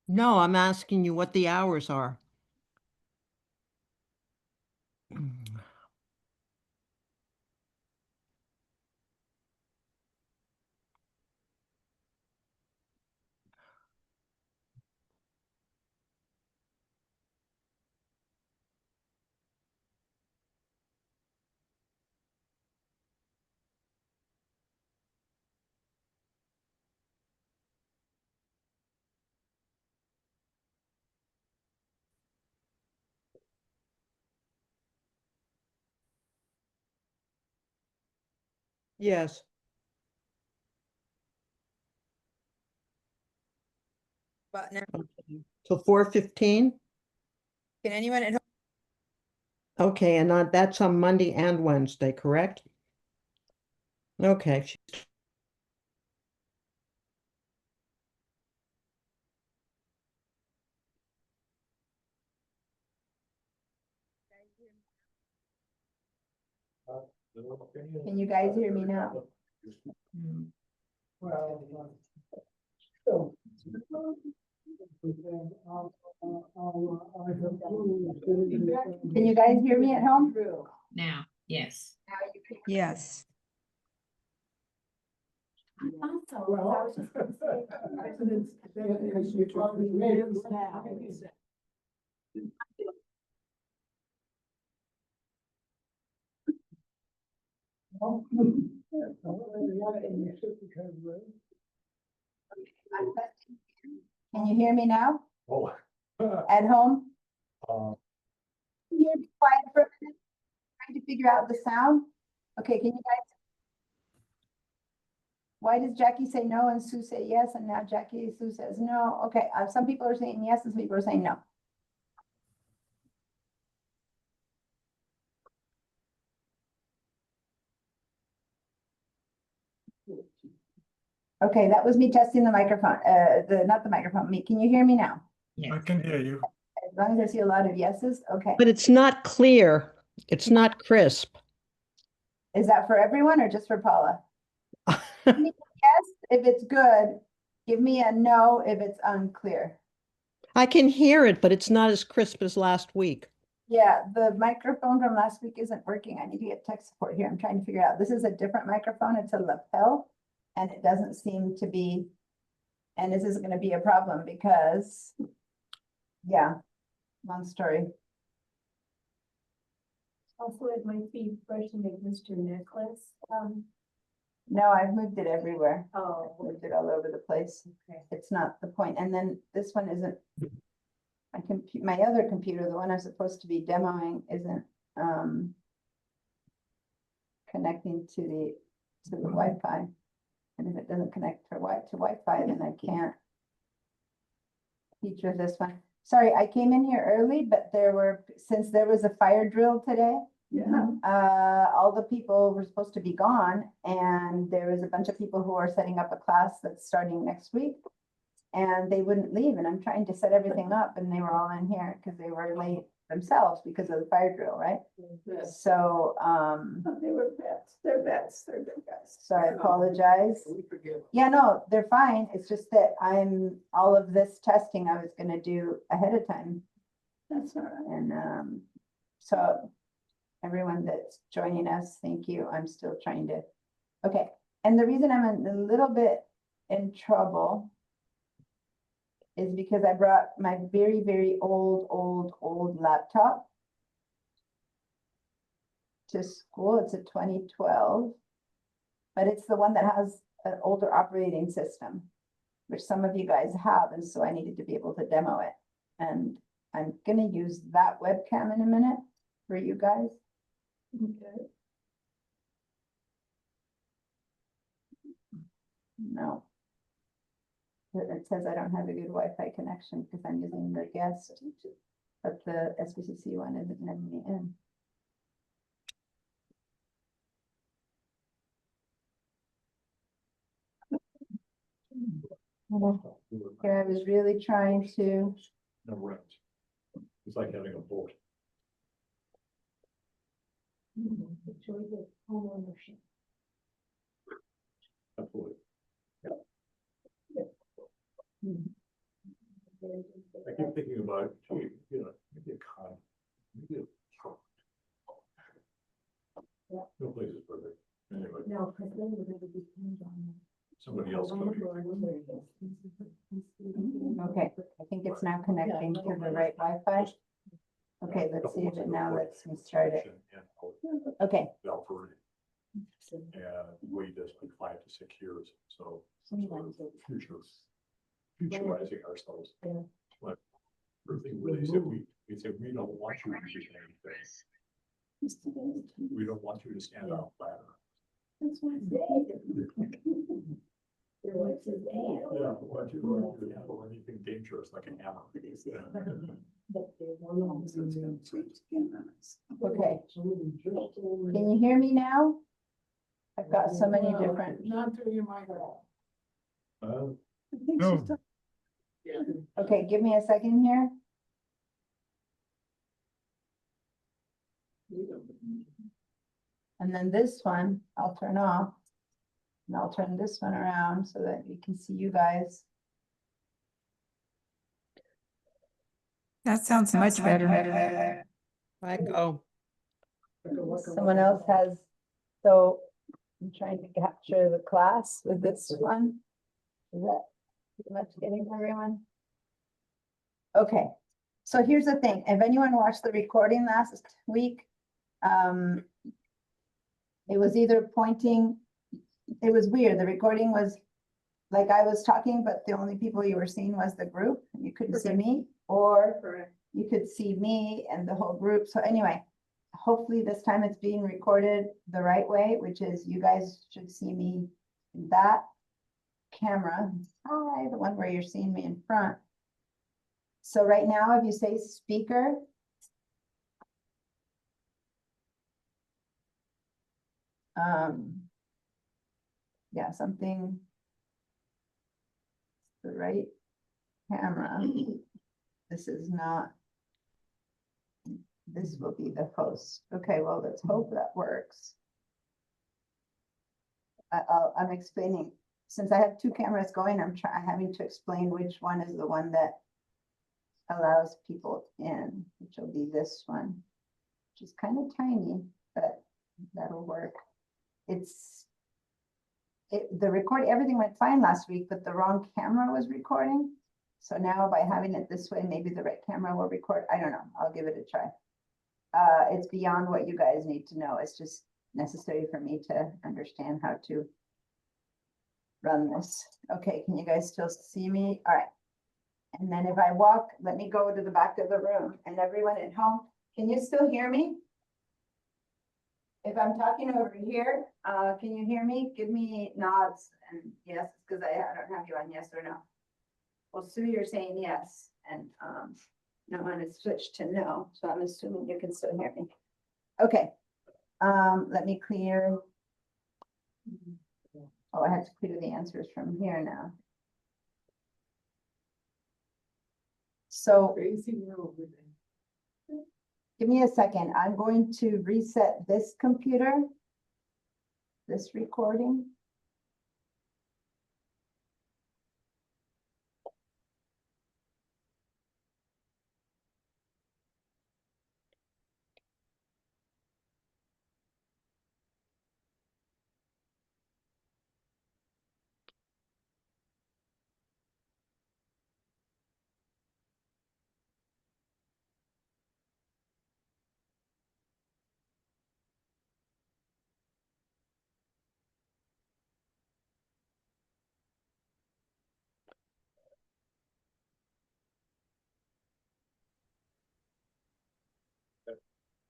No, I'm asking you what the hours are. Yes. But now, Till 4:15? can anyone at home? Okay, and that's on Monday and Wednesday, correct? Okay. Can you guys hear me now? Can you guys hear me at home? Now, yes. Yes. Can you hear me now? Oh. At home? Uh, Can you hear me quiet for a minute? Trying to figure out the sound? Okay, can you guys? Why does Jackie say no and Sue say yes, and now Sue says no? Okay, some people are saying yes and some people are saying no. Okay, that was me testing the microphone, not the microphone, me. Can you hear me now? Yes. I can hear you. As long as I see a lot of yeses, okay. But it's not clear. It's not crisp. Is that for everyone or just for Paula? Give me a yes if it's good. Give me a no if it's unclear. I can hear it, but it's not as crisp as last week. Yeah, the microphone from last week isn't working. I need to get tech support here. I'm trying to figure out. This is a different microphone. It's a lapel and it doesn't seem to be, and this is going to be a problem because, yeah, long story. Also, it might be brushing against your necklace. No, I've moved it everywhere. Oh, Moved it all over the place. okay. It's not the point. And then this one isn't, my other computer, the one I'm supposed to be demoing isn't, connecting to the Wi-Fi. And if it doesn't connect to Wi-Fi, then I can't feature this one. Sorry, I came in here early, but since there was a fire drill today, all the people were supposed to be gone, and there was a bunch of people who are setting up a class that's starting next week. And they wouldn't leave, and I'm trying to set everything up, and they were all in here because they were late themselves because of the fire drill, right? So, They were vets. They're vets. They're good guys. so I apologize. We forgive. Yeah, no, they're fine. It's just that all of this testing I was gonna do ahead of time. That's all right. And so everyone that's joining us, thank you. I'm still trying to, okay. And the reason I'm a little bit in trouble is because I brought my very, very old laptop to school. It's a 2012, but it's the one that has an older operating system, which some of you guys have, and so I needed to be able to demo it. And I'm gonna use that webcam in a minute for you guys. Okay. No. It says I don't have a good Wi-Fi connection because I'm using the guest, but the SBCC one isn't letting me in. Here I was really trying to, No rent. It's like having a boat. Enjoy the home ownership. Absolutely. hmm, I keep thinking about, gee, you know, maybe a con, maybe a. Yeah. No place is perfect. Anyway, No, because then we're gonna depend on. somebody else coming. Okay, I think it's now connecting to the right Wi-Fi. Okay, let's see if it now lets me start it. Okay, Valverde, and wait this like 5 to 6 years, so. sort of Futurizing ourselves. Yeah. But everything really said, we said, we don't want you to be anything. We don't want you to stand out ladder. That's what I said. Your wife says, "Hey, I don't Yeah, we want you to handle anything dangerous like a hammer. But they're one of okay. Can you hear me now? I've got so many different, Not through your microphone. No. okay, give me a second here. And then this one, I'll turn off. And I'll turn this one around so that we can see you guys. That sounds much better. Echo. Someone else has, so I'm trying to capture the class with this one. Is that pretty much getting everyone? Okay, so here's the thing, if anyone watched the recording last week, it was either pointing, it was weird, the recording was like I was talking, but the only people you were seeing was the group, and you couldn't see me, or you could see me and the whole group, so anyway, hopefully this time it's being recorded the right way, which is you guys should see me in that camera, hi, the one where you're seeing me in front. So right now, if you say speaker, yeah, something, the right camera, this is not, this will be the host. Okay, well, let's hope that works. I'm explaining, since I have two cameras going, I'm having to explain which one is the one that allows people in, which will be this one, which is kind of tiny, but that'll work. The record, everything went fine last week, but the wrong camera was recording. So now by having it this way, maybe the right camera will record. I don't know. I'll give it a try. It's beyond what you guys need to know. It's just necessary for me to understand how to run this. Okay, can you guys still see me? All right. And then if I walk, let me go to the back of the room, and everyone at home, can you still hear me? If I'm talking over here, can you hear me? Give me nods and yes, because I don't have you on yes or no. Well, Sue, you're saying yes, and no one has switched to no, so I'm assuming you can still hear me. Okay, let me clear. Oh, I have to clear the answers from here now. So Crazy world we're in. give me a second. I'm going to reset this computer, this recording.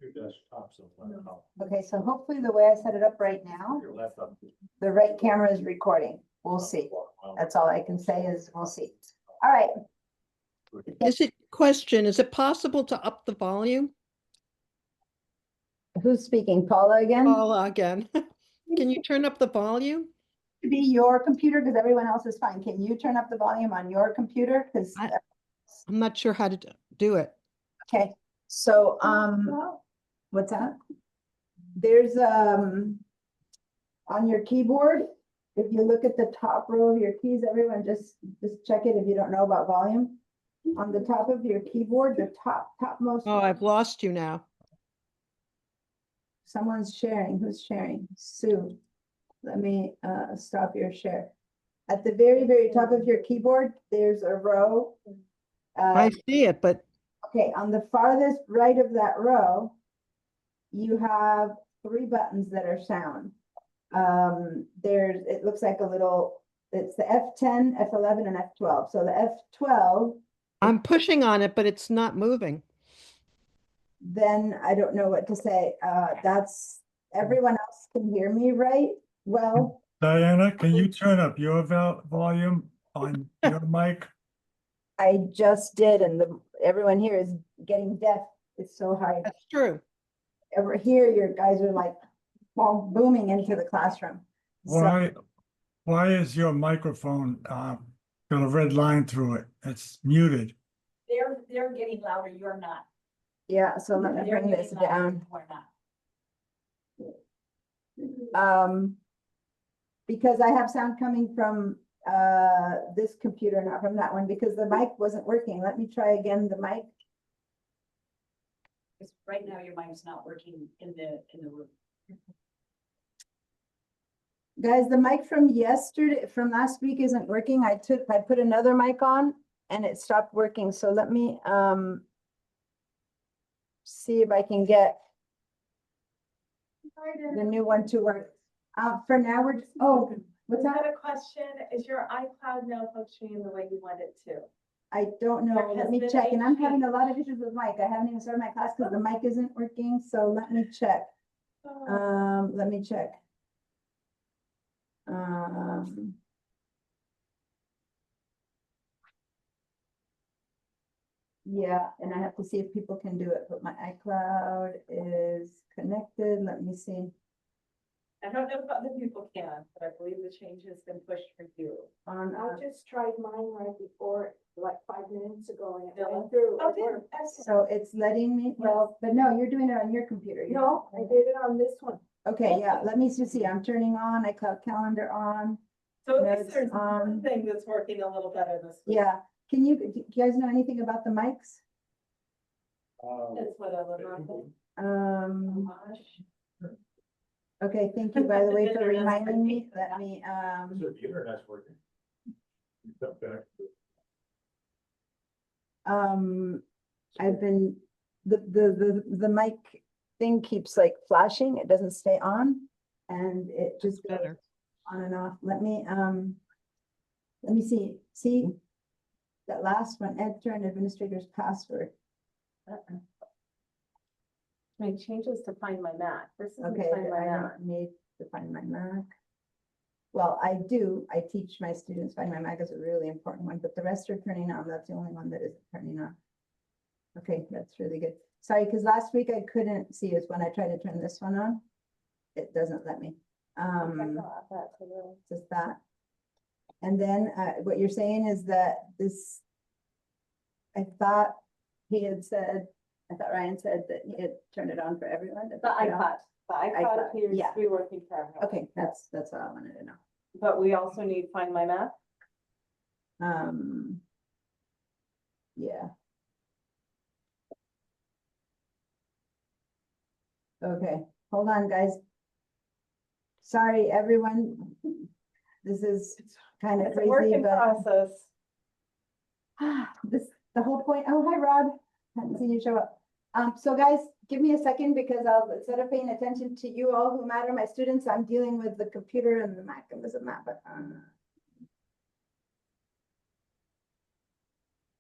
Your desktop's on laptop. Okay, so hopefully the way I set it up right now, Your laptop. the right camera is recording. We'll see. That's all I can say is we'll see. All right. Is it possible to up the volume? Who's speaking? Paula again? Paula again. Can you turn up the volume? Be your computer because everyone else is fine. Can you turn up the volume on your computer? Because I'm not sure how to do it. okay, so what's that? There's on your keyboard, if you look at the top row of your keys, everyone just check it if you don't know about volume. on the top of your keyboard, the topmost. Oh, one. I've lost you now. Someone's sharing. Who's sharing? Sue. Let me stop your share. At the very, very top of your keyboard, there's a row. I see it, but Okay, on the farthest right of that row, you have 3 buttons that are sound. It looks like a little, it's the F10, F11, and F12. So the F12, I'm pushing on it, but it's not moving. then I don't know what to say. That's, everyone else can hear me, right? Well, Diana, can you turn up your volume on your mic? I just did, and everyone here is getting deaf. It's so hard. That's true. Over here, your guys are like booming into the classroom. So- Why is your microphone got a red line through it? It's muted. They're getting louder, you're not. Yeah, so let me They're bring this getting louder, down. we're not. Because I have sound coming from this computer, not from that one, because the mic wasn't working. Let me try again the mic. Because right now your mic's not working in the room. Guys, the mic from last week isn't working. I put another mic on and it stopped working. So let me see if I can get the new one to work. For now, we're just, oh, what's I that? have a question. Is your iCloud now functioning the way you want it to? I don't know. There Let has me been check. a And I'm having a change. lot of issues with mic. I haven't even started my class because the mic isn't working. So let me check. Let me check. Yeah, and I have to see if people can do it, but my iCloud is connected. Let me see. I don't know if other people can, but I believe the change has been pushed for you. On, I just tried mine right before, like 5 minutes ago, and it Really? went through. Oh, It worked. so it's letting me, well, but no, you're doing it on your computer. You're No, not- I did it on this one. Okay, yeah, let me just see. I'm turning on iCloud calendar on. So No, at it's least there's on. one thing that's working a little better this week. Yeah, do you guys know anything about the mics? That's what I love about it. Um, okay, thank you, by the way, for reminding me. Let me, The internet's working. Step back. I've been, the mic thing keeps like flashing. It doesn't stay on. And it just goes Better. on and off. Let me see that last one, enter an administrator's password. Make changes to Find My Mac. This is Okay, Find My I Mac. don't need to find my Mac. Well, I do. I teach my students Find My Mac is a really important one, but the rest are turning on. That's the only one that isn't turning on. Okay, that's really good. Sorry, because last week I couldn't see is when I tried to turn this one on. It doesn't let me. Just that. And then what you're saying is that this, I thought he had said, I thought Ryan said that he had turned it on for everyone. The iPod. The iPod iPod, appears yeah. to be working for everyone. Okay, that's all I wanted to know. But we also need Find My Mac. Yeah. Okay, hold on, guys. Sorry, everyone. This is kind of It's a work crazy, in but process. the whole point. Oh, hi, Rod. Hadn't seen you show up. So guys, give me a second because instead of paying attention to you all who matter, my students, I'm dealing with the computer and the Mac and this and that, but,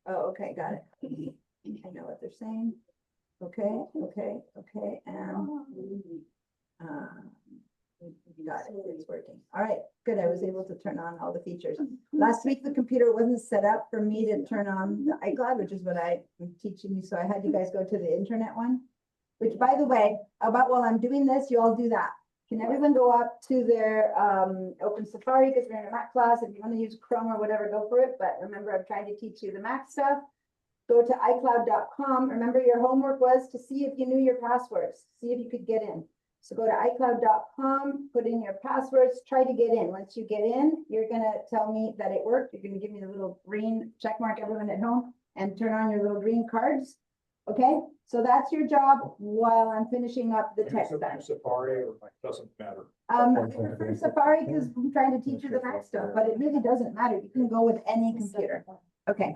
oh, okay, got it. I know what they're saying. Okay, and, got it, it's working. All right, good, I was able to turn on all the features. Last week, the computer wasn't set up for me to turn on the iCloud, which is what I'm teaching you, so I had you guys go to the internet one. Which, by the way, while I'm doing this, you all do that. Can everyone go up to their Open Safari, because we're in a Mac class, if you want to use Chrome or whatever, go for it, but remember, I'm trying to teach you the Mac stuff. Go to iCloud.com. Remember, your homework was to see if you knew your passwords, see if you could get in. So go to iCloud.com, put in your passwords, try to get in. Once you get in, you're gonna tell me that it worked. You're gonna give me the little green check mark, everyone at home, and turn on your little green cards. Okay, so that's your job while I'm finishing up the text stuff. Safari or doesn't matter. I prefer Safari because I'm trying to teach you the Mac stuff, but it really doesn't matter. You can go with any computer. Okay,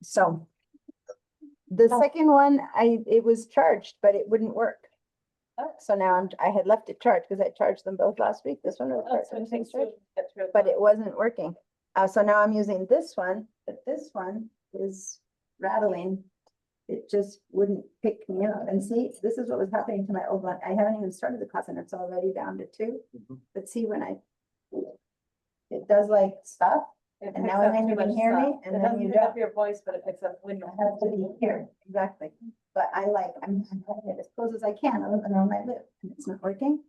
so. The second one, it was charged, but it wouldn't work. So now I had left it charged because I charged them both last week. This one was Oh, charged, so and it this one's takes charged, to get through but the- it wasn't working. So now I'm using this one, but this one is rattling. It just wouldn't pick me up. And see, this is what was happening to my old one. I haven't even started the class and it's already down to 2. But see, when it does like stuff, It and picks now and up then too you can much hear me, stuff. and It then doesn't you pick up don't. your voice, but it picks up when you. I have to be here, exactly. But I'm cutting it as close as I can on my lip, and it's not working.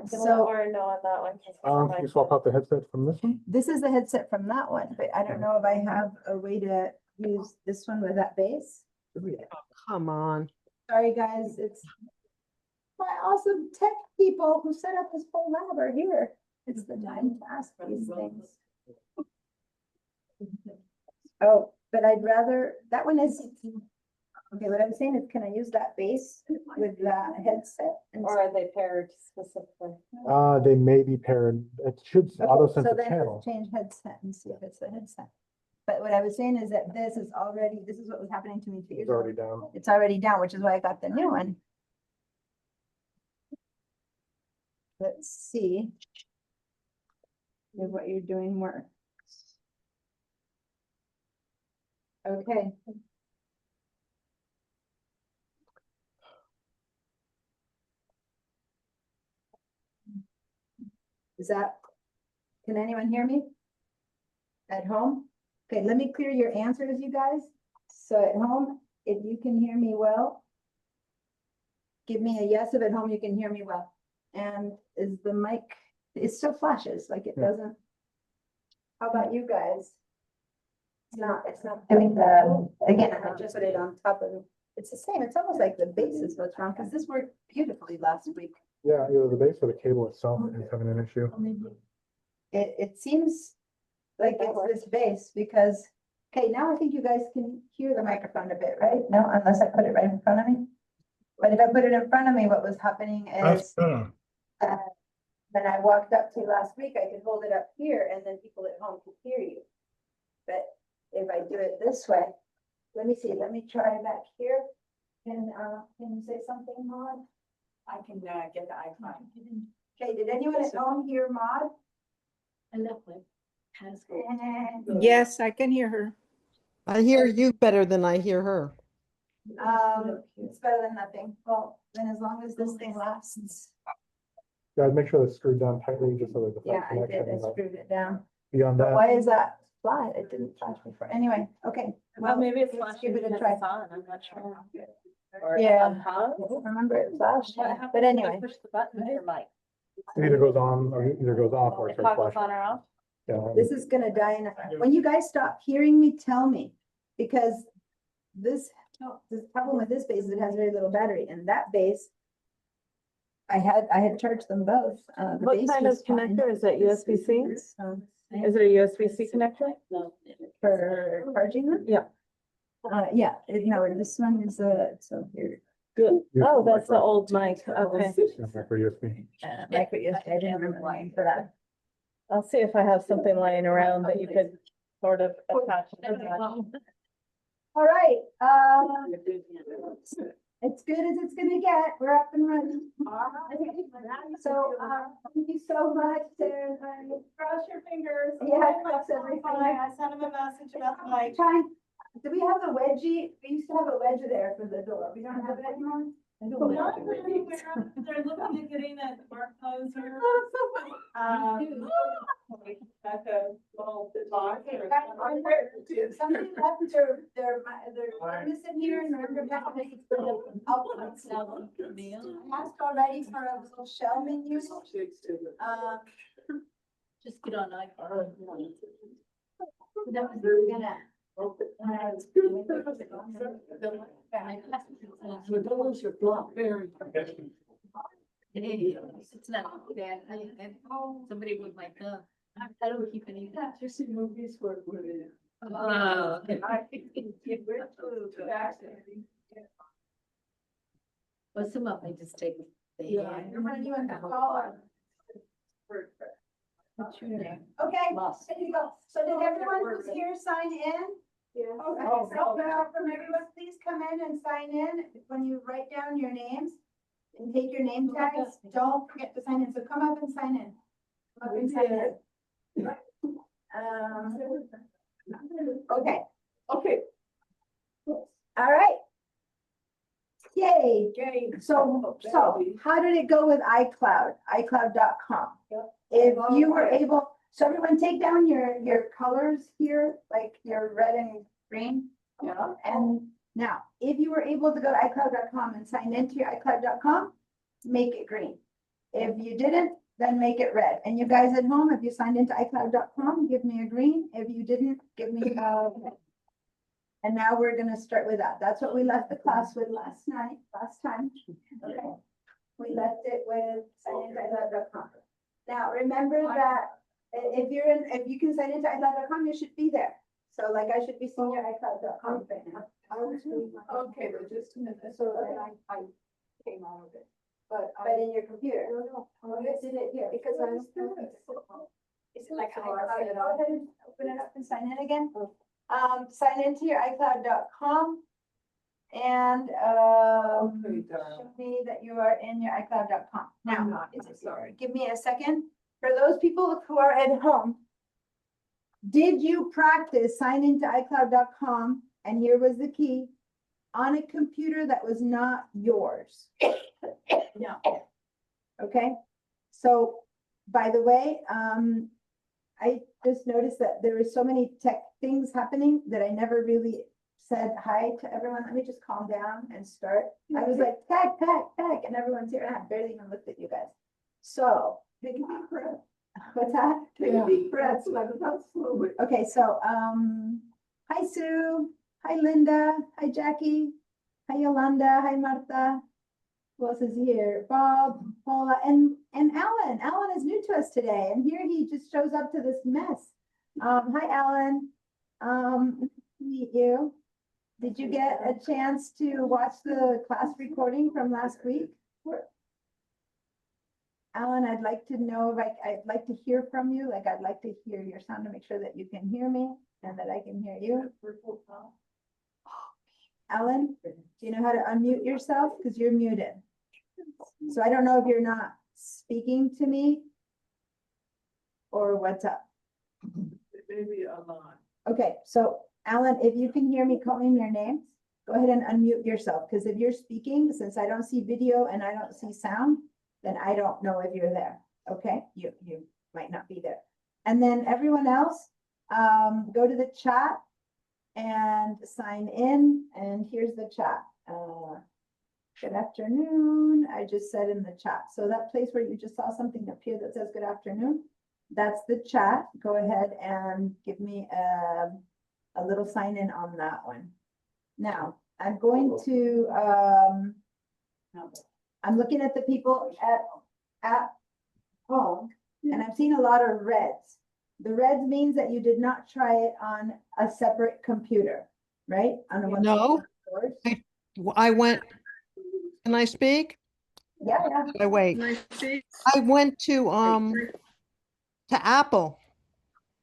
So Or no on that one. 'cause it's on Can my you swap phone. out the headset from this one? this is the headset from that one, but I don't know if I have a way to use this one with that bass. Come on. Sorry, guys, it's my awesome tech people who set up this whole lab are here. It's the time to ask these things. Oh, but I'd rather, that one is, okay, what I'm saying is, can I use that bass with the headset? and Or are they paired specifically? They may be paired. It should auto Okay, sense so the then channel. let's change headset and see if it's the headset. But what I was saying is that this is what was happening to me 2 years It's ago. already down. It's already down, which is why I got the new one. Let's see if what you're doing works. Okay. Can anyone hear me? At home? Okay, let me clear your answers, you guys. So at home, if you can hear me well, give me a yes if at home you can hear me well. And is the mic, it still flashes, like it Yeah. doesn't. How about you guys? It's not doing the, again, I just put it on top of, it's the same, it's almost like the base is what's wrong, because this worked beautifully last week. Yeah, either the base or the cable itself is having an issue. It seems like it's this base because, okay, now I think you guys can hear the microphone a bit, right? No, unless I put it right in front of me. But if I put it in front of me, what was happening That's is, better. when I walked up to you last week, I could hold it up here and then people at home could hear you. But if I do it this way, let me see, let me try back here. Can you say something, Maud? I can get the icon. Okay, did anyone at home hear Maud? I love my password. Yes, I can hear her. I hear you better than I hear her. It's better than nothing. Well, then as long as this thing lasts. Yeah, I'd make sure that's screwed down tightly just so that the Yeah, flat I did, connection I is not screwed it down. beyond But that. why is that flat? It didn't flash before. Anyway, okay. Well, maybe it's let's flashing give it a because try. it's on, I'm not sure. Or Yeah. on pause. I don't remember it flashed, What happens but when you anyway. Push the button with your mic. It either goes on or it either goes off or it It starts toggles flashing. on or off. Yeah. This is gonna die in, when you guys stop hearing me, tell me, because this problem with this base is it has very little battery, and that base I had charged them both. The What base kind was of fine. connector? Is it USB-C? So, Is it a USB-C connector? for charging them? Yeah. Yeah, no, this one is so here. Good. Yes, Oh, that's the micro. old mic, okay. Yeah, micro USB. Micro USB, I didn't remember the name for that. I'll see if I have something lying around that you could sort of attach to that. All right, it's good as it's gonna get. We're up and running. So, thank you so much, Sarah. Cross your fingers. Yeah, cross everything. I sent him a message about the mic. Trying, do we have the wedgie? We used to have a wedge there for the door. We don't have it anymore? They're looking at getting that barcode or. Like a little box or Somebody left they're missing here and remember back. I asked already for a little shell menu. Just get on iPhone. That was, we were gonna. It's not bad. Somebody would like, I don't keep any. Just see movies where Oh, okay. Well, some of them just take. Yeah. What's your name? Okay, there you go. So did everyone who's here sign in? Yeah. Okay, so now from everyone, please come in and sign in when you write down your names and take your name tags. Don't forget to sign in. So come up and sign in. Come up and sign in. Okay, Okay. all right. Yay. So how did it go with iCloud, iCloud.com? Yep. If you were able, so everyone take down your colors here, like your red and green. Yeah. And now, if you were able to go to iCloud.com and sign into your iCloud.com, make it green. If you didn't, then make it red. And you guys at home, if you signed into iCloud.com, give me a green. If you didn't, give me a red. And now we're gonna start with that. That's what we left the class with last time. Okay. We left it with sign into iCloud.com. Now, remember that if you can sign into iCloud.com, you should be there. So like I should be seeing your iCloud.com right now. Okay, but just a minute, so then I came out of it, but But in your computer. No, Oh, you did it here because I don't know. Is it like So I iCloud? set it Go up. ahead and open it up and sign in again. Sign into your iCloud.com. And, Okay, darling. show me that you are in your iCloud.com. I'm Now, not, I'm sorry. give me a second. For those people who are at home, did you practice sign into iCloud.com? And here was the key, on a computer that was not yours. No. Okay, so by the way, I just noticed that there were so many tech things happening that I never really said hi to everyone. Let me just calm down and start. I was like, tech, and everyone's here, and I barely even looked at you guys. So, Take a deep breath. what's that? Take a deep breath, let it out slowly. Okay, so, hi Sue, hi Linda, hi Jackie, hi Yolanda, hi Martha. Who else is here? Bob, Paula, and Alan. Alan is new to us today, and here he just shows up to this mess. Hi Alan. Nice to meet you. Did you get a chance to watch the class recording from last week? Alan, I'd like to know if I'd like to hear from you, like I'd like to hear your sound to make sure that you can hear me and that I can hear you. Alan, do you know how to unmute yourself? Because you're muted. So I don't know if you're not speaking to me or what's up. Maybe a lot. Okay, so Alan, if you can hear me calling your names, go ahead and unmute yourself, because if you're speaking, since I don't see video and I don't see sound, then I don't know if you're there. Okay, you might not be there. And then everyone else, go to the chat and sign in, and here's the chat. Good afternoon, I just said in the chat. So that place where you just saw something appear that says good afternoon, that's the chat. Go ahead and give me a little sign in on that one. Now, I'm going to, I'm looking at the people at home, and I'm seeing a lot of reds. The reds means that you did not try it on a separate computer, right? On one of No. yours. I went, can I speak? Yeah, yeah. I wait. I went to Apple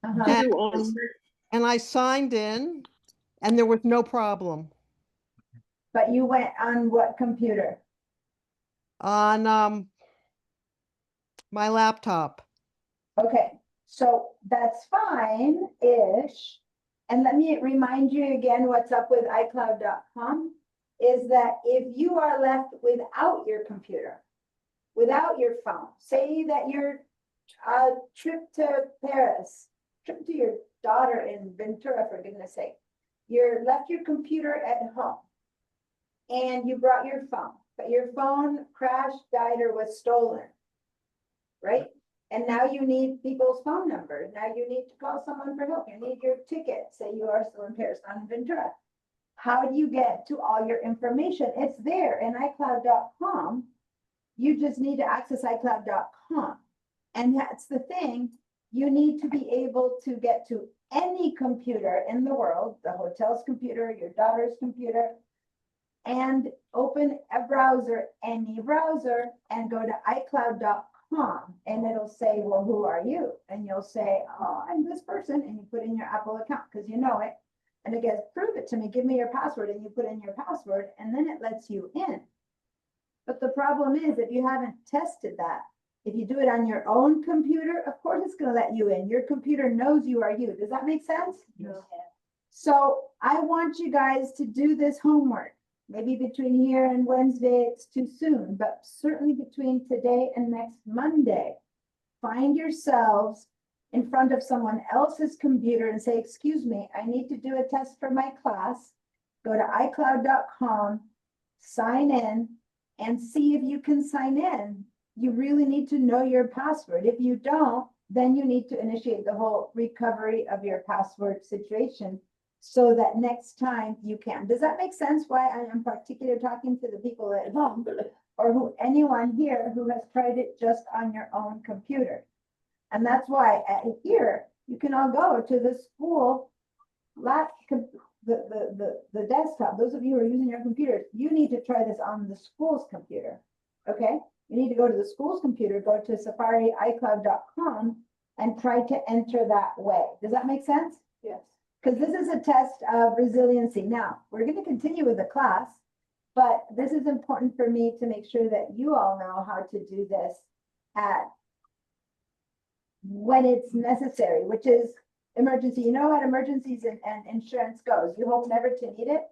Uh-huh. and I signed in and there was no problem But you went on what computer? on my laptop. Okay, so that's fine-ish. And let me remind you again, what's up with iCloud.com is that if you are left without your computer, without your phone, say that your trip to Paris, trip to your daughter in Ventura, for goodness sake, you left your computer at home and you brought your phone, but your phone crashed, died, or was stolen, right? And now you need people's phone numbers. Now you need to call someone for help. You need your ticket. Say you are still in Paris, not in Ventura. How do you get to all your information? It's there in iCloud.com. You just need to access iCloud.com. And that's the thing. you need to be able to get to any computer in the world, the hotel's computer, your daughter's computer, and open a browser, any browser, and go to iCloud.com, and it'll say, well, who are you? And you'll say, oh, I'm this person, and you put in your Apple account, because you know it. And it goes, prove it to me, give me your password, and you put in your password, and then it lets you in. But the problem is, if you haven't tested that, if you do it on your own computer, of course it's gonna let you in. Your computer knows you are you. Does that make sense? So I want you guys to do this homework. Maybe between here and Wednesday, it's too soon, but certainly between today and next Monday, find yourselves in front of someone else's computer and say, excuse me, I need to do a test for my class. Go to iCloud.com, sign in, and see if you can sign in. You really need to know your password. If you don't, then you need to initiate the whole recovery of your password situation so that next time you can. Does that make sense why I am particularly talking to the people at home or anyone here who has tried it just on your own computer? And that's why here, you can all go to the school laptop, the desktop. Those of you who are using your computers, you need to try this on the school's computer, okay? You need to go to the school's computer, go to Safari, iCloud.com, and try to enter that way. Does that make sense? Yes. Because this is a test of resiliency. Now, we're going to continue with the class, but this is important for me to make sure that you all know how to do this at when it's necessary, which is emergency. You know what emergencies and insurance goes. You hope never to need it,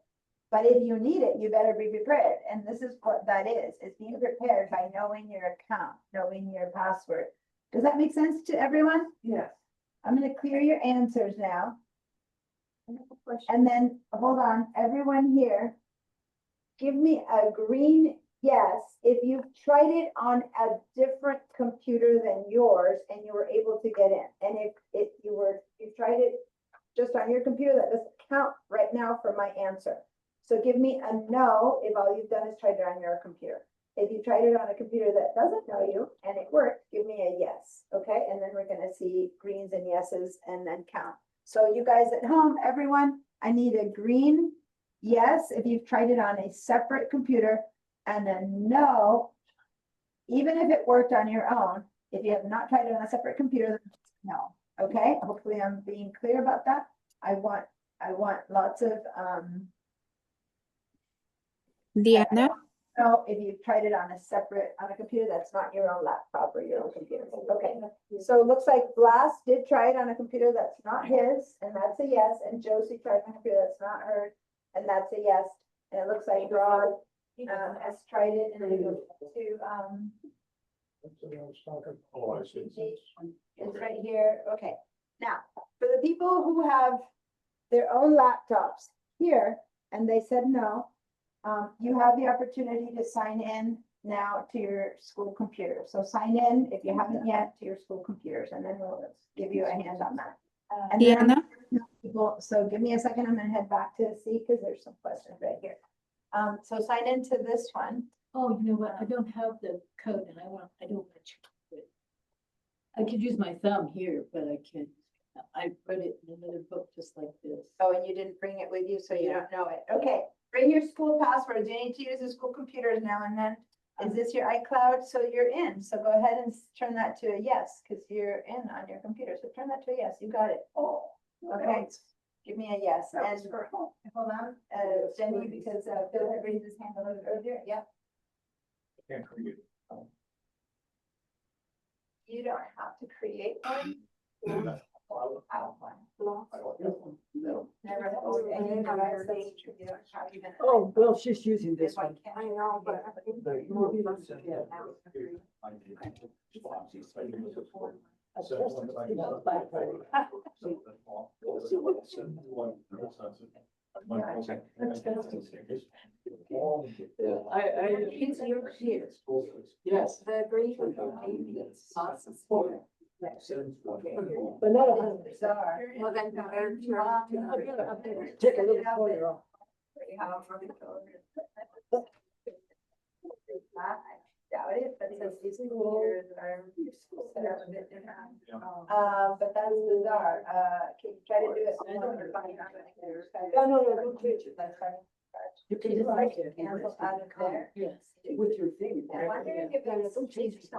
but if you need it, you better be prepared. And this is what that is being prepared by knowing your account, knowing your password. Does that make sense to everyone? Yes. I'm going to clear your answers now. And then, hold on, everyone here, give me a green yes if you've tried it on a different computer than yours and you were able to get in. And if you tried it just on your computer, that doesn't count right now for my answer. So give me a no if all you've done is tried it on your computer. If you tried it on a computer that doesn't know you and it worked, give me a yes, okay? And then we're gonna see greens and yeses and then count. So you guys at home, everyone, I need a green yes if you've tried it on a separate computer, and a no, even if it worked on your own. If you have not tried it on a separate computer, no, okay? Hopefully I'm being clear about that. I want lots of, Diana, no, if you've tried it on a computer that's not your own laptop or your own computer. Okay, so it looks like Blas did try it on a computer that's not his, and that's a yes, and Josie tried on a computer that's not hers, and that's a yes. And it looks like Rod has tried it, and then go to, Oh, I see. it's right here, okay. Now, for the people who have their own laptops here, and they said no, you have the opportunity to sign in now to your school computer. So sign in, if you haven't yet, to your school computers, and then we'll give you a hand on that. And then Diana, people, so give me a second, I'm gonna head back to see, because there's some questions right here. So sign into this one. Oh, you know what? I don't have the code and I don't want you to do it. I could use my thumb here, but I can't. I read it in another book just like this. Oh, and you didn't bring it with you, so you Yeah. don't know it. Okay, bring your school passwords. You need to use the school computers now and then. Is this your iCloud? So you're in. So go ahead and turn that to a yes, because you're in on your computer. So turn that to a yes. You got it. Oh, okay. Give me a yes. And hold on, Jenny, because Bill had raised his hand a little earlier. Yep. Can't create. You don't have to create one. Out one. Never. Oh, well, she's using this one. I know, but. It's your here. Yes. The brief. Awesome. But not 100%. Well, then. Take a little corner off. doubt it, but since these computers are set up a bit different. Yeah. But that's bizarre, can you try to do it? I don't know. No, don't change it. That's fine. You She can just write likes it. Cancel out of there. Yes. With your thing. I wonder if it was Don't change it.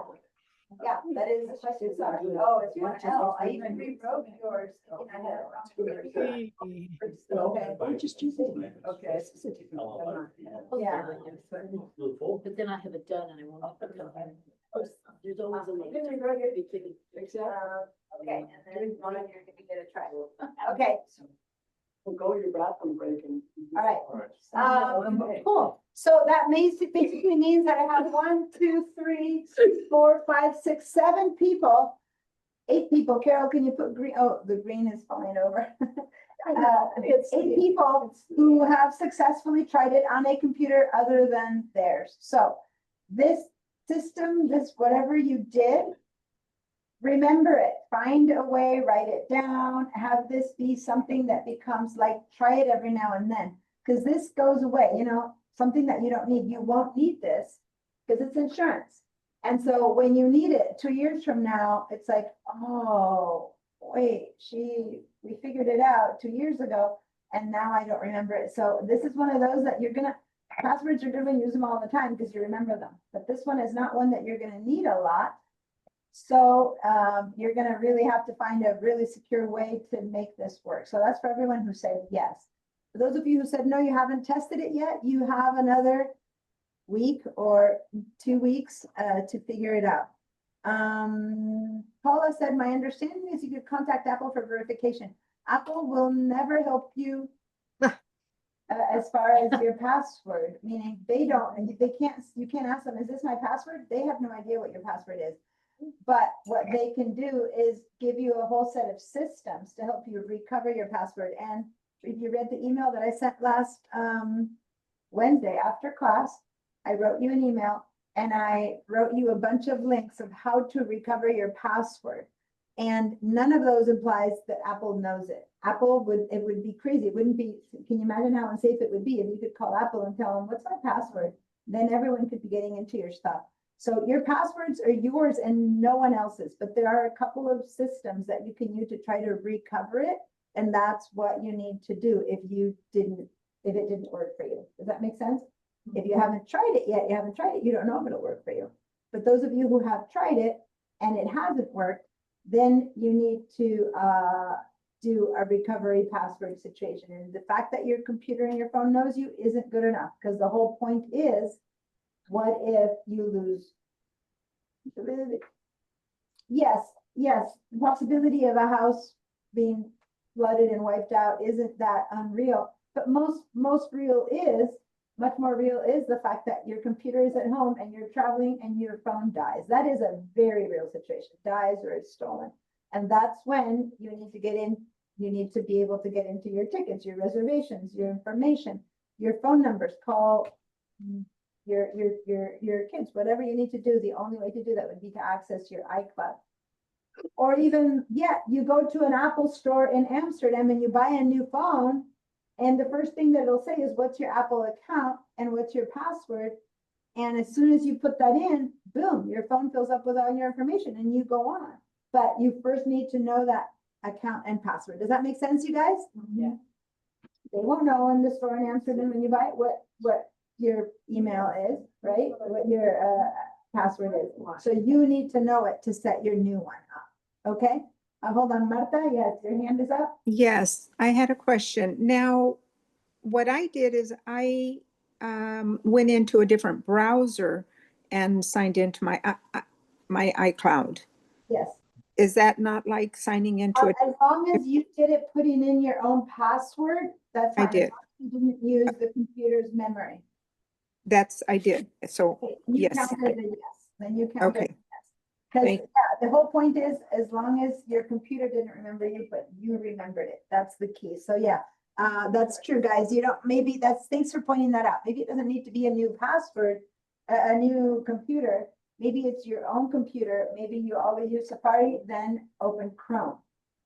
Yeah, that is the question, sorry. Oh, it's one L, I even rewrote yours, thinking I had it wrong. Okay. Oh, just use it. Okay. Yeah. But then I have it done and I won't have to come back. There's always a link. Exactly. Okay, and then one of you are gonna get a try. Okay, We'll go to your bathroom break and. all right. All right. Cool. So that basically means that I have 1, 2, 3, 4, 5, 6, 7 people. 8 people. Carol, can you put green? Oh, the green is falling over. It's 8 people who have successfully tried it on a computer other than theirs. So this system, this whatever you did, remember it, find a way, write it down, have this be something that becomes like, try it every now and then. Because this goes away, you know, something that you don't need, you won't need this because it's insurance. And so when you need it 2 years from now, it's like, oh, wait, we figured it out 2 years ago and now I don't remember it. So this is one of those that passwords are good when you use them all the time because you remember them. But this one is not one that you're gonna need a lot. So you're gonna really have to find a really secure way to make this work. So that's for everyone who said yes. For those of you who said no, you haven't tested it yet, you have another week or 2 weeks to figure it out. Paula said, my understanding is you could contact Apple for verification. Apple will never help you as far as your password, meaning you can't ask them, is this my password? They have no idea what your password is. But what they can do is give you a whole set of systems to help you recover your password. And if you read the email that I sent last Wednesday after class, I wrote you an email and I wrote you a bunch of links of how to recover your password. And none of those implies that Apple knows it. It would be crazy. It wouldn't be, can you imagine how unsafe it would be if you could call Apple and tell them, what's my password? Then everyone could be getting into your stuff. So your passwords are yours and no one else's, but there are a couple of systems that you can use to try to recover it. And that's what you need to do if it didn't work for you. Does that make sense? If you haven't tried it yet, you don't know if it'll work for you. But those of you who have tried it and it hasn't worked, then you need to do a recovery password situation. And the fact that your computer and your phone knows you isn't good enough because the whole point is, what if you lose? Yes, the possibility of a house being flooded and wiped out isn't that unreal. But much more real is the fact that your computer is at home and you're traveling and your phone dies. That is a very real situation, dies or is stolen. And that's when you need to be able to get into your tickets, your reservations, your information, your phone numbers, call your kids, whatever you need to do. The only way to do that would be to access your iCloud. Or even, you go to an Apple store in Amsterdam and you buy a new phone. And the first thing that it'll say is, what's your Apple account and what's your password? And as soon as you put that in, boom, your phone fills up with all your information and you go on. But you first need to know that account and password. Does that make sense, you guys? Yeah. They won't know in the store in Amsterdam when you buy it what your email is, right? What your password is. So you need to know it to set your new one up. Okay? Hold on, Marta. Yes, your hand is up. Yes, I had a question. Now, what I did is I went into a different browser and signed into my iCloud. Yes. Is that not like signing into it? As long as you did it putting in your own password, that's I fine. did. As long as you didn't use the computer's memory. I did. So, Okay, you yes. count it as a yes. Then you count it as a Okay. yes. Because Thank- the whole point is, as long as your computer didn't remember you, but you remembered it, that's the key. So that's true, guys. Thanks for pointing that out. Maybe it doesn't need to be a new password, a new computer. Maybe it's your own computer. Maybe you always use Safari, then open Chrome.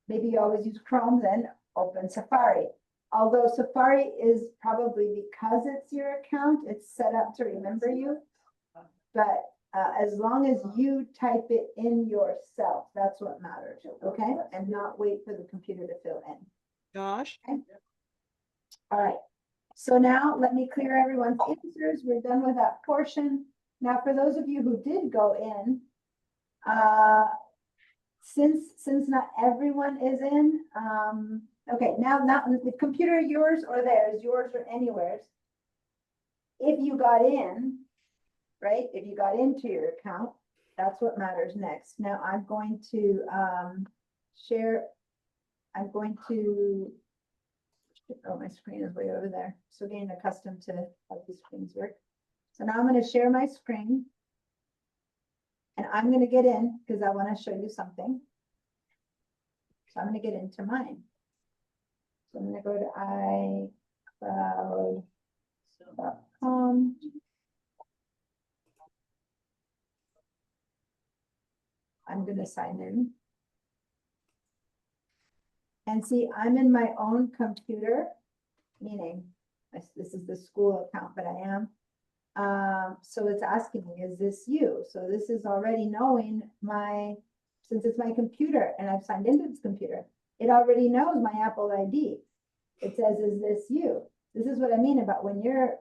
Maybe you always use Chrome, then open Safari. Although Safari is probably, because it's your account, it's set up to remember you. But as long as you type it in yourself, that's what matters, okay? And not wait for the computer to fill in. Josh? All right, so now let me clear everyone's answers. We're done with that portion. Now, for those of you who did go in, since not everyone is in, okay, now the computer yours or theirs, yours or anywhere's. If you got in, right, if you got into your account, that's what matters next. Now I'm going to share, I'm going to, oh, my screen is way over there. So getting accustomed to how these screens work. So now I'm going to share my screen. And I'm going to get in because I want to show you something. So I'm going to get into mine. So I'm going to go to iCloud.com. I'm going to sign in. And see, I'm in my own computer, meaning this is the school account, but I am. So it's asking me, is this you? So this is already knowing since it's my computer and I've signed into this computer, it already knows my Apple ID. It says, is this you? This is what I mean about when you're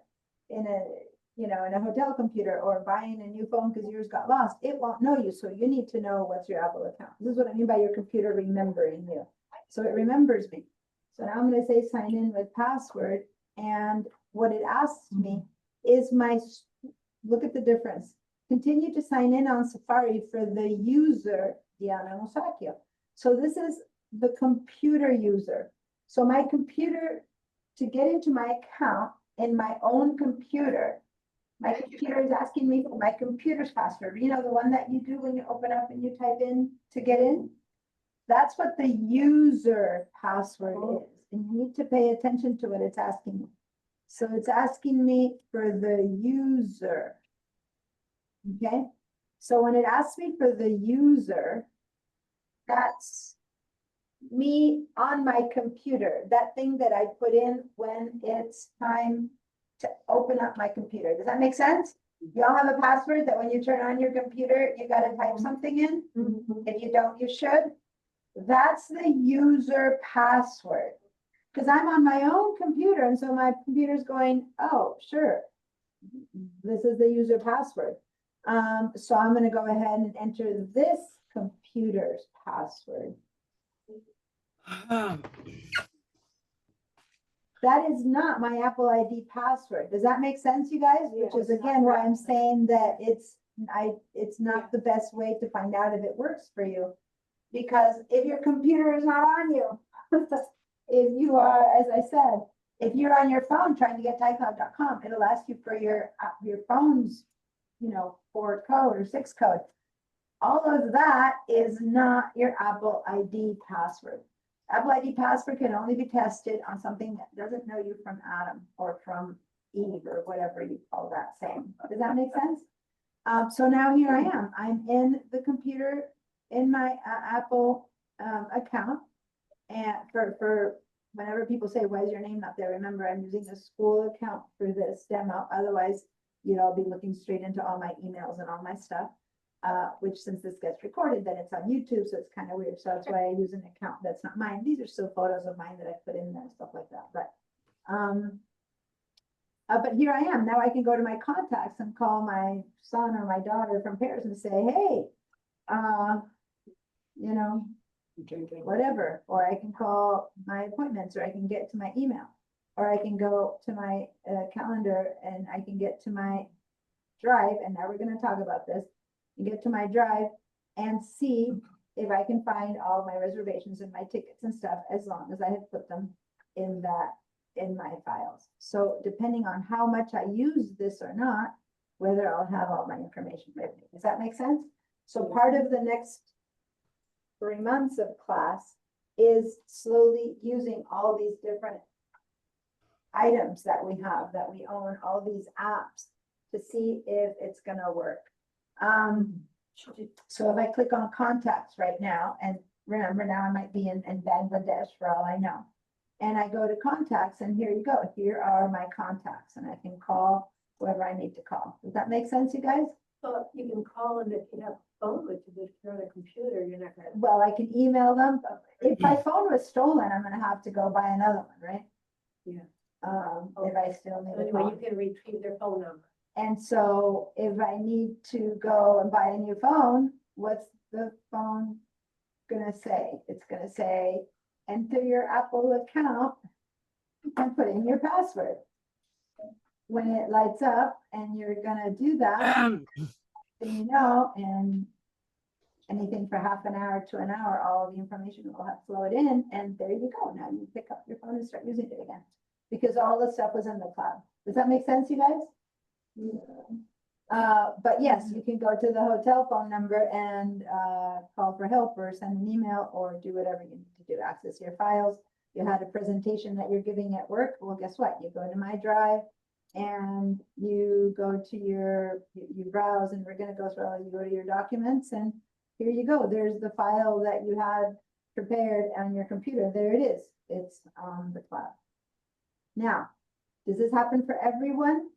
in a hotel computer or buying a new phone because yours got lost, it won't know you. So you need to know what's your Apple account. This is what I mean by your computer remembering you. So it remembers me. So now I'm going to say sign in with password. And what it asks me is look at the difference. Continue to sign in on Safari for the user, Diana Musacchio. So this is the computer user. So my computer, to get into my account in my own computer, my computer is asking me for my computer's password. You know, the one that you do when you open up and you type in to get in? That's what the user password is. And you need to pay attention to what it's asking me. So it's asking me for the user. Okay. So when it asks me for the user, that's me on my computer, that thing that I put in when it's time to open up my computer. Does that make sense? Y'all have a password that when you turn on your computer, you got to type something in. If you don't, you should. That's the user password. Because I'm on my own computer, and so my computer's going, oh, sure, this is the user password. So I'm going to go ahead and enter this computer's password. That is not my Apple ID password. Does that make sense, you guys? Which is again why I'm saying that it's not the best way to find out if it works for you. Because if your computer is not on you, if you are, as I said, if you're on your phone trying to get to iCloud.com, it'll ask you for your phone's, 4 code or 6 code. All of that is not your Apple ID password. Apple ID password can only be tested on something that doesn't know you from Adam or from Eve or whatever you call that same. Does that make sense? So now here I am. I'm in the computer in my Apple account. And for whenever people say, why is your name not there? Remember, I'm using a school account for this demo. Otherwise, I'll be looking straight into all my emails and all my stuff. Which since this gets recorded, then it's on YouTube, so it's kind of weird. So that's why I use an account that's not mine. These are still photos of mine that I put in there, stuff like that. But here I am. Now I can go to my contacts and call my son or my daughter from Paris and say, hey, whatever. Or I can call my appointments, or I can get to my email, or I can go to my calendar and I can get to my drive. And now we're going to talk about this. And get to my drive and see if I can find all my reservations and my tickets and stuff, as long as I have put them in my files. So depending on how much I use this or not, whether I'll have all my information with me. Does that make sense? So part of the next 3 months of class is slowly using all these different items that we have, that we own, all these apps, to see if it's going to work. So if I click on contacts right now, and remember now I might be in Bangladesh for all I know, and I go to contacts, and here you go. Here are my contacts, and I can call whoever I need to call. Does that make sense, you guys? Well, you can call them if you have a phone with you, but if you're on a computer, you're not gonna. Well, I can email them. If my phone was stolen, I'm gonna have to go buy another one, right? Yeah. If I still need So a anyway, phone. you can retrieve their phone number. And so if I need to go and buy a new phone, what's the phone gonna say? It's gonna say, enter your Apple account and put in your password. When it lights up and you're gonna do that, then you know, and anything for half an hour to an hour, all the information will have flowed in, and there you go. Now you pick up your phone and start using it again. Because all the stuff was in the cloud. Does that make sense, you guys? But yes, you can go to the hotel phone number and call for help or send an email or do whatever you need to do, access your files. You had a presentation that you're giving at work, well, guess what? You go to My Drive and you go to you browse, and we're gonna go through, you go to your documents, and here you go. There's the file that you had prepared on your computer. There it is. It's on the cloud. Now, does this happen for everyone?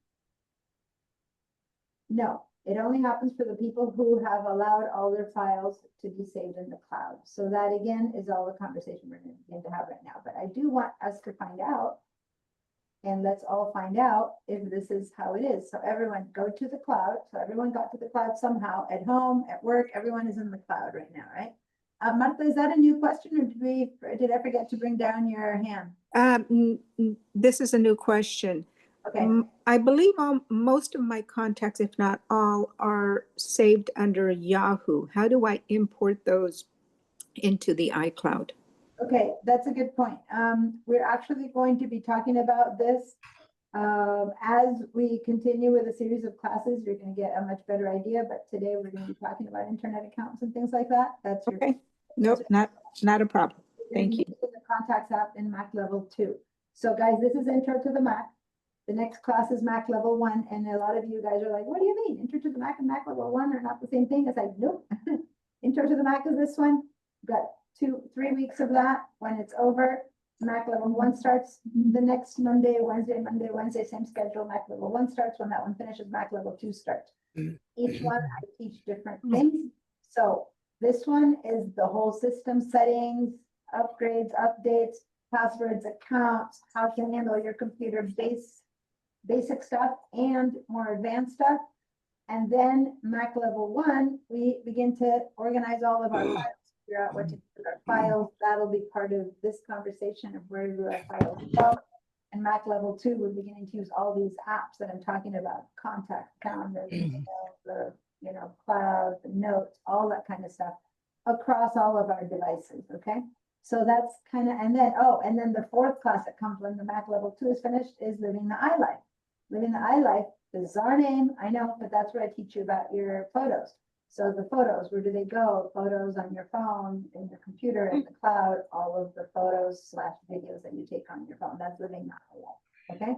No, it only happens for the people who have allowed all their files to be saved in the cloud. So that again is all the conversation we're going to have right now. But I do want us to find out, and let's all find out if this is how it is. So everyone go to the cloud. So everyone got to the cloud somehow, at home, at work, everyone is in the cloud right now, right? Martha, is that a new question, or did I forget to bring down your hand? This is a new question. Okay. I believe most of my contacts, if not all, are saved under Yahoo. How do I import those into the iCloud? Okay, that's a good point. We're actually going to be talking about this. As we continue with a series of classes, you're gonna get a much better idea, but today we're gonna be talking about internet accounts and things like that. That's your. Okay, nope, not a problem. Thank you. The Contacts app in Mac level 2. So guys, this is intro to the Mac. The next class is Mac level 1, and a lot of you guys are like, what do you mean? Intro to the Mac and Mac level 1 are not the same thing. It's like, nope. Intro to the Mac is this one. We've got 3 weeks of that. When it's over, Mac level 1 starts the next Monday, Wednesday, same schedule. Mac level 1 starts. When that one finishes, Mac level 2 starts. Each one I teach different things. So this one is the whole system settings, upgrades, updates, passwords, accounts, how to handle your computer basic stuff and more advanced stuff. And then Mac level 1, we begin to organize all of our files, figure out what to do with our files. That'll be part of this conversation of where do our files go. And Mac level 2, we're beginning to use all these apps that I'm talking about, contact, calendar, the cloud, the notes, all that kind of stuff across all of our devices. Okay. So that's kind of, and then the fourth class that comes when the Mac level 2 is finished is Living the iLife. Living the iLife, bizarre name, I know, but that's where I teach you about your photos. So the photos, where do they go? Photos on your phone, in your computer, in the cloud, all of the photos / videos that you take on your phone. That's Living the iLife. Okay.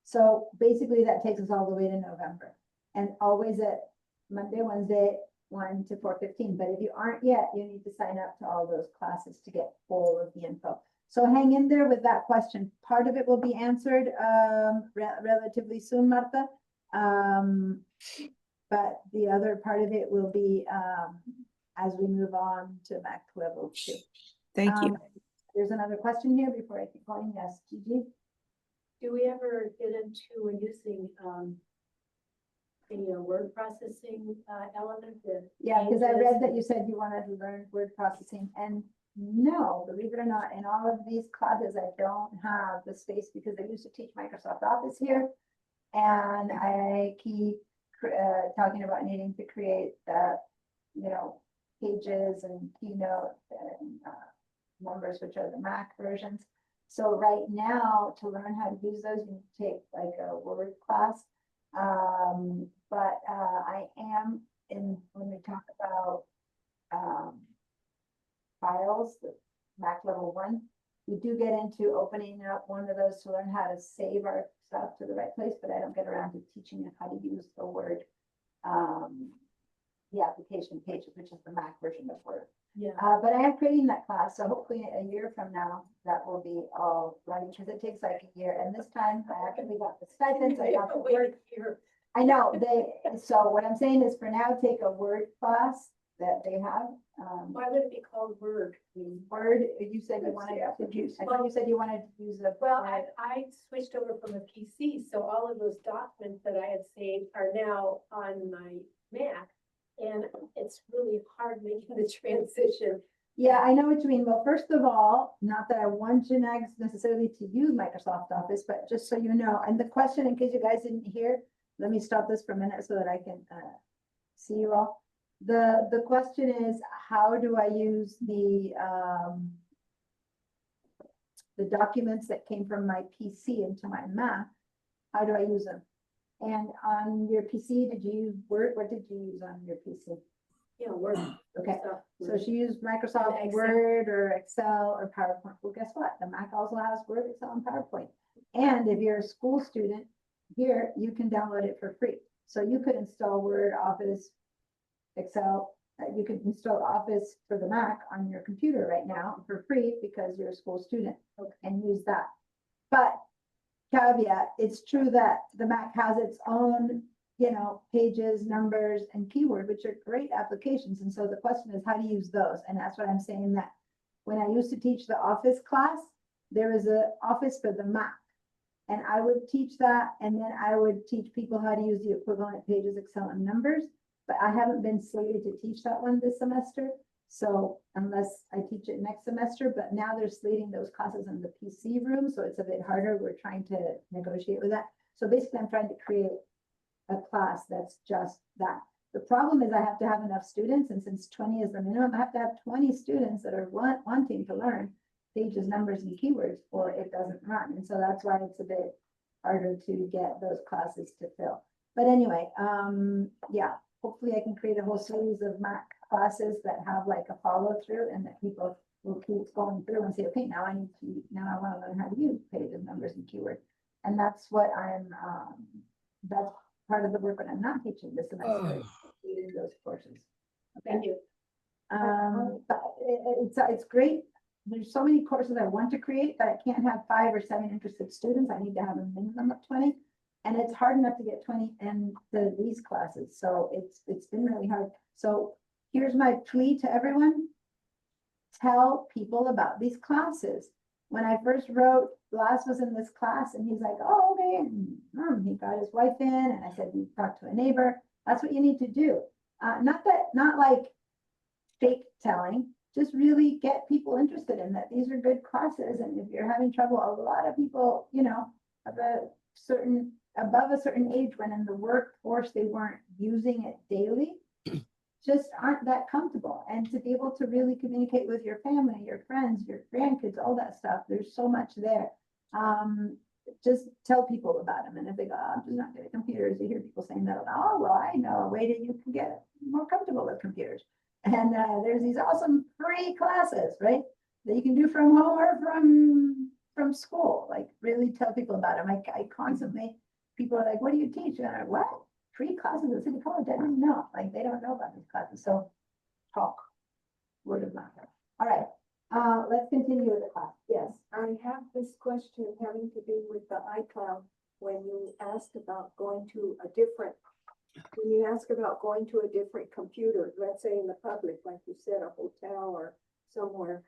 So basically that takes us all the way to November, and always at Monday, Wednesday, 1 to 4:15. But if you aren't yet, you need to sign up to all those classes to get all of the info. So hang in there with that question. Part of it will be answered relatively soon, Martha. But the other part of it will be as we move on to Mac level 2. Thank you. There's another question here before I keep going. Yes, Gigi? Do we ever get into using the word processing element? Yeah, because I read that you said you wanted to learn word processing, and no, believe it or not, in all of these classes, I don't have the space because I used to teach Microsoft Office here. And I keep talking about needing to create pages and Keynote and numbers, which are the Mac versions. So right now, to learn how to use those, you need to take like a Word class. But I am when we talk about files, the Mac level 1, we do get into opening up one of those to learn how to save our stuff to the right place, but I don't get around to teaching you how to use the Word, the application pages, which is the Mac version of Word. Yeah. But I am creating that class, so hopefully a year from now, that will be all running, because it takes like a year. And this time I actually got the stipends, I got the work. I know, so what I'm saying is for now, take a Word class that they have. Why would it be called Word? Word, you said you wanted to use, I thought you said you wanted to use a. Well, I switched over from a PC, so all of those documents that I had saved are now on my Mac. And it's really hard making the transition. Yeah, I know what you mean. Well, first of all, not that I want you necessarily to use Microsoft Office, but just so you know, and the question, in case you guys didn't hear, let me stop this for a minute so that I can see you all. The question is, how do I use the documents that came from my PC into my Mac? How do I use them? And on your PC, did you use Word? What did you use on your PC? Yeah, Word. Okay, stuff. so she used Microsoft Excel. Word or Excel or PowerPoint. Well, guess what? The Mac also has Word, Excel, and PowerPoint. And if you're a school student here, you can download it for free. So you could install Word, Office, Excel. You could install Office for the Mac on your computer right now for free because you're a school student and use that. But caveat, it's true that the Mac has its own, you know, pages, numbers, and keyword, which are great applications. And so the question is how to use those. And that's what I'm saying, that when I used to teach the Office class, there was a Office for the Mac. And I would teach that, and then I would teach people how to use the equivalent pages, Excel, and numbers. But I haven't been slated to teach that one this semester. So unless I teach it next semester, but now they're slating those classes in the PC room, so it's a bit harder. We're trying to negotiate with that. So basically, I'm trying to create a class that's just that. The problem is I have to have enough students, and since 20 is the minimum, I have to have 20 students that are wanting to learn pages, numbers, and keywords, or it doesn't run. And so that's why it's a bit harder to get those classes to fill. But anyway, yeah, hopefully I can create a whole series of Mac classes that have like a follow through, and that people will keep going through and say, okay, now I want to learn how to use pages, numbers, and keywords. And that's what that's part of the work that I'm not teaching this semester, is those courses. Thank you. But it's great. There's so many courses I want to create, but I can't have 5 or 7 interested students. I need to have a minimum of 20. And it's hard enough to get 20 in these classes. So it's been really hard. So here's my plea to everyone. Tell people about these classes. When I first wrote, Blas was in this class and he's like, oh, okay. And he got his wife in, and I said, you talked to a neighbor. That's what you need to do. Not like fake telling, just really get people interested in that these are good classes. And if you're having trouble, a lot of people, you know, above a certain age, when in the workforce, they weren't using it daily, just aren't that comfortable. And to be able to really communicate with your family, your friends, your grandkids, all that stuff, there's so much there. Just tell people about them. And if they go, oh, I'm just not good at computers, you hear people saying that, oh, well, I know a way that you can get more comfortable with computers. And there's these awesome free classes, right, that you can do from home or from school. Like, really tell people about them. I constantly, people are like, what do you teach? And I'm like, what? Free classes at City College? I didn't know. Like, they don't know about these classes. So talk, word of mouth. All right, let's continue with the class. Yes. I have this question having to do with the iCloud. When you ask about going to a different computer, let's say in the public, like you said, a hotel or somewhere,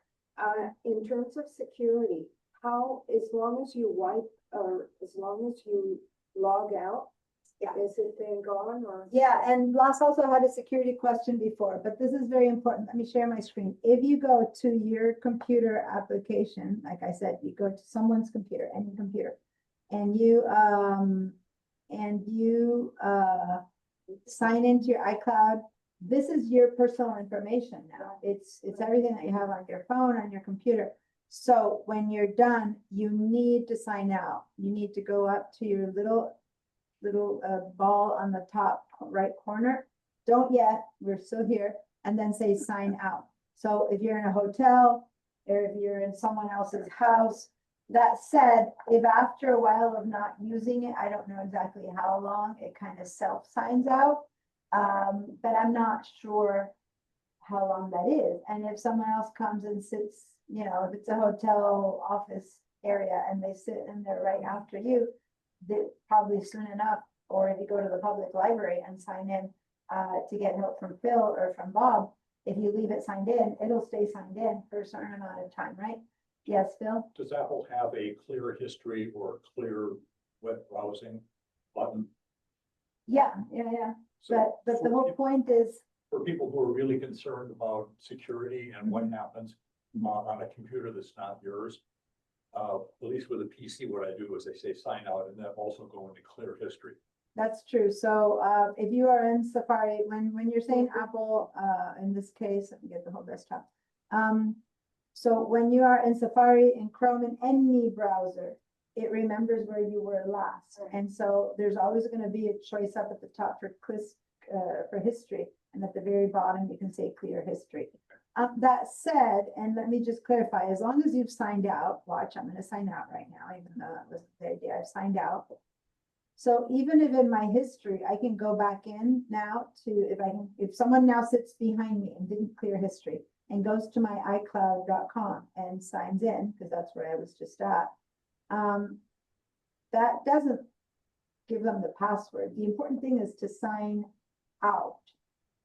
in terms of security, how, as long as you wipe or as long as you log out, Yeah. is it then gone or? Yeah, and Blas also had a security question before, but this is very important. Let me share my screen. If you go to your computer application, like I said, you go to someone's computer, any computer, and you sign into your iCloud, this is your personal information now. It's everything that you have on your phone, on your computer. So when you're done, you need to sign out. You need to go up to your little ball on the top right corner. Don't yet, we're still here, and then say sign out. So if you're in a hotel or if you're in someone else's house, that said, if after a while of not using it, I don't know exactly how long, it kind of self signs out. But I'm not sure how long that is. And if someone else comes and sits, you know, if it's a hotel office area and they sit in there right after you, they probably soon enough, or if you go to the public library and sign in to get help from Phil or from Bob, if you leave it signed in, it'll stay signed in for a certain amount of time, right? Yes, Phil? Does Apple have a clear history or clear web browsing button? Yeah. So But the for whole peop- point is, For people who are really concerned about security and what happens on a computer that's not yours, at least with a PC, what I do is I say sign out and then also go into clear history. that's true. So if you are in Safari, when you're saying Apple, in this case, let me get the whole desktop. So when you are in Safari and Chrome in any browser, it remembers where you were last. And so there's always going to be a choice up at the top for history. And at the very bottom, you can say clear history. That said, and let me just clarify, as long as you've signed out, watch, I'm going to sign out right now, even though that wasn't the idea, I've signed out. So even if in my history, I can go back in now to, if someone now sits behind me and didn't clear history and goes to my iCloud.com and signs in, because that's where I was just at, that doesn't give them the password. The important thing is to sign out,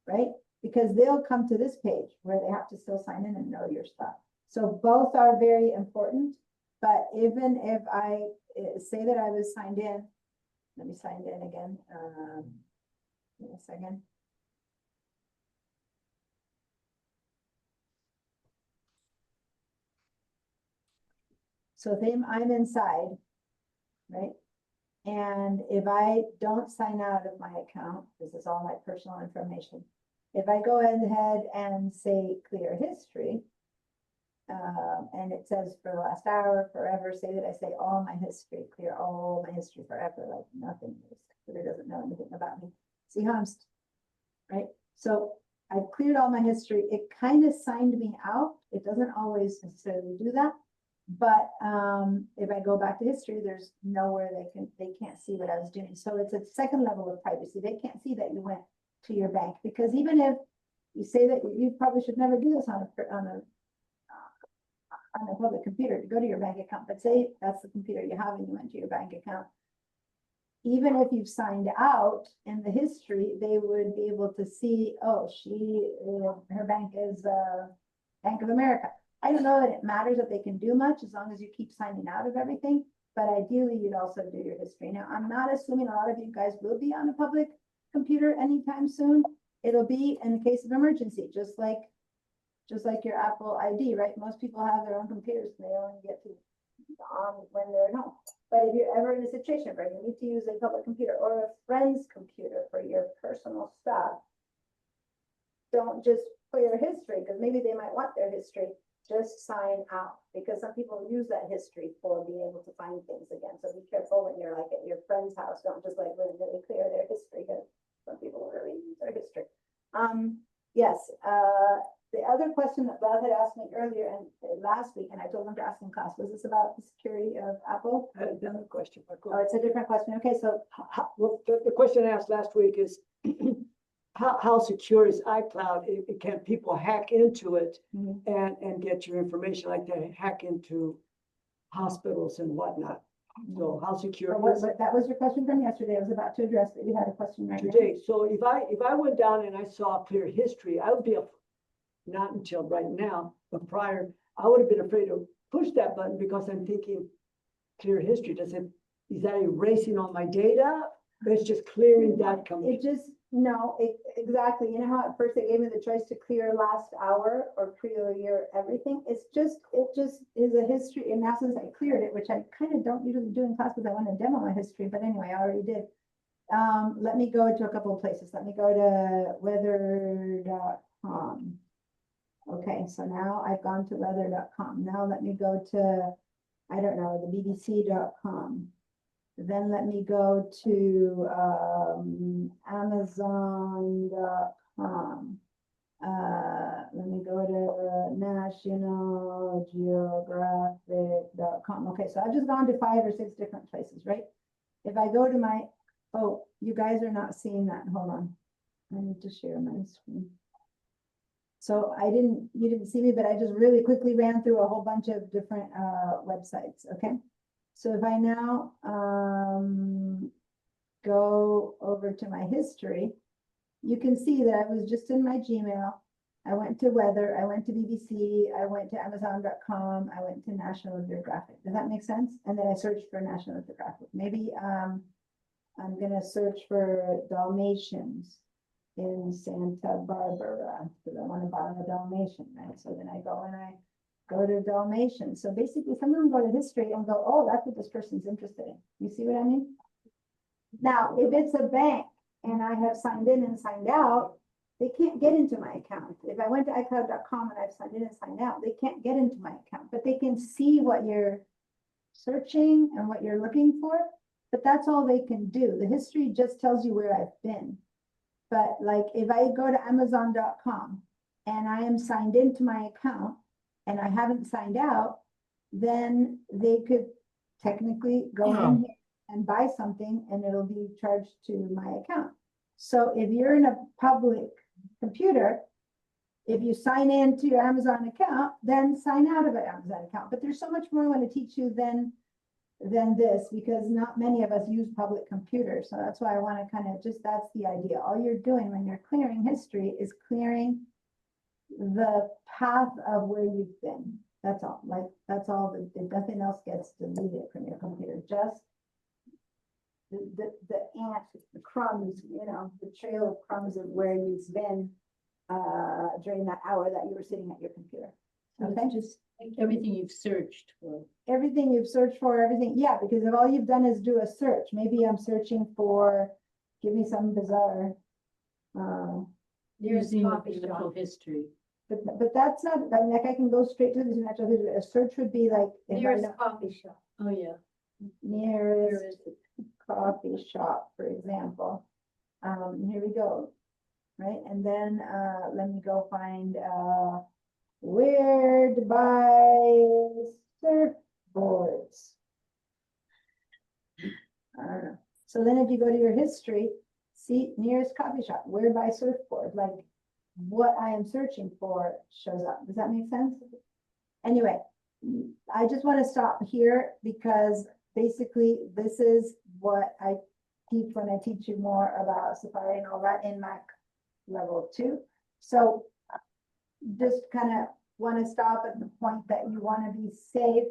right? Because they'll come to this page where they have to still sign in and know your stuff. So both are very important, but even if I say that I was signed in, let me sign in again. Give me a second. So if I'm inside, right? And if I don't sign out of my account, this is all my personal information. If I go ahead and say clear history, and it says for the last hour, forever, say that I say all my history, clear all my history forever, like nothing, but it doesn't know anything about me. See how I'm, right? So I've cleared all my history. It kind of signed me out. It doesn't always necessarily do that. But if I go back to history, there's nowhere they can't see what I was doing. So it's a second level of privacy. They can't see that you went to your bank, because even if you say that you probably should never do this on a public computer to go to your bank account, but say that's the computer you have and you went to your bank account. Even if you've signed out in the history, they would be able to see, oh, her bank is Bank of America. I don't know that it matters that they can do much as long as you keep signing out of everything, but ideally you'd also do your history. Now, I'm not assuming a lot of you guys will be on a public computer anytime soon. It'll be in case of emergency, just like your Apple ID, right? Most people have their own computers and they only get to on when they're at home. But if you're ever in a situation where you need to use a public computer or a friend's computer for your personal stuff, don't just clear history, because maybe they might want their history. Just sign out, because some people use that history for being able to find things again. So be careful when you're like at your friend's house. Don't just like really clear their history, because some people really use their history. Yes. The other question that Bob had asked me earlier and last week, and I told him to ask in class, was this about the security of Apple? I had another question. Oh, it's a different question. Okay, so Well, the question I asked last week is, how secure is iCloud? Can people hack into it Mhm. and get your information, like they hack into hospitals and whatnot? So how secure is it but that was your question from yesterday. I was about to address, but you had a question right now. today? So if I went down and I saw clear history, I would be not until right now, but prior, I would have been afraid to push that button, because I'm thinking clear history. Is that erasing all my data? It's just clearing that. It just, no, exactly. You know how at first they gave me the choice to clear last hour or clear everything? It just is a history. In essence, I cleared it, which I kind of don't usually do in class because I want to demo my history. But anyway, I already did. Let me go to a couple of places. Let me go to weather.com. Okay, so now I've gone to weather.com. Now let me go to, I don't know, the bbc.com. Then let me go to amazon.com. Let me go to nationalgeographic.com. Okay, so I've just gone to 5 or 6 different places, right? If I go to oh, you guys are not seeing that. Hold on. I need to share my screen. So you didn't see me, but I just really quickly ran through a whole bunch of different go over to my history, you can see that I was just in my Gmail. I went to weather, I went to BBC, I went to Amazon.com, I went to National Geographic. Does that make sense? And then I searched for National Geographic. Maybe I'm gonna search for Dalmatians in Santa Barbara, because I want to buy a Dalmatian, right? So then I go and I go to Dalmatian. So basically, someone will go to history and go, oh, that's what this person's interested in. You see what I mean? Now, if it's a bank and I have signed in and signed out, they can't get into my account. If I went to iCloud.com and I've signed in and signed out, they can't get into my account, but they can see what you're searching and what you're looking for. But that's all they can do. The history just tells you where I've been. But like if I go to Amazon.com and I am signed into my account and I haven't signed out, then they could technically go in here and buy something and it'll be charged to my account. So if you're in a public computer, if you sign in to your Amazon account, then sign out of an Amazon account. But there's so much more I want to teach you than this, because not many of us use public computers. So that's why I want to kind of just, that's the idea. All you're doing when you're clearing history is clearing the path of where you've been. That's all. Like, that's all. Nothing else gets deleted from your computer. Just the ant, the crumbs, you know, the trail of crumbs of where you've been during that hour that you were sitting at your computer. Okay. Just everything you've searched for. Everything you've searched for, everything, yeah, because if all you've done is do a search, maybe I'm searching for, give me some bizarre, Museum of Natural History. but that's not, like, I can go straight to the natural history. A search would be like, if I Nearest know- coffee shop. Oh, yeah. nearest coffee shop, for example. Here we go, right? And then, let me go find, where to buy surfboards. I don't know. So then if you go to your history, see nearest coffee shop, where to buy surfboard, like what I am searching for shows up. Does that make sense? Anyway, I just want to stop here because basically this is what I teach when I teach you more about Safari and all that in Mac level 2. So just kind of want to stop at the point that you want to be safe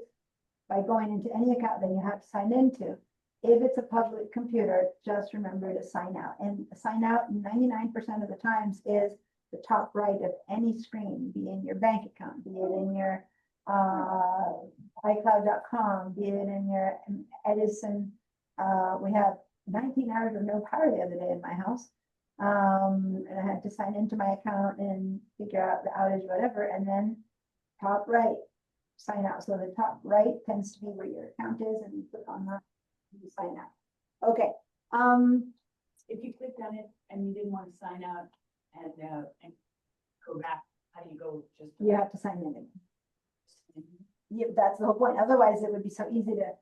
by going into any account that you have to sign into. If it's a public computer, just remember to sign out. And sign out 99% of the times is the top right of any screen, be in your bank account, be it in your iCloud.com, be it in your Edison. We have 19 hours of no power the other day in my house. And I had to sign into my account and figure out the outage, whatever, and then top right, sign out. So the top right tends to be where your account is, and you click on that, you sign out. Okay. If you clicked on it and you didn't want to sign out and go back, how do you go just? You have to sign in again. Yeah, that's the whole point. Otherwise, it would be so easy to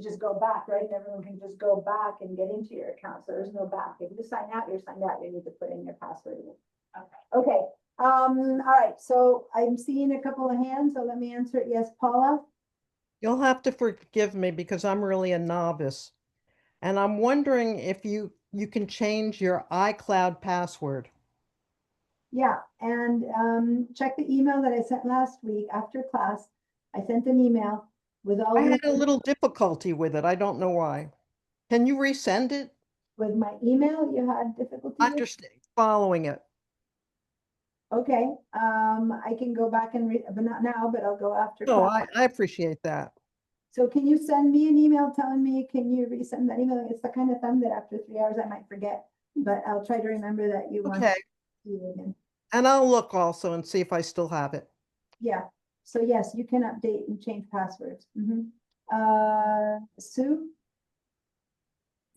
just go back, right? Everyone can just go back and get into your account. So there's no back. If you sign out, you're signed out. You need to put in your password again. Okay. Okay. All right. So I'm seeing a couple of hands. So let me answer it. Yes, Paula. You'll have to forgive me because I'm really a novice. And I'm wondering if you can change your iCloud password. Yeah, and check the email that I sent last week after class. I sent an email with all I the, had a little difficulty with it. I don't know why. Can you resend it? with my email, you had difficulty with? Understand, following it. Okay, I can go back and read, but not now, but I'll go after No, class. I appreciate that. So can you send me an email telling me, can you resend that email? It's the kind of thing that after 3 hours I might forget, but I'll try to remember that you want to Okay, see it again. and I'll look also and see if I still have it. Yeah, so yes, you can update and change passwords. Sue?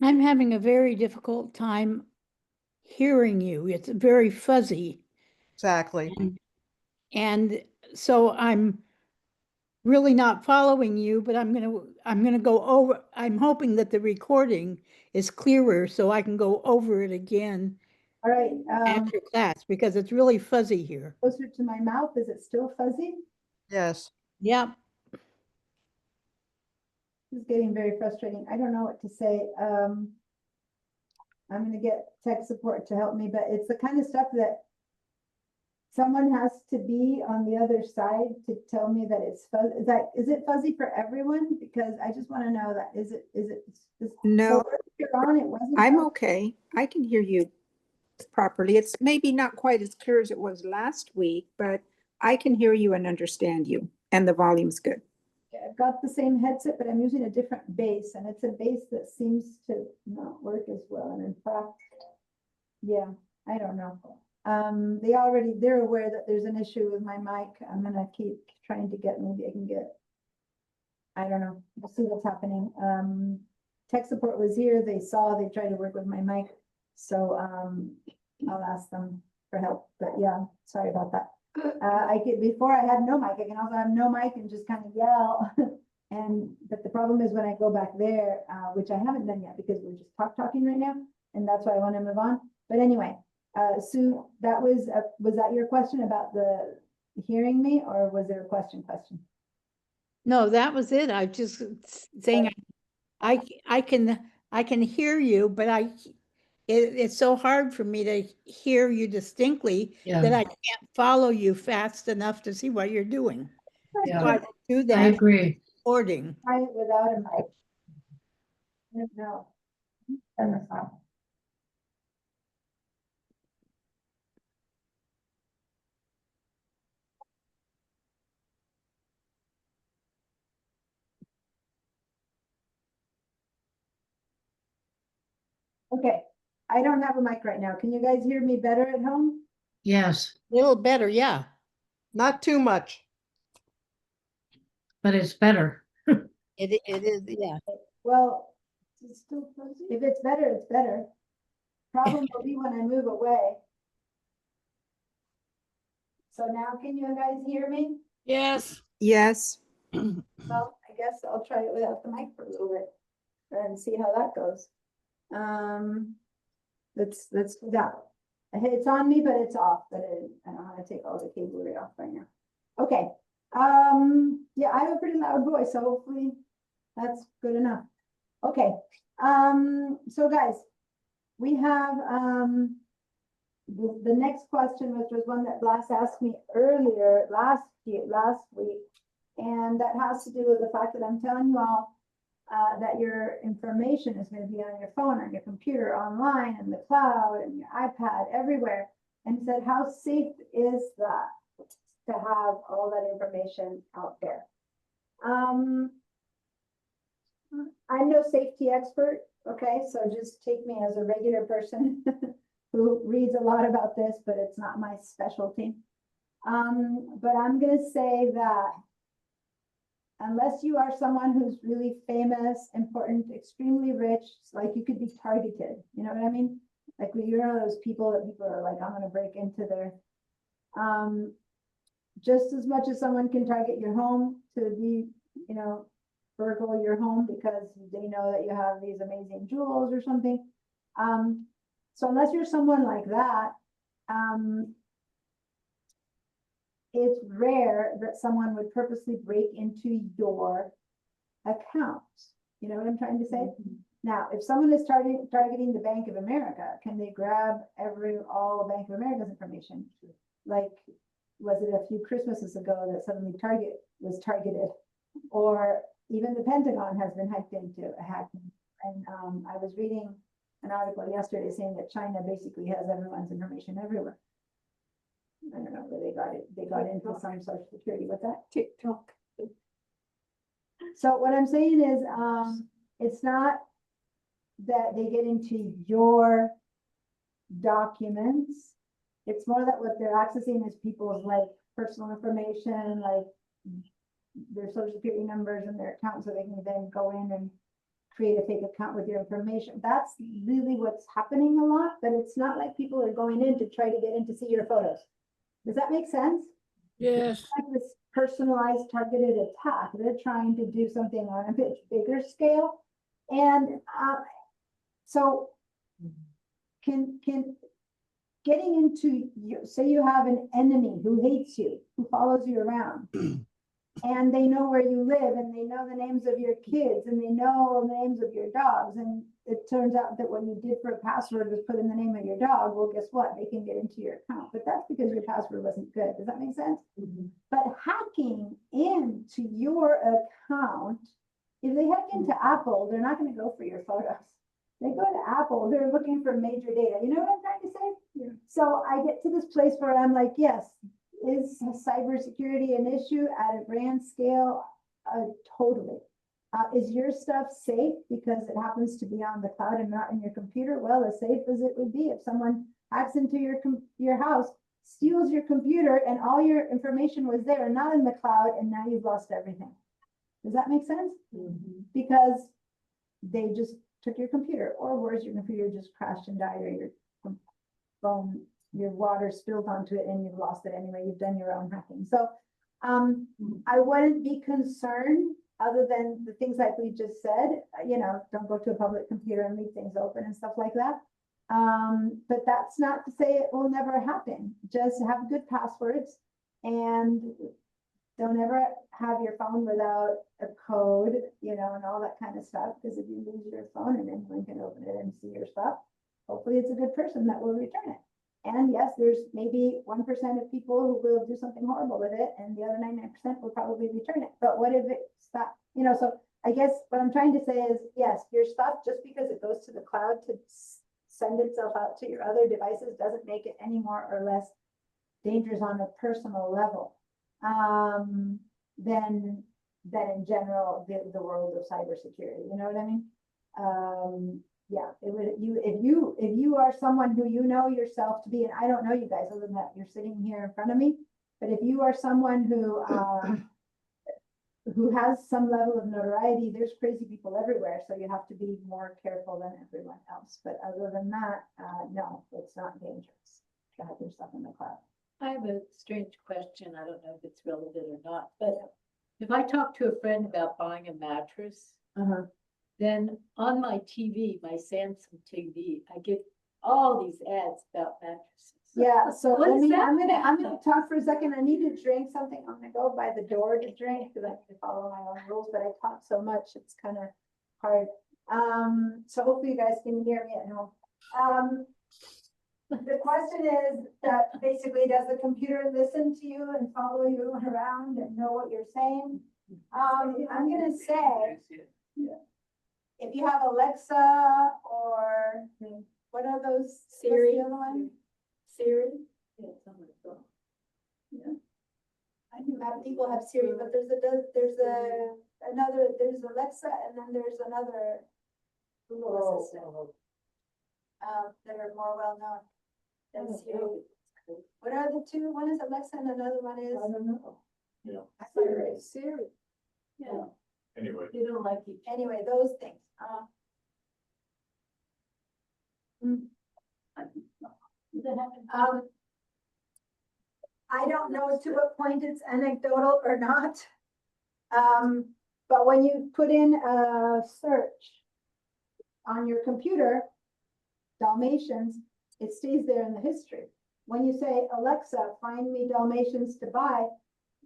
I'm having a very difficult time hearing you. It's very fuzzy. Exactly. And so I'm really not following you, but I'm gonna go over, I'm hoping that the recording is clearer so I can go over it again All right, after class because it's really fuzzy here. closer to my mouth, is it still fuzzy? Yes. Yep. This is getting very frustrating. I don't know what to say. I'm gonna get tech support to help me, but it's the kind of stuff that someone has to be on the other side to tell me that it's fuzzy. Is it fuzzy for everyone? Because I just want to know that, is No, so earlier on, it wasn't. I'm fuzzy? okay. I can hear you properly. It's maybe not quite as clear as it was last week, but I can hear you and understand you, and the volume's good. I've got the same headset, but I'm using a different bass, and it's a bass that seems to not work as well. And in fact, yeah, I don't know. They're aware that there's an issue with my mic. I'm gonna keep trying to get, maybe I can get, I don't know, we'll see what's happening. Tech support was here. They tried to work with my mic. So, I'll ask them for help, but yeah, sorry about that. Before I had no mic, I can also have no mic and just kind of yell. But the problem is when I go back there, which I haven't done yet because we're just talking right now, and that's why I want to move on. But anyway, Sue, that was that your question about the hearing me, or was there a question? No, that was it. I just saying, I can hear you, but it's so hard for me to hear you distinctly that I can't follow you fast enough to see what you're doing. So I do that agree. recording. Try it without a mic. No. That's not. Okay, I don't have a mic right now. Can you guys hear me better at home? Yes, A little better, yeah. Not too much. but it's better. It is, yeah. Well, if it's better, it's better. Problem will be when I move away. So now can you guys hear me? Yes. Yes, Well, I guess I'll try it without the mic for a little bit and see how that goes. Let's do that. It's on me, but it's off, I don't want to take all the cablery off right now. Okay. Yeah, I have a pretty loud voice, so hopefully that's good enough. Okay. So guys, we have, the next question, which was one that Blas asked me earlier last week. And that has to do with the fact that I'm telling you all that your information is going to be on your phone, on your computer, online, in the cloud, and your iPad, everywhere. And he said, how safe is that to have all that information out there? I'm no safety expert, okay? So just take me as a regular person who reads a lot about this, but it's not my specialty. But I'm going to say that unless you are someone who's really famous, important, extremely rich, like you could be targeted, you know what I mean? Like you're one of those people that people are like, I'm gonna break into their, just as much as someone can target your home to be, you know, burgle your home because they know that you have these amazing jewels or something. So unless you're someone like that, it's rare that someone would purposely break into your account. You know what I'm trying to say? Now, if someone is targeting the Bank of America, can they grab all of Bank of America's information? Like, was it a few Christmases ago that suddenly Target was targeted? Or even the Pentagon has been hacked. And I was reading an article yesterday saying that China basically has everyone's information everywhere. I don't know where they got into some social security. What's that? TikTok. So what I'm saying is, it's not that they get into your documents. It's more that what they're accessing is people's like personal information, like their social security numbers and their accounts, so they can then go in and create a fake account with your information. That's really what's happening a lot, but it's not like people are going in to try to get in to see your photos. Does that make sense? Yes. It's like this personalized targeted attack. They're trying to do something on a bit bigger scale. And so can getting into you, say you have an enemy who hates you, who follows you around, and they know where you live, and they know the names of your kids, and they know the names of your dogs, and it turns out that what you did for a password was put in the name of your dog, well, guess what? They can get into your account, but that's because your password wasn't good. Does that make sense? But hacking into your account, if they hack into Apple, they're not gonna go for your photos. They go to Apple, they're looking for major data. You know what I'm trying to say? Yeah. So I get to this place where I'm like, yes, is cybersecurity an issue at a grand scale? Totally. Is your stuff safe because it happens to be on the cloud and not in your computer? Well, as safe as it would be if someone hacks into your house, steals your computer, and all your information was there, not in the cloud, and now you've lost everything. Does that make sense? Because they just took your computer, or worse, your computer just crashed and died, or your phone, your water spilled onto it and you've lost it anyway. You've done your own hacking. So I wouldn't be concerned other than the things like we just said, don't go to a public computer and leave things open and stuff like that. But that's not to say it will never happen. Just have good passwords and don't ever have your phone without a code, and all that kind of stuff. Because if you lose your phone and anyone can open it and see your stuff, hopefully it's a good person that will return it. And yes, there's maybe 1% of people who will do something horrible with it, and the other 99% will probably return it. But what if it's that, so I guess what I'm trying to say is, yes, your stuff, just because it goes to the cloud to send itself out to your other devices, doesn't make it any more or less dangerous on a personal level than in general, the world of cybersecurity. You know what I mean? Yeah, it would, if you are someone who you know yourself to be, and I don't know you guys other than that you're sitting here in front of me, but if you are someone who has some level of notoriety, there's crazy people everywhere, so you have to be more careful than everyone else. But other than that, no, it's not dangerous to have your stuff in the cloud. I have a strange question. I don't know if it's relevant or not, but if I talk to a friend about buying a mattress, then on my TV, my Samsung TV, I get all these ads about mattresses. Yeah, so What is that? I'm gonna talk for a second. I need to drink something. I'm gonna go by the door to drink because I have to follow my own rules, but I talk so much, it's kind of hard. So hopefully you guys can hear me at home. The question is that basically, does the computer listen to you and follow you around and know what you're saying? I'm gonna say, if you have Alexa or what are those? Siri. What's the other one? Siri? Yeah, it's on my phone. I do have people have Siri, but there's Alexa and then there's another Google assistant. That are more well known than Siri. What are the two? One is Alexa and another one is? I don't know. Yeah, Siri. Yeah, anyway. they don't like each other. Anyway, those things. I don't know to what point it's anecdotal or not. But when you put in a search on your computer, Dalmatians, it stays there in the history. When you say, Alexa, find me Dalmatians to buy,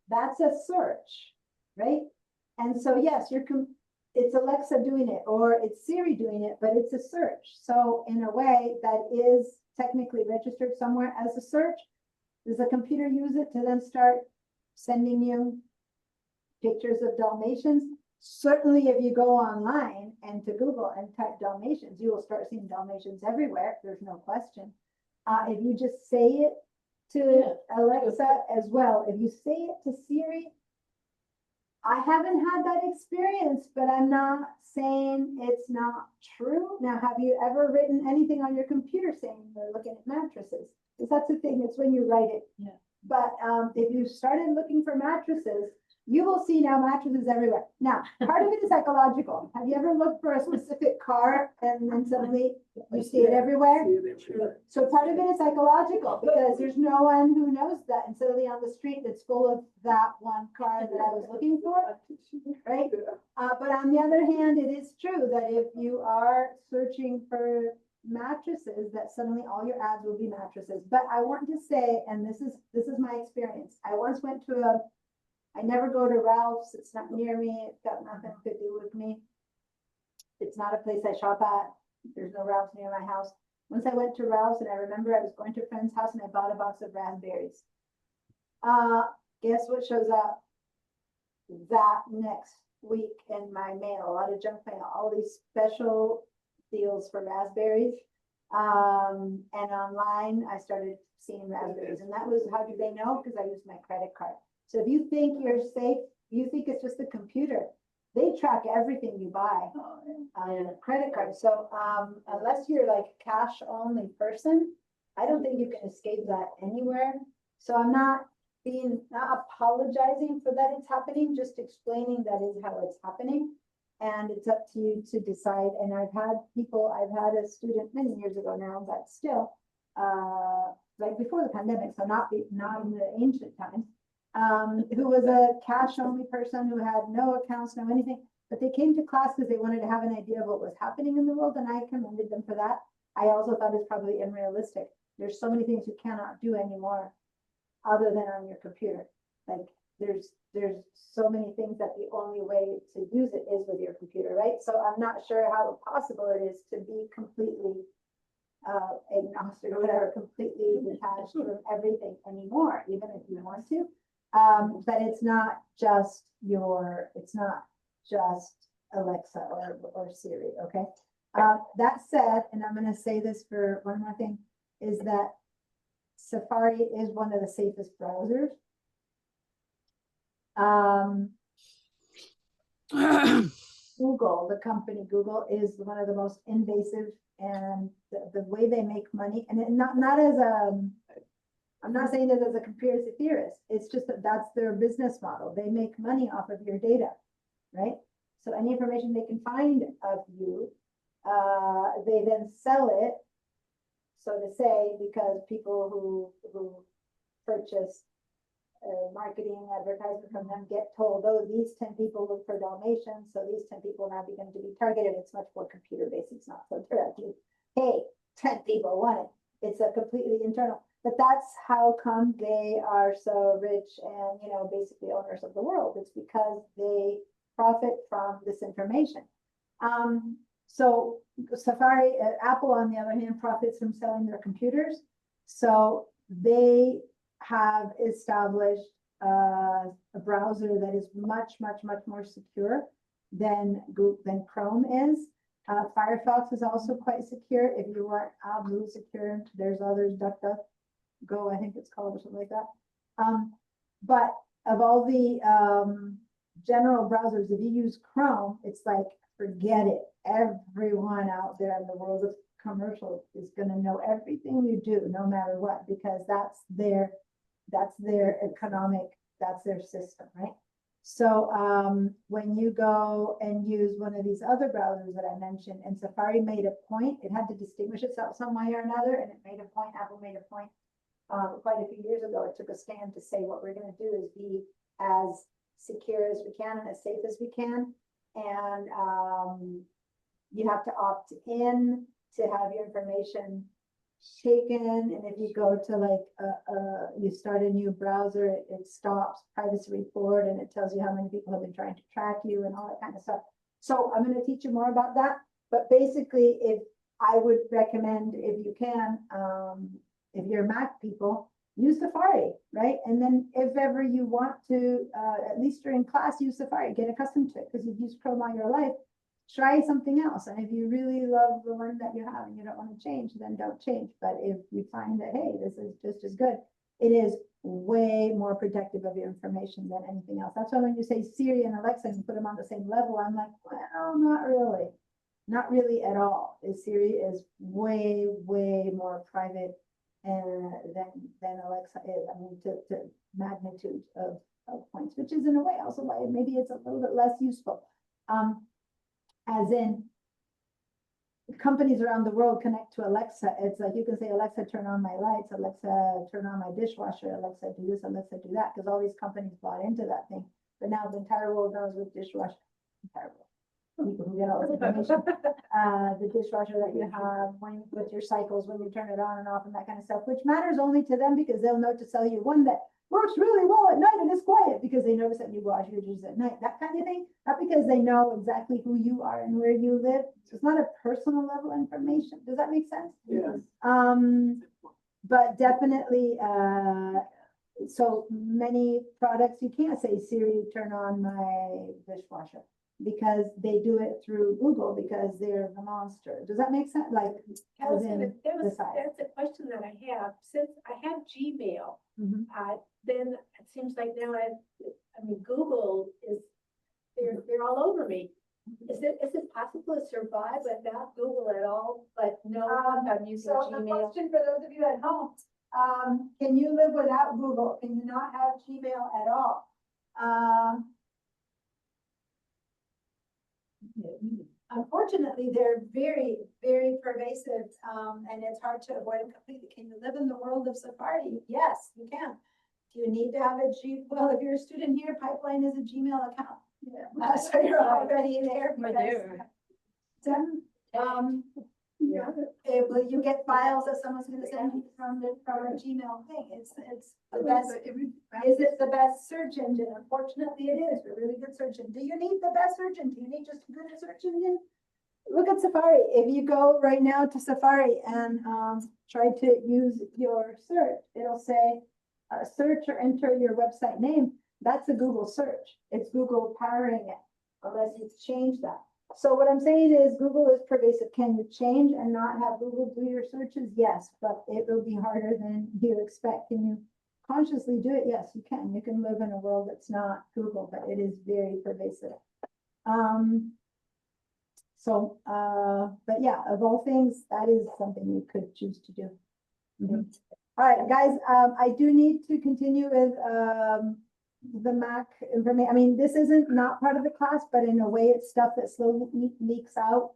that's a search, right? And so yes, it's Alexa doing it or it's Siri doing it, but it's a search. So in a way that is technically registered somewhere as a search. Does the computer use it to then start sending you pictures of Dalmatians? Certainly, if you go online and to Google and type Dalmatians, you will start seeing Dalmatians everywhere. There's no question. If you just say it to Alexa as well, if you say it to Siri, I haven't had that experience, but I'm not saying it's not true. Now, have you ever written anything on your computer saying you're looking at mattresses? Because that's the thing, it's when you write it. Yeah. But if you started looking for mattresses, you will see now mattresses everywhere. Now, part of it is psychological. Have you ever looked for a specific car and then suddenly you see it everywhere? So part of it is psychological because there's no one who knows that. And suddenly on the street, it's full of that one car that I was looking for, right? But on the other hand, it is true that if you are searching for mattresses, that suddenly all your ads will be mattresses. But I want to say, and this is my experience. I once went to I never go to Ralph's. It's not near me. It's got nothing to do with me. It's not a place I shop at. There's no Ralph's near my house. Once I went to Ralph's and I remember I was going to a friend's house and I bought a box of raspberries. Guess what shows up that next week in my mail? A lot of junk mail, all these special deals for raspberries. And online, I started seeing raspberries, and that was, how did they know? Because I used my credit card. So if you think you're safe, you think it's just a computer. They track everything you buy on a credit card. So unless you're like a cash only person, I don't think you can escape that anywhere. So I'm not apologizing for that it's happening, just explaining that is how it's happening. And it's up to you to decide. And I've had a student many years ago now, but still, like before the pandemic, so not in the ancient times, who was a cash only person who had no accounts, no anything, but they came to class because they wanted to have an idea of what was happening in the world, and I commended them for that. I also thought it's probably unrealistic. There's so many things you cannot do anymore other than on your computer. Like there's so many things that the only way to use it is with your computer, right? So I'm not sure how possible it is to be completely agnostic or whatever, completely detached from everything anymore, even if you want to. But it's not just Alexa or Siri, okay? That said, and I'm gonna say this for one more thing, is that Safari is one of the safest browsers. Google, the company Google, is one of the most invasive, and the way they make money, and not as I'm not saying that as a conspiracy theorist, it's just that that's their business model. They make money off of your data, right? So any information they can find of you, they then sell it, so to say, because people who purchase marketing advertisement from them get told, oh, these 10 people look for Dalmatians, so these 10 people now begin to be targeted. It's much more computer-based. It's not so directly, hey, 10 people want it. It's a completely internal. But that's how come they are so rich and, basically owners of the world. It's because they profit from this information. So Safari, Apple, on the other hand, profits from selling their computers. So they have established a browser that is much, much, much more secure than Chrome is. Firefox is also quite secure. If you want absolute secure, there's others, DuckDuckGo, I think it's called, or something like that. But of all the general browsers, if you use Chrome, it's like, forget it. Everyone out there in the world of commercial is going to know everything you do, no matter what, because that's their economic, that's their system, right? So when you go and use one of these other browsers that I mentioned, and Safari made a point, it had to distinguish itself some way or another, and it made a point, Apple made a point quite a few years ago. It took a stand to say what we're going to do is be as secure as we can and as safe as we can. And you have to opt in to have your information taken. And if you go to like, you start a new browser, it stops privacy report and it tells you how many people have been trying to track you and all that kind of stuff. So I'm going to teach you more about that. But basically, if I would recommend, if you can, if you're Mac people, use Safari, right? And then if ever you want to, at least during class, use Safari, get accustomed to it, because you've used Chrome all your life. Try something else. And if you really love the one that you have and you don't want to change, then don't change. But if you find that, hey, this is just as good, it is way more protective of your information than anything else. That's why when you say Siri and Alexa and you put them on the same level, I'm like, well, not really. Not really at all. Siri is way, way more private than Alexa is. I mean, to magnitude of points, which is in a way also why maybe it's a little bit less useful. As in, companies around the world connect to Alexa. It's like you can say, Alexa, turn on my lights, Alexa, turn on my dishwasher, Alexa, do this, Alexa, do that, because all these companies bought into that thing. But now the entire world knows with dishwasher, people who get all this information, the dishwasher that you have, when with your cycles, when you turn it on and off and that kind of stuff, which matters only to them because they'll know to sell you one that works really well at night and it's quiet because they notice that you wash your dishes at night, that kind of thing. Not because they know exactly who you are and where you live. So it's not a personal level information. Does that make sense? Yeah. But definitely, so many products, you can't say Siri, turn on my dishwasher. Because they do it through Google because they're the monster. Does that make sense? Like, as in the size. That's a question that I have, since I have Gmail, Mhm. then it seems like now I mean, Google is, they're all over me. Is it possible to survive without Google at all, but no, I'm using So the Gmail? question for those of you at home, can you live without Google? Can you not have Gmail at all? Unfortunately, they're very, very pervasive, and it's hard to avoid them completely. Can you live in the world of Safari? Yes, you can. Do you need to have well, if you're a student here, Pipeline is a Gmail account. So you're already there. We're there. You get files that someone's gonna send you from a Gmail thing. It's the best. Is it the best search engine? Unfortunately, it is. A really good search engine. Do you need the best search engine? Do you need just a good search engine? Look at Safari. If you go right now to Safari and try to use your search, it'll say search or enter your website name. That's a Google search. It's Google powering it, unless you change that. So what I'm saying is Google is pervasive. Can you change and not have Google do your searches? Yes, but it will be harder than you expect. Can you consciously do it? Yes, you can. You can live in a world that's not Google, but it is very pervasive. But yeah, of all things, that is something you could choose to do. All right, guys, I do need to continue with the MAC information. I mean, this isn't not part of the class, but in a way it's stuff that slowly leaks out.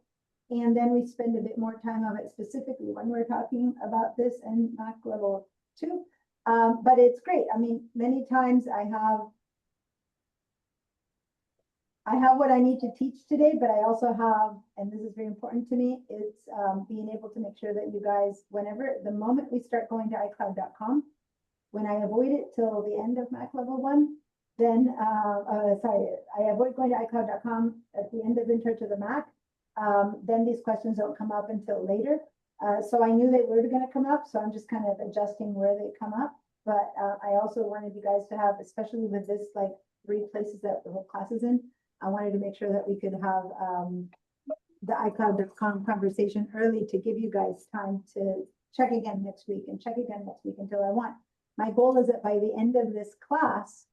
And then we spend a bit more time on it specifically when we're talking about this in MAC level 2. But it's great. I mean, many times I have what I need to teach today, but I also have, and this is very important to me, it's being able to make sure that you guys, the moment we start going to iCloud.com, when I avoid it till the end of MAC level 1, then, I avoid going to iCloud.com at the end of Intro to the Mac, then these questions don't come up until later. So I knew they were gonna come up, so I'm just kind of adjusting where they come up. But I also wanted you guys to have, especially with this, like 3 places that the whole class is in, I wanted to make sure that we could have the iCloud.com conversation early to give you guys time to check again next week and check again next week until I want. My goal is that by the end of this class,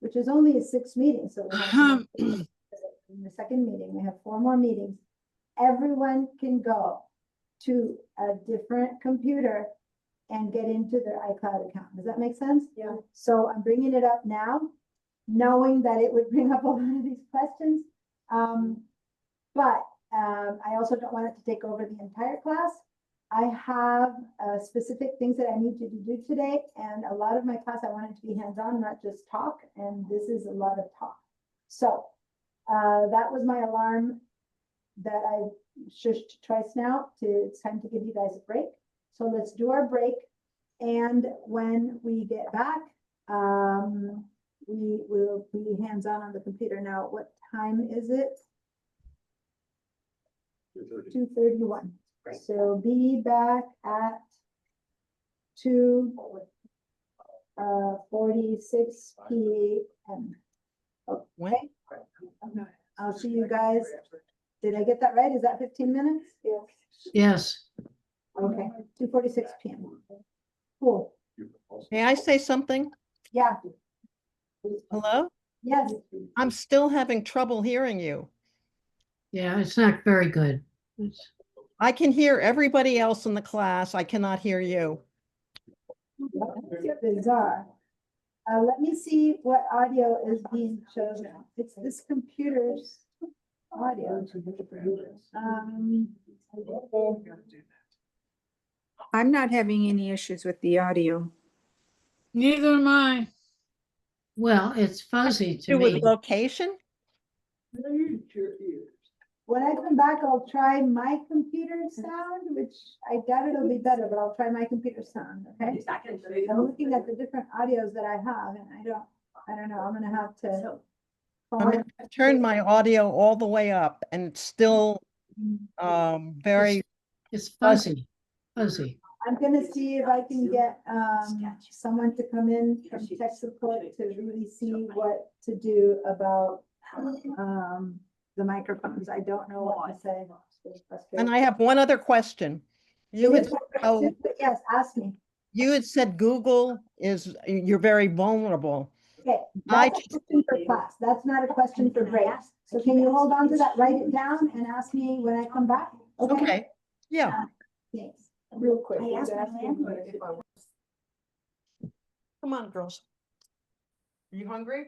which is only a 6 meeting, so we have in the second meeting, we have 4 more meetings. Everyone can go to a different computer and get into their iCloud account. Does that make sense? Yeah. So I'm bringing it up now, knowing that it would bring up a lot of these questions. But I also don't want it to take over the entire class. I have specific things that I need you to do today, and a lot of my class I wanted to be hands-on, not just talk, and this is a lot of talk. So that was my alarm that I shushed twice now. It's time to give you guys a break. So let's do our break, and when we get back, we will be hands-on on the computer. Now, what time is it? 2:31. So be back at 2:46 p.m. Okay. I'll see you guys. Did I get that right? Is that 15 minutes? Yes. Yes. Okay, 2:46 p.m. Cool. May I say something? Yeah. Hello? Yes. I'm still having trouble hearing you. Yeah, it's not very good. I can hear everybody else in the class. I cannot hear you. Bizarre. Let me see what audio is being chosen. It's this computer's audio. I'm not having any issues with the audio. Neither am I. Well, it's fuzzy to Do with me. location? When I come back, I'll try my computer sound, which I doubt it'll be better, but I'll try my computer sound, okay? I'm looking at the different audios that I have and I don't know, I'm gonna have to. I mean, I've turned my audio all the way up and it's still very It's fuzzy. fuzzy. I'm gonna see if I can get someone to come in from tech support to really see what to do about the microphones. I don't know what to say. And I have one other question. It You had, is my oh, question, but yes, ask me. you had said Google is, you're very vulnerable. Okay, I that's a question for class. That's not a question for grade. So can you hold on to that, write it down and ask me when I come back? Okay, yeah. Thanks. Real quick. I asked my was asking landlord if I Come on, girls. Are you hungry?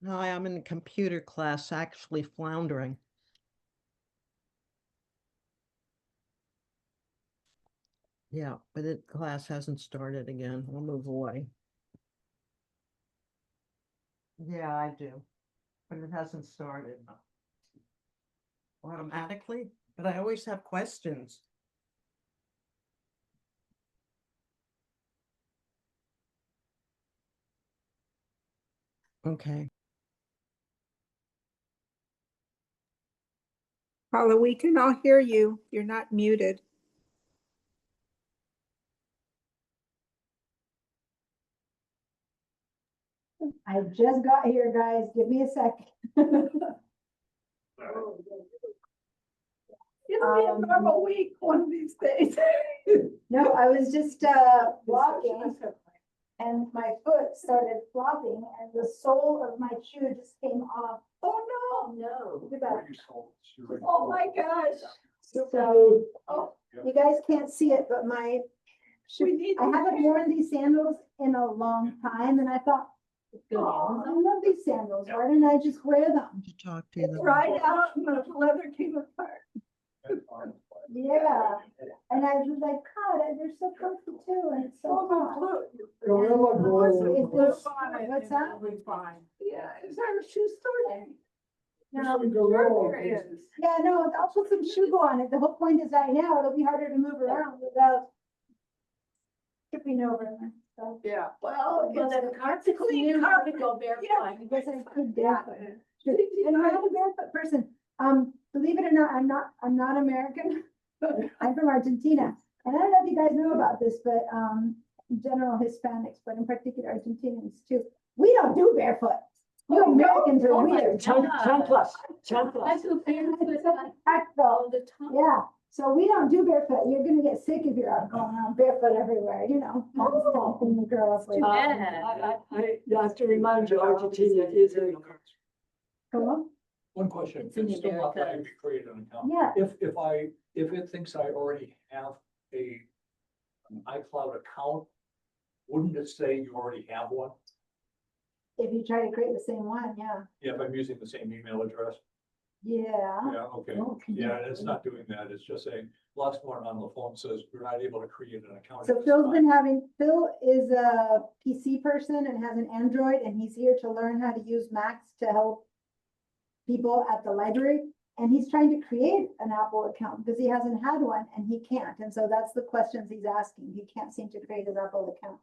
Hi, I'm in computer class, actually floundering. Yeah, but class hasn't started again. I'll move away. Yeah, I do, but it hasn't started automatically, but I always have questions. Okay. Paula, we can all hear you. You're not muted. I just got here, guys. Give me a second. It'll be a Um, normal week one of these days. No, I was just walking and my foot started flopping and the sole of my shoe just came off. Oh, no. Look at that. Oh, my gosh. So, Oh, you guys can't see it, but my we need. I haven't worn these sandals in a long time and I thought, Go to oh, I Amazon. love these sandals. Why didn't I just wear them? To talk to you. Right out and the leather came apart. Yeah. And I was like, God, they're so comfy too, and it's so hot. Gorilla And Glue. it was- What's that? Yeah, is there a shoe store? No. Gorilla There Glue. is. Yeah, no, I'll put some shoe glue on it. The whole point is that now it'll be harder to move around without tripping over and stuff. Yeah, well, Well, it's the a carpet's clean new, carpet. you go barefoot. Yeah. I guess I could do Yeah. it. And I'm a barefoot person. Believe it or not, I'm not American. I'm from Argentina. And I don't know if you guys know about this, but, in general Hispanics, but in particular Argentinians too. We don't do barefoot. You Oh, no? Americans are Oh my weird. Chanclas, I chanclas. feel barefoot It's so all tactile. the time. Yeah, so we don't do barefoot. You're gonna get sick if you're out going around barefoot everywhere, you know. When you grow up like. bad. I have to remind you, Argentina is a. Come on. One question, It's in it's still not letting me America. create an account. Yeah, If it thinks I already have an iCloud account, wouldn't it say you already have one? if you try to create the same one, yeah. Yeah, if I'm using the same email address? Yeah. Yeah, okay. Yeah, it's not doing that. It's just saying, last one on the phone says you're not able to create an account. So at this Phil time." is a PC person and has an Android and he's here to learn how to use Macs to help people at the library. And he's trying to create an Apple account because he hasn't had one and he can't. And so that's the questions he's asking. He can't seem to create his Apple account.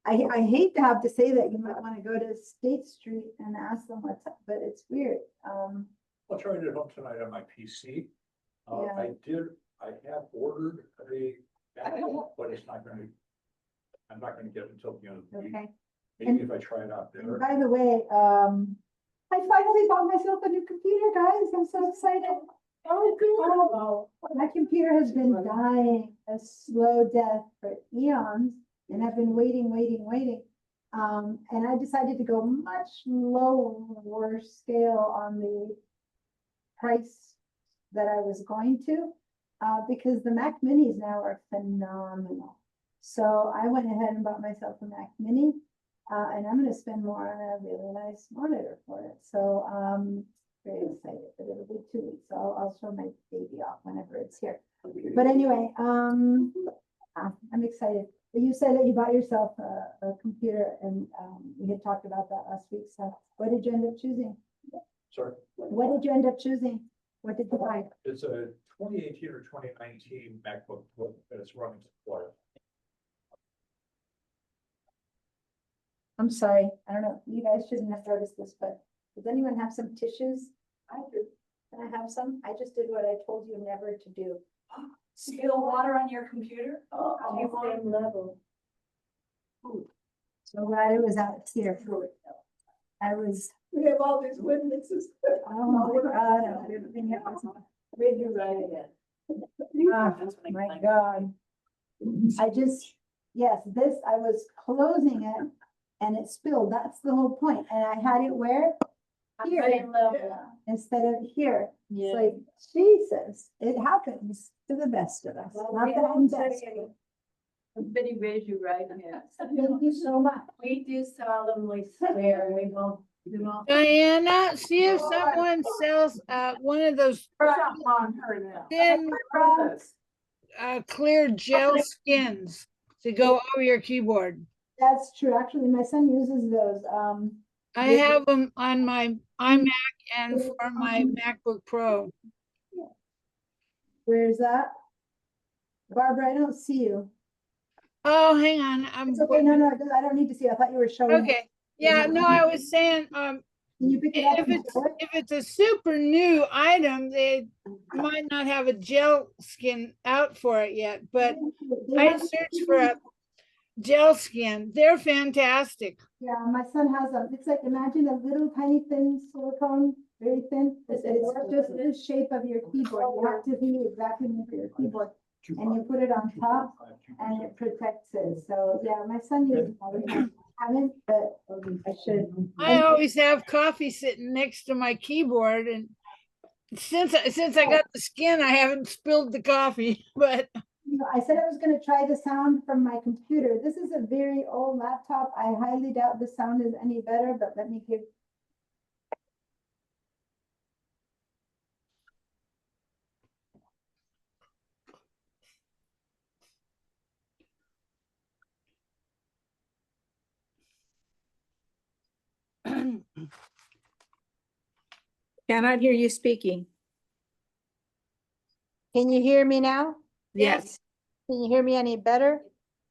I hate to have to say that you might want to go to State Street and ask them what's up, but it's weird. I'll try it at home tonight on my PC. Yeah. I have ordered a backup, but it's not gonna, I'm not gonna get it until the end of the week. Okay. Maybe if I try it out And there. by the way, I finally bought myself a new computer, guys. I'm so excited. Oh, good. My computer has been dying a slow death for eons and I've been waiting. And I decided to go much lower scale on the price that I was going to, because the Mac Minis now are phenomenal. So I went ahead and bought myself a Mac Mini. And I'm gonna spend more on a really nice monitor for it, so very excited, but it'll be 2 weeks, so I'll show my baby off whenever it's here. But anyway, I'm excited. But you said that you bought yourself a computer and we had talked about that last week, so what did you end up choosing? Sorry, What did you end up choosing? What did you buy? it's a 2018 or 2019 MacBook Pro that is running support. I'm sorry, I don't know, you guys shouldn't have noticed this, but does anyone have some tissues? I do. Can I have some? I just did what I told you never to do. Spill water on your computer? Oh, Do you want- Same level. so glad it was out here. I was, We have all these witnesses. oh my God, I didn't think it was. Read your right again. Oh my God. I just, yes, this, I was closing it and it spilled. That's the whole point. And I had it where? Here, Same level. instead of here. It's Yeah. like, Jesus, it happens to the best of us. Well, Not we that I'm don't best. say Everybody raise your right hand. Thank you so much. We do solemnly swear we won't Diana, see if someone sells one of those thin clear gel skins to go over your keyboard. That's true. Actually, my son uses those. I have them on my iMac and for my MacBook Pro. Where's that? Barbara, I don't see you. Oh, hang on. It's okay. No, I don't need to see. I thought you were showing. Okay. Yeah, no, I was saying, Can you pick it up? if it's a super new item, they might not have a gel skin out for it yet, but I searched for a gel skin. They're fantastic. Yeah, my son has them. It's like, imagine a little tiny thin silicone, very thin. It's just the shape of your keyboard. You have to be exactly for your keyboard. And you put it on top and it protects it. So yeah, my son uses it all the time. I haven't, but I should. I always have coffee sitting next to my keyboard, and since I got the skin, I haven't spilled the coffee, but You know, I said I was gonna try the sound from my computer. This is a very old laptop. I highly doubt the sound is any better, but let me give. Cannot hear you speaking. Can you hear me now? Yes. Can you hear me any better?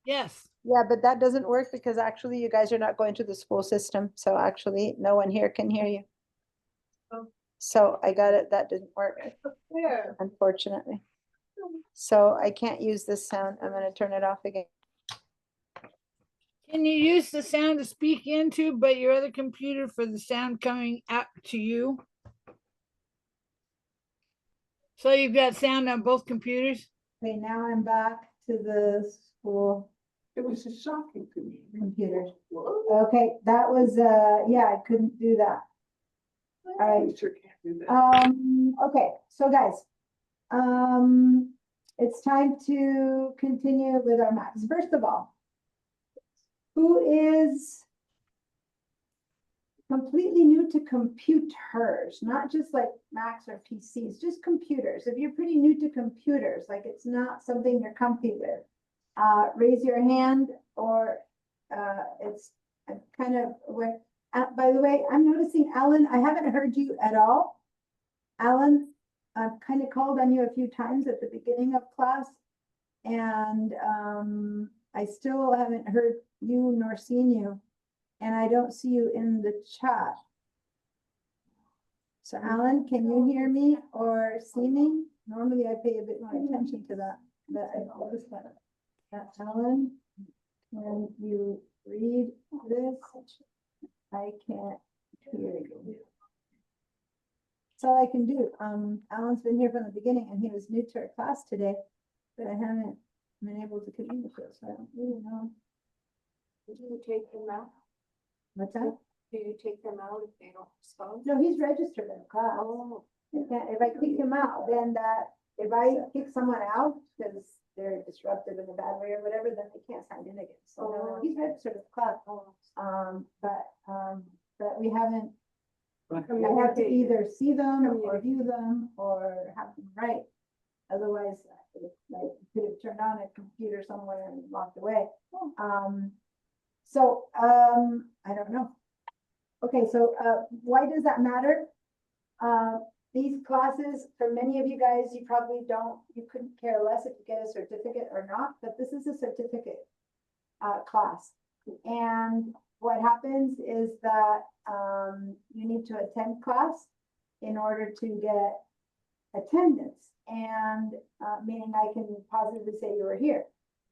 yes. Yeah, but that doesn't work because actually you guys are not going to the school system. So actually no one here can hear you. So I got it. That didn't work, unfortunately. So I can't use this sound. I'm gonna turn it off again. Can you use the sound to speak into, but your other computer for the sound coming out to you? So you've got sound on both computers? Okay, now I'm back to the school It was just shocking to me. computers. Okay, that was, yeah, I couldn't do that. All right. Sure can't do that. Okay, so guys, it's time to continue with our maths. First of all, who is completely new to computers, not just like Macs or PCs, just computers. If you're pretty new to computers, like it's not something you're comfy with, raise your hand, or it's kind of where, by the way, I'm noticing, Alan, I haven't heard you at all. Alan, I've kind of called on you a few times at the beginning of class, and I still haven't heard you nor seen you, and I don't see you in the chat. So Alan, can you hear me or see me? Normally I pay a bit more attention to that, but I noticed that. Alan, can you read this? I can't hear you. That's all I can do. Alan's been here from the beginning and he was new to our class today, but I haven't been able to communicate, so I don't really know. Did you take them out? What's that? Do you take them out if they don't respond? No, he's registered in the class. Oh, If I kick him out, then if I kick someone out because they're disruptive in a bad way or whatever, then they can't sign in again. So no, he's registered in the class. But we haven't, I have to either see them or view them or have them write. Otherwise, like, could have turned on a computer somewhere and walked away. I don't know. Okay, so why does that matter? These classes, for many of you guys, you probably you couldn't care less if you get a certificate or not, but this is a certificate class. And what happens is that you need to attend class in order to get attendance, and meaning I can positively say you were here.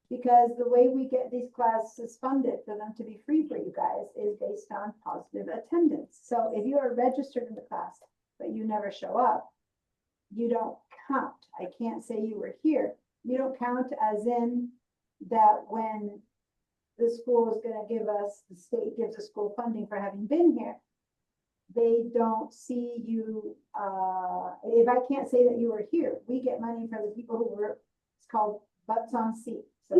Because the way we get these classes funded for them to be free for you guys is based on positive attendance. So if you are registered in the class, but you never show up, you don't count. I can't say you were here. You don't count as in that when the school is going to give us, the state gives the school funding for having been here, they don't see you, if I can't say that you were here, we get money for the people who were, it's called butts on seats. So,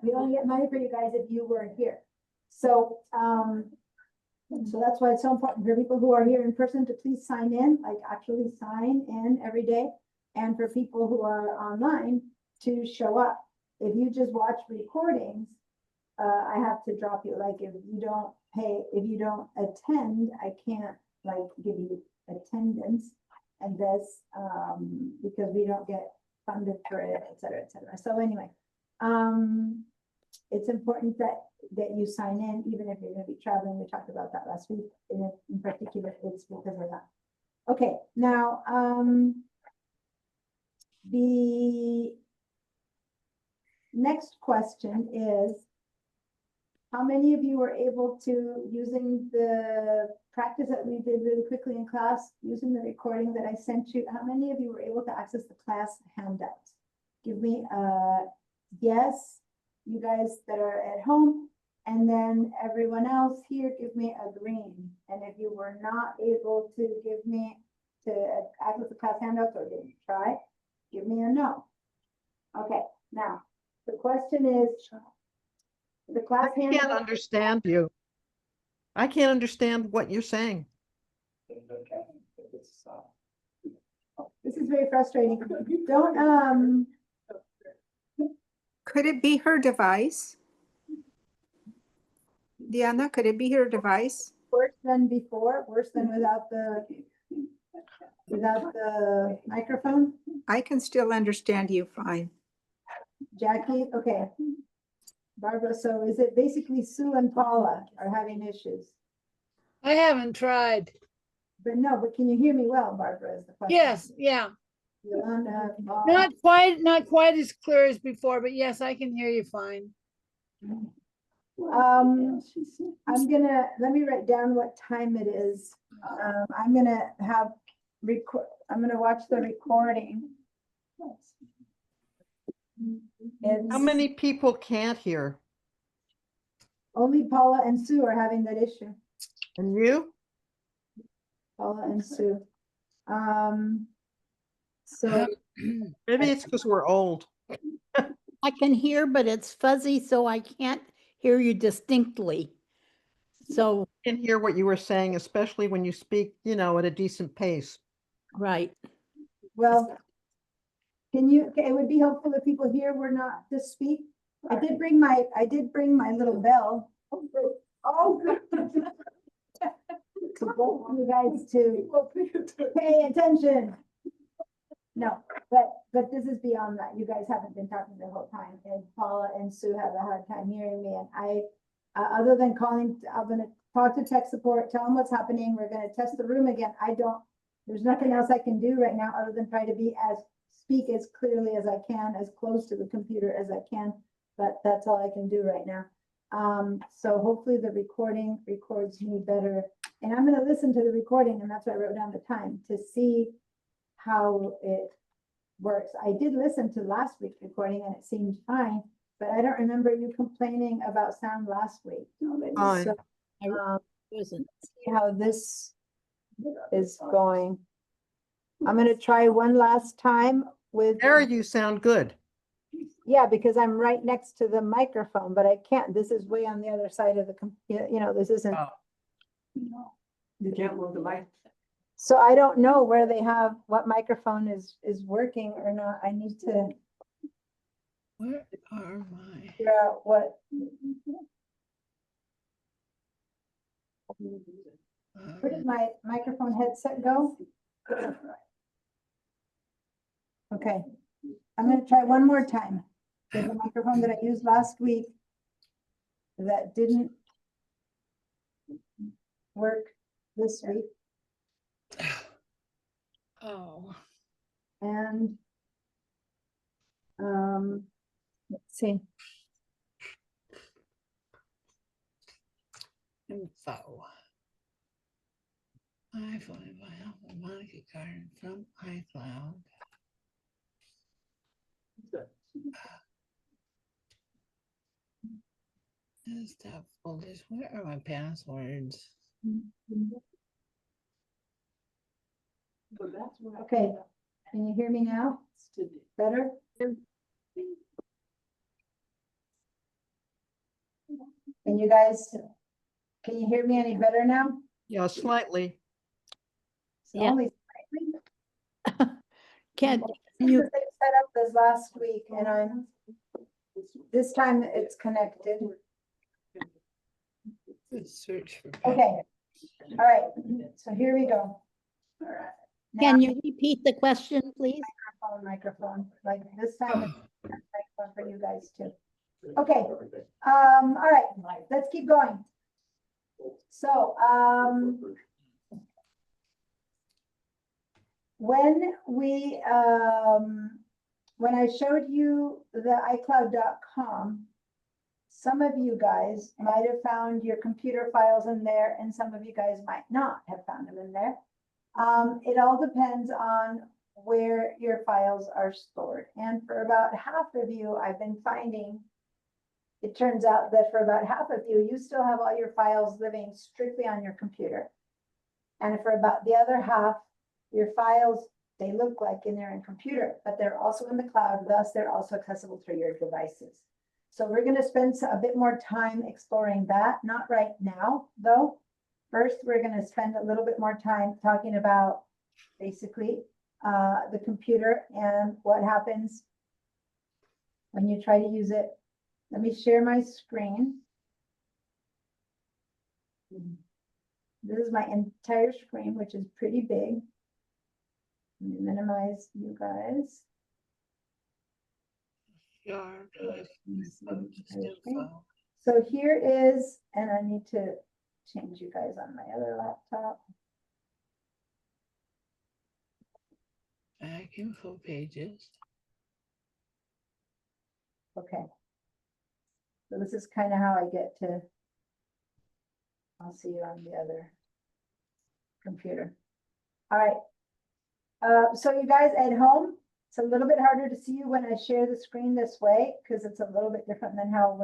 we only get money for you guys if you weren't here. So, So that's why it's so important for people who are here in person to please sign in, like actually sign in every day. And for people who are online to show up. If you just watch recordings, I have to drop you, like if you don't pay, if you don't attend, I can't like give you attendance. And this, because we don't get funded for it, et cetera, et cetera. So anyway, it's important that you sign in, even if you're gonna be traveling. We talked about that last week. In particular, it's because of that. Okay, now, the next question is, how many of you were able to, using the practice that we did really quickly in class, using the recording that I sent you, how many of you were able to access the class handouts? Give me a yes, you guys that are at home, and then everyone else here, give me a green. And if you were not able to give me, to access the class handouts or didn't try, give me a no. Okay, now, the question is, the class I can't handbook. understand you. I can't understand what you're saying. This is very frustrating. Don't, Could it be her device? Diana, could it be her device? worse than before, worse than without the microphone? I can still understand you fine. Jackie, okay. Barbara, so is it basically Sue and Paula are having issues? I haven't tried. But no, but can you hear me well, Barbara, is the question? Yes, yeah. Yolanda, Paula. Not quite as clear as before, but yes, I can hear you fine. I'm gonna, let me write down what time it is. I'm gonna I'm gonna watch the recording. How It's many people can't hear? only Paula and Sue are having that issue. And you? Paula and Sue. So Maybe it's because we're old. I can hear, but it's fuzzy, so I can't hear you distinctly. So, I can hear what you were saying, especially when you speak, at a decent pace. right. well, it would be helpful if people here were not to speak. I did bring my little bell. Oh, good. To both of you guys to pay attention. No, but this is beyond that. You guys haven't been talking the whole time, and Paula and Sue have a hard time hearing me, and I, other than calling, I'm gonna talk to tech support, tell them what's happening. We're gonna test the room again. There's nothing else I can do right now other than try to speak as clearly as I can, as close to the computer as I can, but that's all I can do right now. So hopefully the recording records me better, and I'm gonna listen to the recording, and that's why I wrote down the time, to see how it works. I did listen to last week's recording and it seemed fine, but I don't remember you complaining about sound last week. Fine. So, Wasn't. see how this is going. I'm gonna try one last time with. There you sound good. Yeah, because I'm right next to the microphone, but I can't, this is way on the other side of the, this isn't. Oh. You can't move the mic. So I don't know where they have, what microphone is working or not. I need to Where are my? figure out what. Where did my microphone headset go? Okay, I'm gonna try one more time. There's a microphone that I used last week that didn't work this week. Oh, And let's see. info. iPhone by Monica Garden from iCloud. Desktop folders. Where are my passwords? Okay, can you hear me now? Better? Can you guys Can you hear me any better now? Yeah, slightly. It's Yeah. only slightly. Can Well, you, They set up this last week and this time it's connected. Search for. Okay, all right, so here we go. All right. Now, can you repeat the question, please? microphone, like this time it's microphone for you guys too. Okay, all right, let's keep going. So, when I showed you the iCloud.com, some of you guys might have found your computer files in there and some of you guys might not have found them in there. It all depends on where your files are stored. And for about half of you, I've been finding, it turns out that for about half of you, you still have all your files living strictly on your computer. And for about the other half, your files, they look like in their computer, but they're also in the cloud, thus they're also accessible through your devices. So we're going to spend a bit more time exploring that, not right now, though. First, we're going to spend a little bit more time talking about basically the computer and what happens when you try to use it. Let me share my screen. This is my entire screen, which is pretty big. Let me minimize you guys. So here is, and I need to change you guys on my other laptop. Back info pages. Okay. So this is kind of how I get to, I'll see you on the other computer. All right. So you guys at home, it's a little bit harder to see you when I share the screen this way because it's a little bit different than how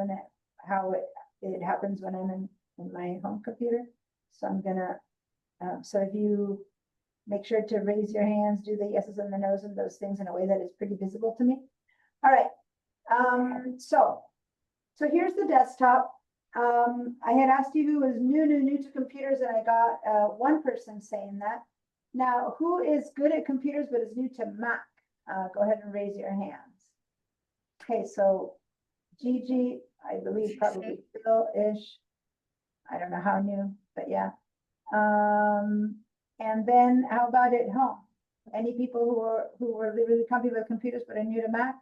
it happens when I'm in my home computer. So I'm gonna, so if you make sure to raise your hands, do the yeses and the nos and those things in a way that is pretty visible to me. All right. So here's the desktop. I had asked you who was new to computers, and I got one person saying that. Now, who is good at computers but is new to Mac? Go ahead and raise your hands. Okay, so Gigi, I believe probably Phil-ish. I don't know how new, but yeah. And then how about at home? Any people who were really comfortable with computers but are new to Mac?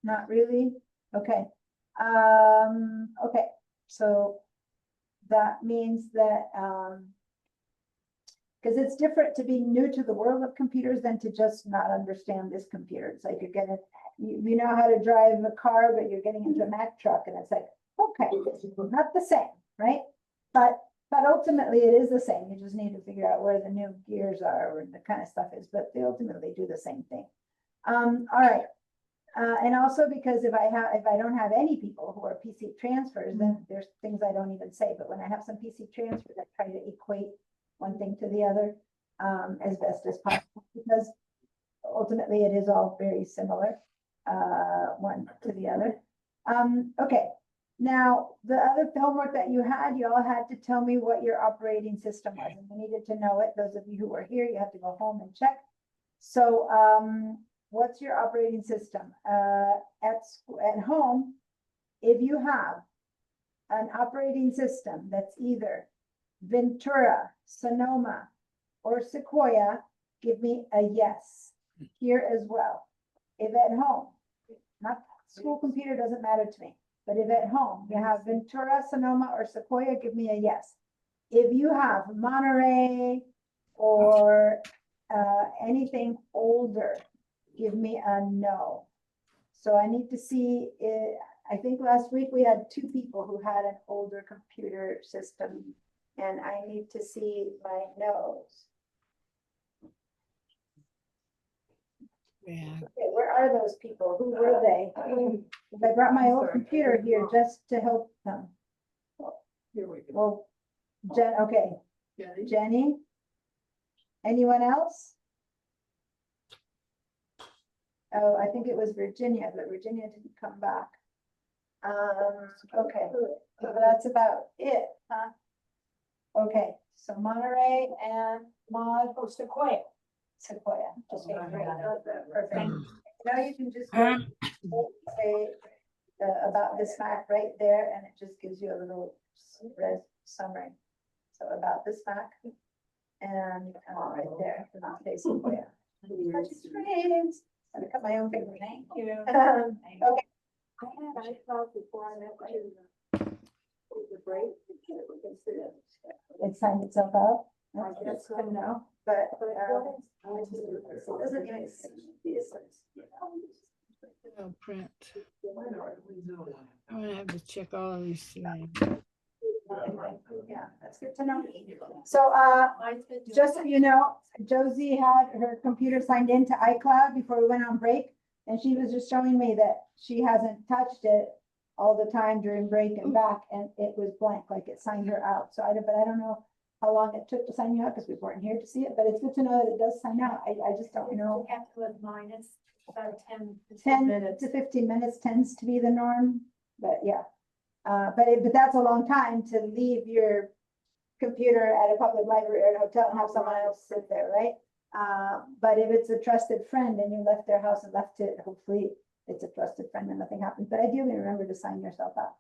Not really? Okay. Okay, so that means that because it's different to be new to the world of computers than to just not understand this computer. It's like you're getting, you know how to drive a car, but you're getting into a Mac truck, and it's like, okay, not the same, right? But ultimately it is the same. You just need to figure out where the new gears are or the kind of stuff is, but they ultimately do the same thing. All right. And also because if I don't have any people who are PC transfers, then there's things I don't even say. But when I have some PC transfers, I try to equate one thing to the other as best as possible, because ultimately it is all very similar, one to the other. Okay, now the other homework that you all had to tell me what your operating system was, and you needed to know it. Those of you who were here, you have to go home and check. So what's your operating system? At home, if you have an operating system that's either Ventura, Sonoma, or Sequoia, give me a yes here as well. If at home, not school computer, doesn't matter to me, but if at home you have Ventura, Sonoma, or Sequoia, give me a yes. If you have Monterey or anything older, give me a no. So I need to see it. I think last week we had 2 people who had an older computer system, and I need to see my no's. Yeah. Okay, where are those people? Who were they? I brought my old computer here just to help them. Here we go. Well, okay, Jenny? Anyone else? Oh, I think it was Virginia, but Virginia didn't come back. Okay, so that's about it. Huh? Okay, so Monterey and Sequoia. Sequoia, okay, great, perfect. Now you can just go say about this fact right there, and it just gives you a little red summary. So about this fact, and right there, not facing there. Touch screens. I'm gonna cut my own finger. Thank you. Okay. I had iCloud before I went to the break. It signed itself out. I guess so. No, but it doesn't even see this. Oh, print. I'm gonna have to check all of these things. Yeah, that's good to know. So, just so you know, Josie had her computer signed into iCloud before we went on break. And she was just showing me that she hasn't touched it all the time during break and back, and it was blank, like it signed her out. So I don't know how long it took to sign you out because we weren't here to see it, but it's good to know that it does sign out. I just don't know. With mine, it's about 10 to 15 minutes tends to be the norm, but yeah. But that's a long time to leave your computer at a public library or a hotel and have someone else sit there, right? But if it's a trusted friend and you left their house and left it, hopefully it's a trusted friend and nothing happens. But ideally, remember to sign yourself out.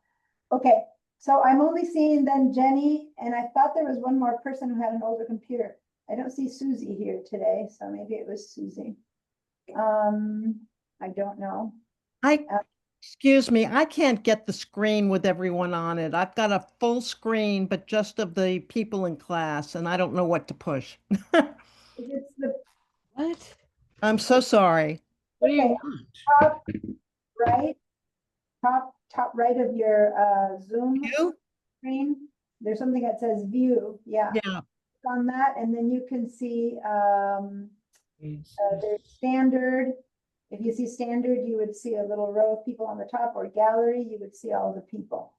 Okay, so I'm only seeing then Jenny, and I thought there was one more person who had an older computer. I don't see Susie here today, so maybe it was Susie. I don't know. Excuse me, I can't get the screen with everyone on it. I've got a full screen, but just of the people in class, and I don't know what to push. It's the What? I'm so sorry. What do you Okay. want? top right, top right of your Zoom You? screen. There's something that says view. Yeah, Yeah. on that, and then you can see there's standard. If you see standard, you would see a little row of people on the top, or gallery, you would see all the people.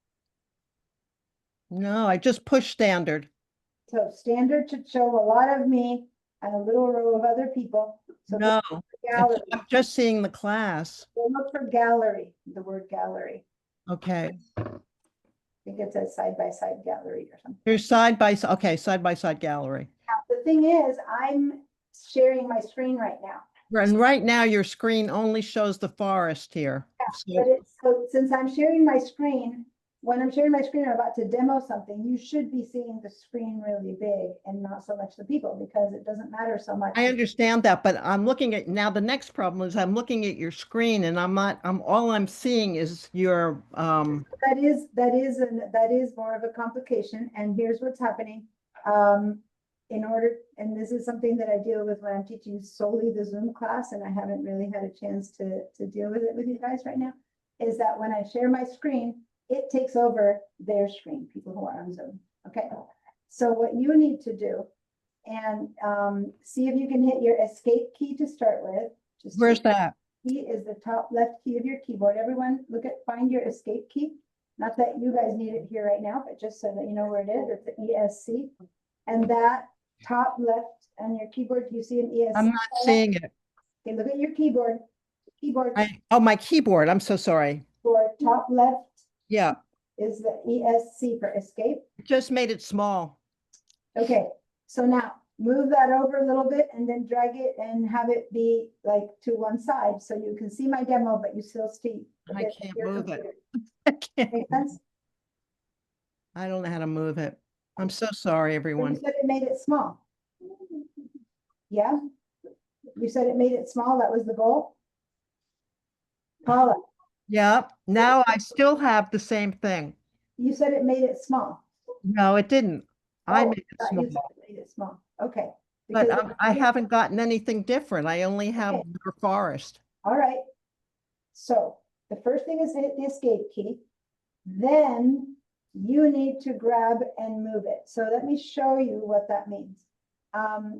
No, I just pushed standard. So standard should show a lot of me and a little row of other people. So No, look for gallery. I'm just seeing the class. So look for gallery, the word gallery. Okay. I think it says side by side gallery or something. Here's side by side. Okay, side by side gallery. Now, the thing is, I'm sharing my screen right now. And right now your screen only shows the forest here. But so since I'm sharing my screen, when I'm sharing my screen, I'm about to demo something, you should be seeing the screen really big and not so much the people, because it doesn't matter so much. I understand that, but I'm looking at, now the next problem is I'm looking at your screen and all I'm seeing is your, That is more of a complication, and here's what's happening. And this is something that I deal with when I'm teaching solely the Zoom class, and I haven't really had a chance to deal with it with you guys right now, is that when I share my screen, it takes over their screen, people who are on Zoom, okay? So what you need to do, and see if you can hit your escape key to start with. Just where's that? key is the top left key of your keyboard. Everyone find your escape key. Not that you guys need it here right now, but just so that you know where it is, it's the ESC. And that top left on your keyboard, do you see an ESC? I'm not seeing it. Okay, look at your keyboard. Oh, my keyboard. I'm so sorry. For top left Yeah, is the ESC for escape. just made it small. Okay, so now move that over a little bit and then drag it and have it be like to one side so you can see my demo, but you still see. I can't move it. computer. I can't- Make sense? I don't know how to move it. I'm so sorry, You everyone. said it made it small. Yeah? You said it made it small, that was the goal? Paula, Yeah, now I still have the same thing. you said it made it small. No, it didn't. I Oh, made it thought you small, said it made it small, okay. but Because I haven't gotten anything different. I only have Okay. your forest. All right. So the first thing is to hit the escape key. Then you need to grab and move it. So let me show you what that means.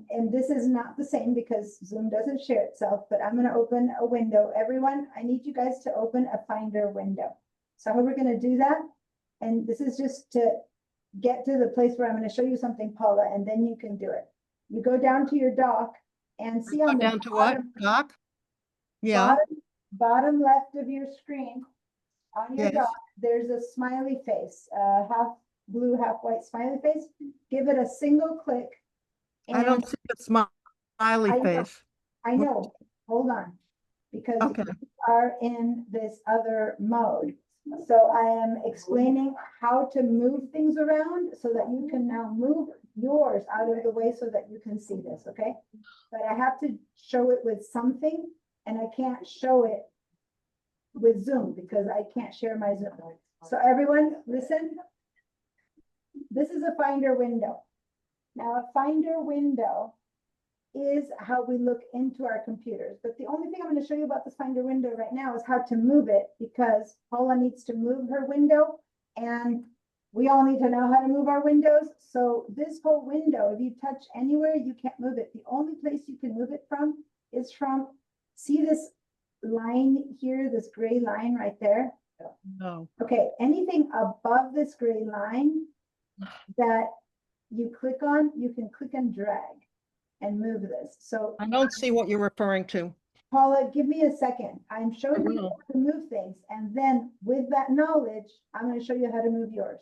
And this is not the same because Zoom doesn't share itself, but I'm going to open a window. Everyone, I need you guys to open a Finder window. So how we're going to do that, and this is just to get to the place where I'm going to show you something, Paula, and then you can do it. You go down to your dock and see Go on the down to what, bottom- Doc? Yeah, bottom left of your screen, on your Yes. dock, there's a smiley face, half blue, half white smiley face, give it a single click. I don't and see a smiley I know. face. I know, hold on, because Okay. we are in this other mode. So I am explaining how to move things around so that you can now move yours out of the way so that you can see this, okay? But I have to show it with something, and I can't show it with Zoom because I can't share my Zoom. So everyone, listen. This is a Finder window. Now, a Finder window is how we look into our computers. But the only thing I'm going to show you about this Finder window right now is how to move it, because Paula needs to move her window and we all need to know how to move our windows. So this whole window, if you touch anywhere, you can't move it. The only place you can move it from is from, see this line here, this gray line right there? No, Okay, anything above this gray line that you click on, you can click and drag and move this. So I don't see what you're referring to. Paula, give me a second. I'm showing you will. how to move things. And then with that knowledge, I'm going to show you how to move yours.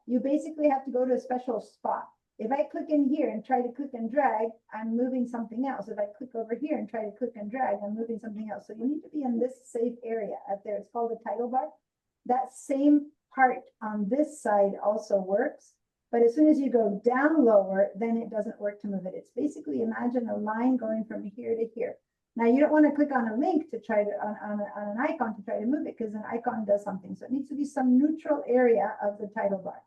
You basically have to go to a special spot. If I click in here and try to click and drag, I'm moving something else. If I click over here and try to click and drag, I'm moving something else. So you need to be in this safe area up there. It's called the title bar. That same part on this side also works. But as soon as you go down lower, then it doesn't work to move it. It's basically, imagine a line going from here to here. Now, you don't want to click on a link to try to, on an icon to try to move it, because an icon does something. So it needs to be some neutral area of the title bar.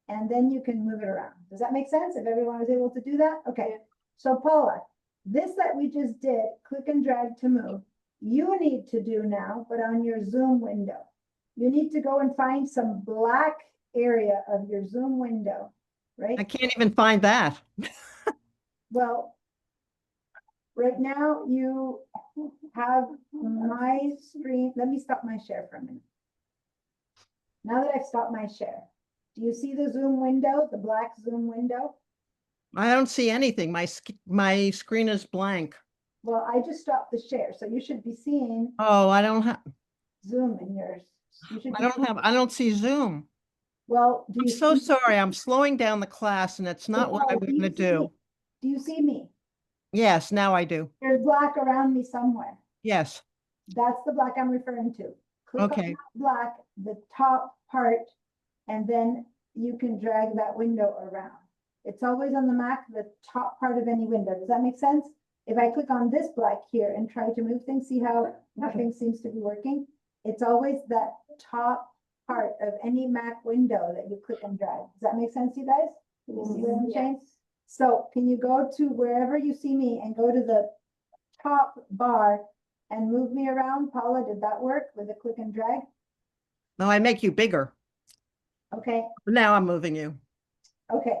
And then you can move it around. Does that make sense? If everyone was able to do that? Okay. So Paula, this that we just did, click and drag to move, you need to do now, but on your Zoom window. You need to go and find some black area of your Zoom window, right? I can't even find that. Well, right now you have my screen. Let me stop my share for a minute. Now that I've stopped my share, do you see the Zoom window, the black Zoom window? I don't see anything. My screen is blank. Well, I just stopped the share, so you should be seeing Oh, I don't have, Zoom in yours. You should be I don't see Zoom. Well, do I'm you so see- sorry. I'm slowing down the class and it's not what I Paula, was do you gonna see me? do. Do you see me? Yes, now I do. There's black around me somewhere. Yes, That's the black I'm referring to. Click on okay. that black, the top part, and then you can drag that window around. It's always on the Mac, the top part of any window. Does that make sense? If I click on this black here and try to move things, see how nothing seems to be working? It's always that top part of any Mac window that you click and drag. Does that make sense, you guys? Can you see what I'm saying? So can you go to wherever you see me and go to the top bar and move me around? Paula, did that work with a click and drag? No, I make you bigger. Okay, Now I'm moving you. okay.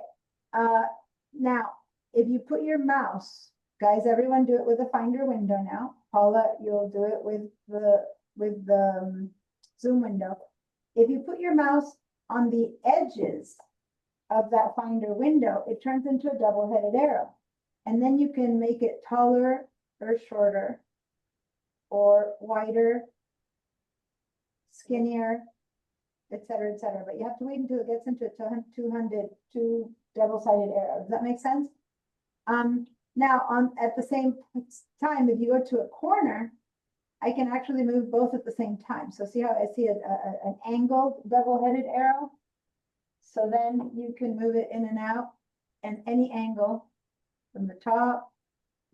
Now, if you put your mouse, guys, everyone do it with a Finder window now. Paula, you'll do it with the Zoom window. If you put your mouse on the edges of that Finder window, it turns into a double-headed arrow. And then you can make it taller or shorter or wider, skinnier, et cetera, but you have to wait until it gets into a two double-sided arrow. Does that make sense? Now at the same time, if you go to a corner, I can actually move both at the same time. So see how I see an angled double-headed arrow? So then you can move it in and out and any angle from the top,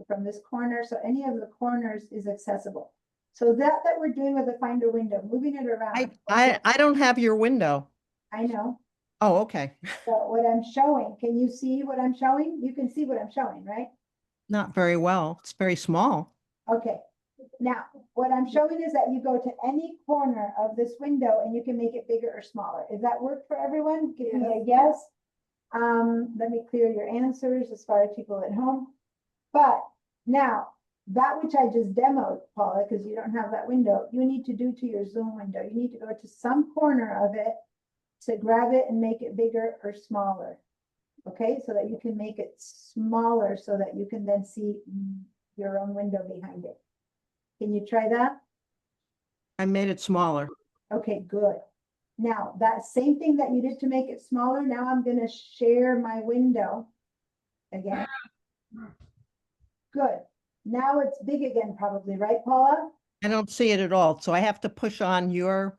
from this corner. So any of the corners is accessible. So that we're doing with the Finder window, moving it around. I don't have your window. I know. Oh, okay. But what I'm showing, can you see what I'm showing? You can see what I'm showing, right? Not very well. It's very small. Okay. Now, what I'm showing is that you go to any corner of this window and you can make it bigger or smaller. If that worked for everyone, give me a yes. Let me clear your answers as far as people at home. But now, that which I just demoed, Paula, because you don't have that window, you need to do to your Zoom window. You need to go to some corner of it to grab it and make it bigger or smaller. Okay, so that you can make it smaller so that you can then see your own window behind it. Can you try that? I made it smaller. Okay, good. Now, that same thing that you did to make it smaller, now I'm gonna share my window again. Good. Now it's big again, probably, right, Paula? I don't see it at all, so I have to push on your,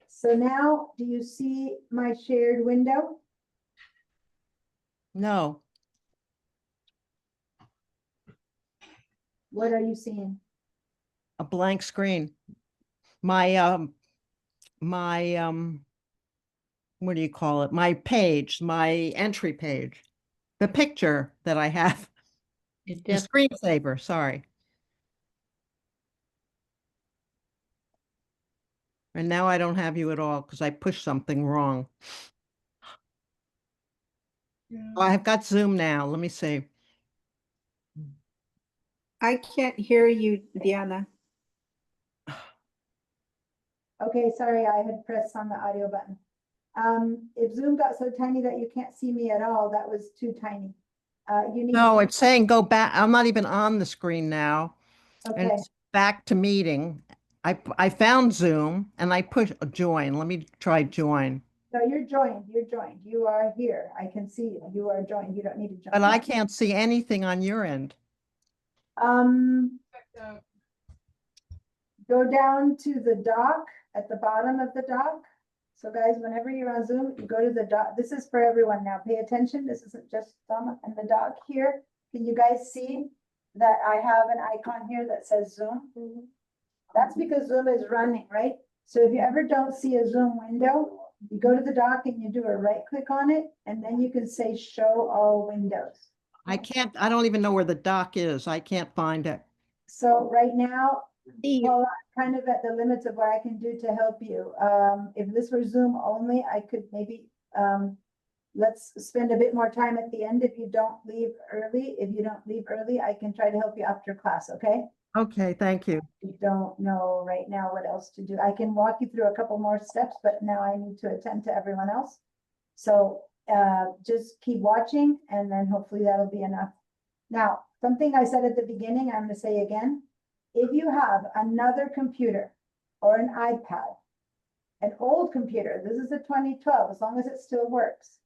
So now, do you see my shared window? no, What are you seeing? a blank screen. My, what do you call it? My page, my entry page, the picture that I have, It the def- screensaver, sorry. And now I don't have you at all because I pushed something wrong. Oh, I've got Zoom now. Let me see. I can't hear you, Diana. Okay, sorry, I had pressed on the audio button. If Zoom got so tiny that you can't see me at all, that was too tiny. You need. No, it's saying go back. I'm not even on the screen now. And Okay, it's back to meeting. I found Zoom and I push join. Let me try join. so you're joined, you are here. I can see you, you are joined, you don't need to jump. But I in. can't see anything on your end. Go down to the dock at the bottom of the dock. So guys, whenever you're on Zoom, you go to the dock. This is for everyone now. Pay attention. This isn't just Donna and the dock here. Can you guys see that I have an icon here that says Zoom? That's because Zoom is running, right? So if you ever don't see a Zoom window, you go to the dock and you do a right click on it, and then you can say show all windows. I don't even know where the dock is. I can't find it. So right now, See, well, I'm kind of at the limits of what I can do to help you. If this were Zoom only, I could maybe, let's spend a bit more time at the end if you don't leave early. If you don't leave early, I can try to help you after class, okay? Okay, thank you. I don't know right now what else to do. I can walk you through a couple more steps, but now I need to attend to everyone else. So, just keep watching and then hopefully that'll be enough. Now, something I said at the beginning, I'm gonna say again. If you have another computer or an iPad, an old computer, this is a 2012, as long as it still works,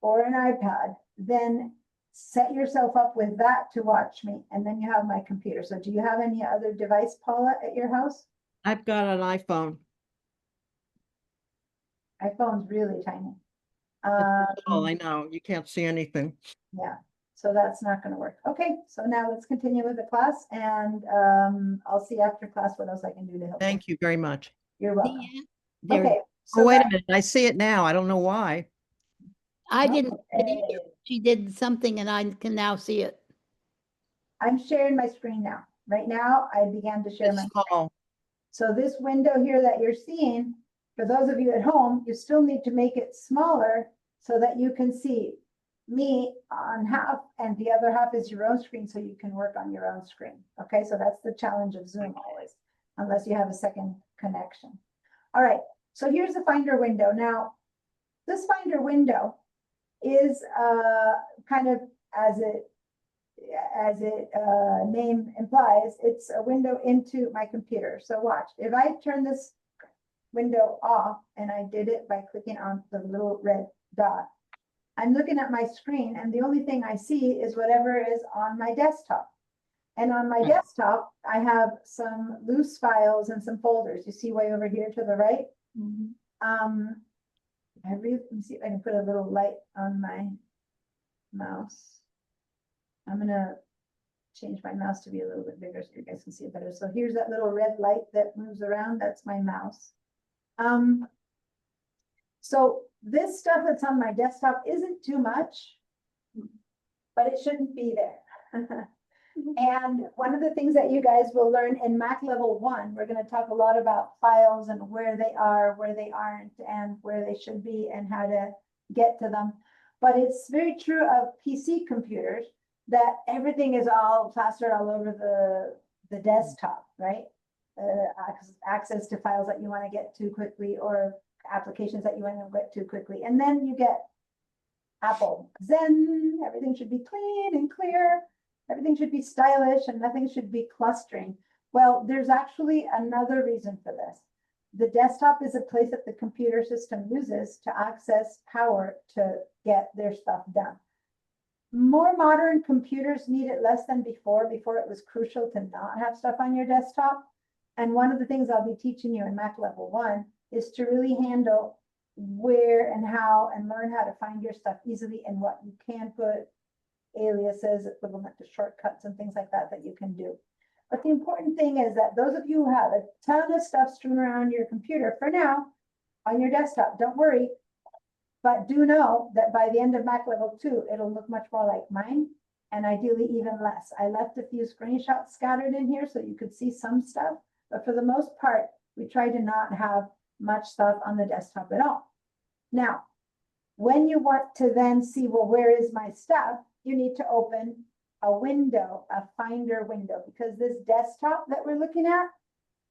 or an iPad, then set yourself up with that to watch me, and then you have my computer. So do you have any other device, Paula, at your house? I've got an iPhone. iPhone's really tiny. Oh, I know. You can't see anything. Yeah, so that's not gonna work. Okay, so now let's continue with the class, and I'll see after class what else I can do to help. Thank you very much. You're welcome. there, Okay. Oh, so wait a that- minute. I see it now. I don't know why. I didn't, see it Okay. either. She did something and I can now see it. I'm sharing my screen now. Right now, I began to share It's my. small. So this window here that you're seeing, for those of you at home, you still need to make it smaller so that you can see me on half and the other half is your own screen, so you can work on your own screen. Okay, so that's the challenge of Zoom always, unless you have a second connection. All right, so here's the Finder window. Now, this Finder window is kind of as it name implies, it's a window into my computer. So watch, if I turn this window off, and I did it by clicking on the little red dot, I'm looking at my screen and the only thing I see is whatever is on my desktop. And on my desktop, I have some loose files and some folders. You see way over here to the right? Let me see if I can put a little light on my mouse. I'm gonna change my mouse to be a little bit bigger so you guys can see it better. So here's that little red light that moves around. That's my mouse. So this stuff that's on my desktop isn't too much, but it shouldn't be there. And one of the things that you guys will learn in Mac level 1, we're going to talk a lot about files and where they are, where they aren't, and where they should be and how to get to them. But it's very true of PC computers that everything is all plastered all over the desktop, right? Access to files that you want to get to quickly or applications that you want to get to quickly. And then you get Apple Zen, everything should be clean and clear. Everything should be stylish and nothing should be clustering. Well, there's actually another reason for this. the desktop is a place that the computer system uses to access power to get their stuff done. More modern computers need it less than before. Before it was crucial to not have stuff on your desktop. And one of the things I'll be teaching you in Mac Level 1 is to really handle where and how and learn how to find your stuff easily and what you can put, aliases, equivalent to shortcuts and things like that that you can do. But the important thing is that those of you who have a ton of stuff strewn around your computer for now on your desktop, don't worry. But do know that by the end of Mac Level 2, it'll look much more like mine and ideally even less. I left a few screenshots scattered in here so you could see some stuff, but for the most part, we try to not have much stuff on the desktop at all. Now, when you want to then see, well, where is my stuff? You need to open a window, a Finder window, because this desktop that we're looking at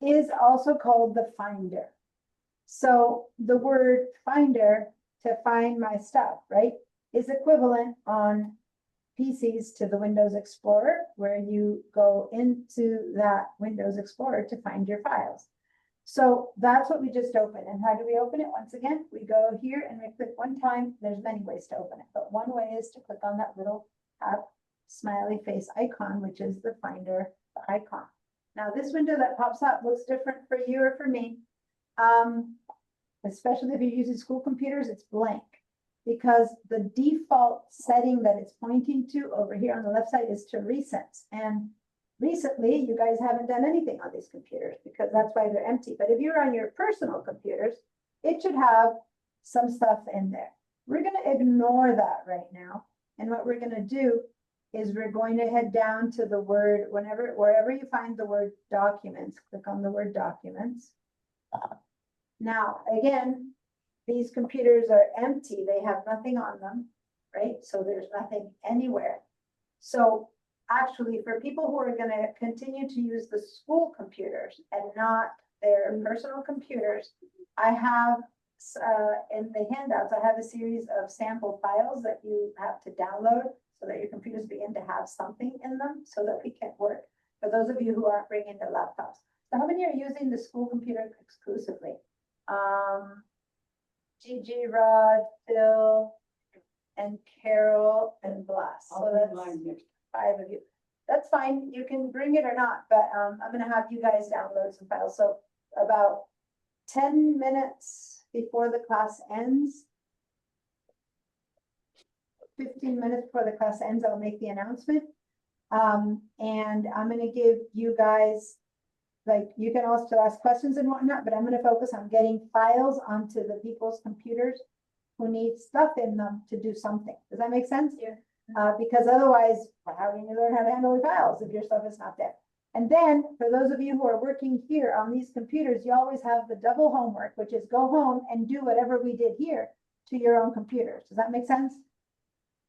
is also called the Finder. So the word Finder, to find my stuff, right, is equivalent on PCs to the Windows Explorer, where you go into that Windows Explorer to find your files. So that's what we just opened. And how do we open it? Once again, we go here and we click one time. There's many ways to open it, but one way is to click on that little smiley face icon, which is the Finder icon. Now this window that pops up looks different for you or for me. Especially if you're using school computers, it's blank because the default setting that it's pointing to over here on the left side is to recents. And recently, you guys haven't done anything on these computers because that's why they're empty. But if you're on your personal computers, it should have some stuff in there. We're going to ignore that right now. And what we're going to do is we're going to head down to the word, wherever you find the word documents, click on the word documents. Now, again, these computers are empty. They have nothing on them, right? So there's nothing anywhere. So actually, for people who are going to continue to use the school computers and not their personal computers, I have in the handouts, I have a series of sample files that you have to download so that your computers begin to have something in them so that we can work. For those of you who aren't bringing their laptops. So how many are using the school computer exclusively? Gigi, Rod, Phil, and Carol, and Blas. So that's 5 of you. That's fine. You can bring it or not, but I'm going to have you guys download some files. So about 10 minutes before the class ends, 15 minutes before the class ends, I'll make the announcement. And I'm going to give you guys, like, you can also ask questions and whatnot, but I'm going to focus on getting files onto the people's computers who need stuff in them to do something. Does that make sense? Yeah. Because otherwise, how can you learn how to handle your files if your stuff is not there? And then for those of you who are working here on these computers, you always have the double homework, which is go home and do whatever we did here to your own computers. Does that make sense?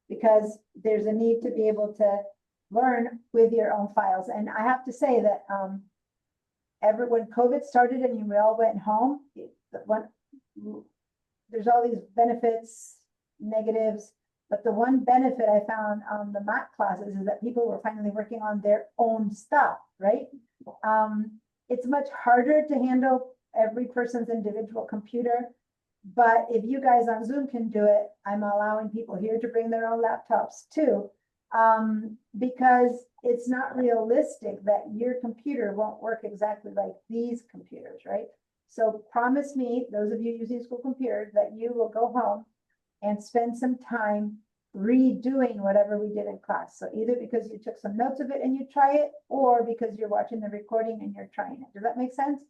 Because there's a need to be able to learn with your own files. And I have to say that when COVID started and we all went home, there's all these benefits, negatives, but the one benefit I found on the Mac classes is that people were finally working on their own stuff, right? It's much harder to handle every person's individual computer, but if you guys on Zoom can do it, I'm allowing people here to bring their own laptops too, because it's not realistic that your computer won't work exactly like these computers, right? So promise me, those of you using school computers, that you will go home and spend some time redoing whatever we did in class. So either because you took some notes of it and you try it, or because you're watching the recording and you're trying it. Does that make sense?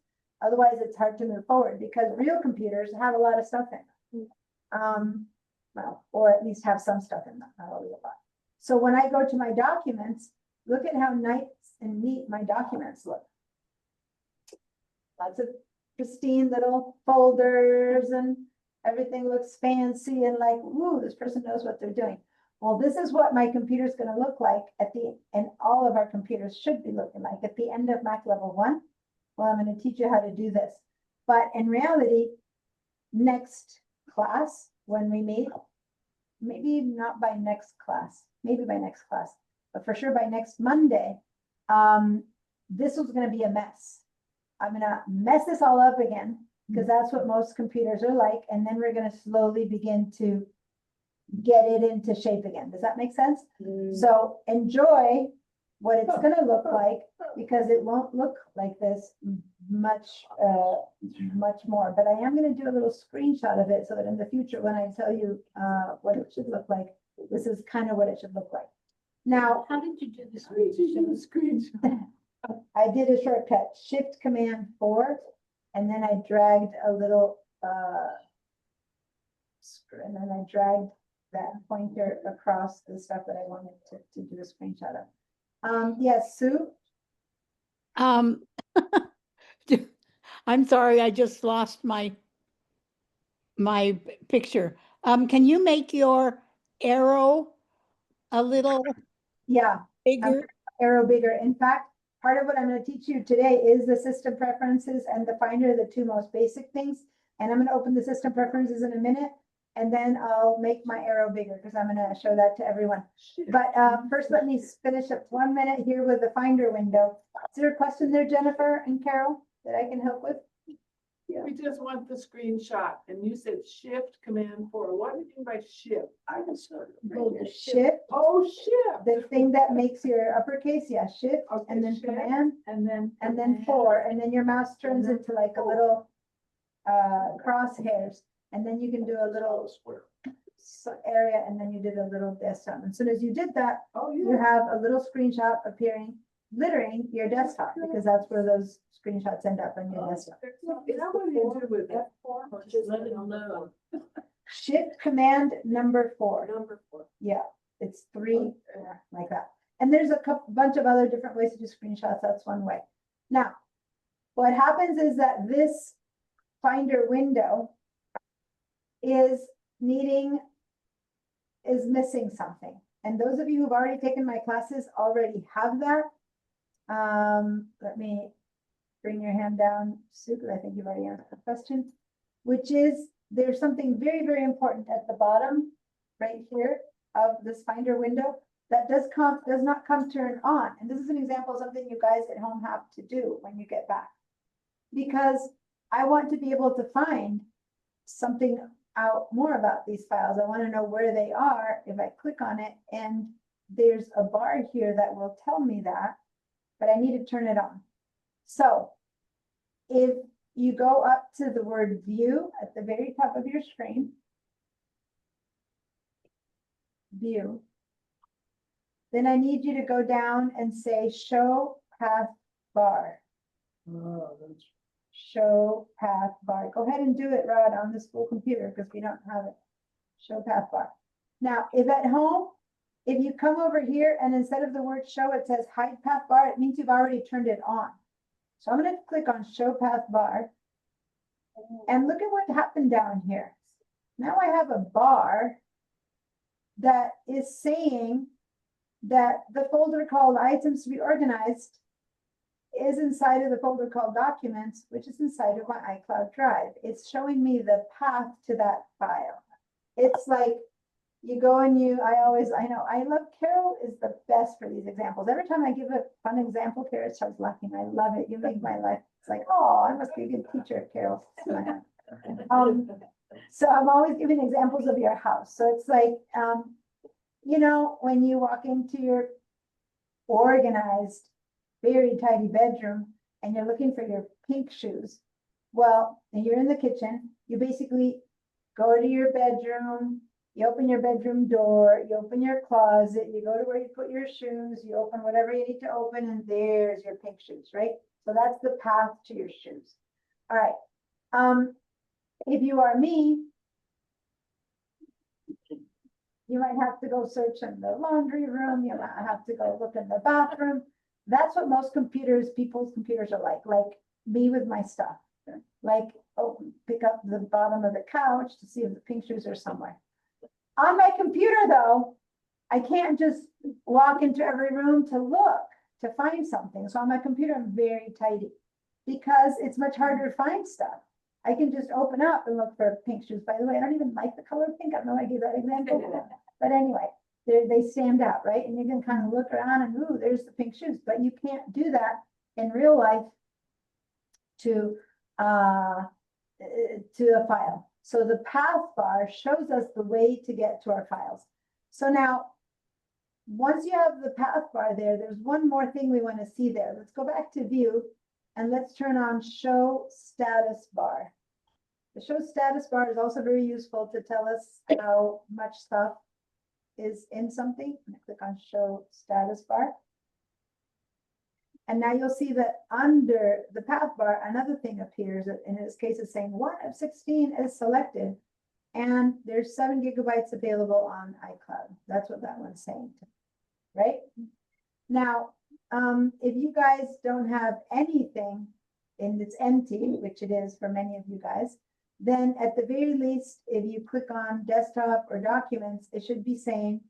Otherwise, it's hard to move forward because real computers have a lot of stuff in them. Well, or at least have some stuff in them, not always a lot. So when I go to my documents, look at how nice and neat my documents look. Lots of pristine little folders and everything looks fancy and like, woo, this person knows what they're doing. Well, this is what my computer is going to look like and all of our computers should be looking like at the end of Mac Level 1. Well, I'm going to teach you how to do this. But in reality, next class, when we meet, maybe not by next class, maybe by next class, but for sure by next Monday, this was going to be a mess. I'm going to mess this all up again because that's what most computers are like, and then we're gonna slowly begin to get it into shape again. Does that make sense? So enjoy what it's gonna look like, because it won't look like this much, much more. But I am gonna do a little screenshot of it so that in the future, when I tell you, what it should look like, this is kind of what it should look like. Now, How did you do the screen? I did a shortcut, Shift Command 4, and then I dragged a little, and then I dragged that pointer across the stuff that I wanted to do a screenshot of. Yes, Sue? Um, I'm sorry, I just lost my picture. Can you make your arrow a little Yeah, bigger? arrow bigger. In fact, part of what I'm gonna teach you today is the system preferences and the finder, the two most basic things. And I'm gonna open the system preferences in a minute, and then I'll make my arrow bigger, because I'm gonna show that to everyone. But first, let me finish up 1 minute here with the finder window. Is there a question there, Jennifer and Carol, that I can help with? We just want the screenshot, and you said Shift Command 4. What do you mean by shift? I just heard. Shift, Oh, shift. the thing that makes your uppercase, yeah, shift, Okay, and then shift, command, And then. and then 4, and then your mouse turns And then into like a 4. little crosshairs, and then you can do a little Square. area, and then you did a little desktop. As soon as you did that, Oh, you yeah. have a little screenshot appearing, littering your desktop, because that's where those screenshots end up on your desktop. Is that what you do with it? Just let it alone. Shift Command number 4. Number 4. Yeah, it's 3 like that. And there's a couple, bunch of other different ways to do screenshots. That's one way. Now, what happens is that this Finder window is missing something. And those of you who've already taken my classes already have that. Let me bring your hand down, Sue, because I think you've already answered the question, which is there's something very, very important at the bottom right here of this Finder window that does not come turned on. And this is an example of something you guys at home have to do when you get back. Because I want to be able to find something out more about these files. I want to know where they are if I click on it, and there's a bar here that will tell me that, but I need to turn it on. So if you go up to the word view at the very top of your screen, view, then I need you to go down and say show path bar. Show path bar. Go ahead and do it, Rod, on the school computer, because we don't have it. Show path bar. Now, if at home, if you come over here and instead of the word show, it says hide path bar, it means you've already turned it on. So I'm going to click on show path bar, and look at what happened down here. Now I have a bar that is saying that the folder called items to be organized is inside of the folder called documents, which is inside of my iCloud Drive. It's showing me the path to that file. It's like you go and I love Carol is the best for these examples. Every time I give a fun example, Carol starts laughing. I love it. You make my life. It's like, oh, I must be a good teacher, Carol. So I'm always giving examples of your house. So it's like, when you walk into your organized, very tidy bedroom and you're looking for your pink shoes, well, and you're in the kitchen, you basically go to your bedroom, you open your bedroom door, you open your closet, you go to where you put your shoes, you open whatever you need to open, and there's your pink shoes, right? So that's the path to your shoes. All right. If you are me, you might have to go search in the laundry room, you might have to go look in the bathroom. That's what most people's computers are like me with my stuff. Like, pick up the bottom of the couch to see if the pink shoes are somewhere. On my computer, though, I can't just walk into every room to look, to find something. So on my computer, I'm very tidy because it's much harder to find stuff. I can just open up and look for pink shoes. By the way, I don't even like the color pink. I don't know why I gave that example. But anyway, they stand out, right? And you can kind of look around and, ooh, there's the pink shoes. But you can't do that in real life to to a file. So the path bar shows us the way to get to our files. So now, once you have the path bar there, there's one more thing we want to see there. Let's go back to view and let's turn on show status bar. The show status bar is also very useful to tell us how much stuff is in something. I'm gonna click on show status bar. And now you'll see that under the path bar, another thing appears. In this case, it's saying 1 of 16 is selected. And there's 7 gigabytes available on iCloud. That's what that one's saying, right? Now, if you guys don't have anything and it's empty, which it is for many of you guys, then at the very least, if you click on desktop or documents, it should be saying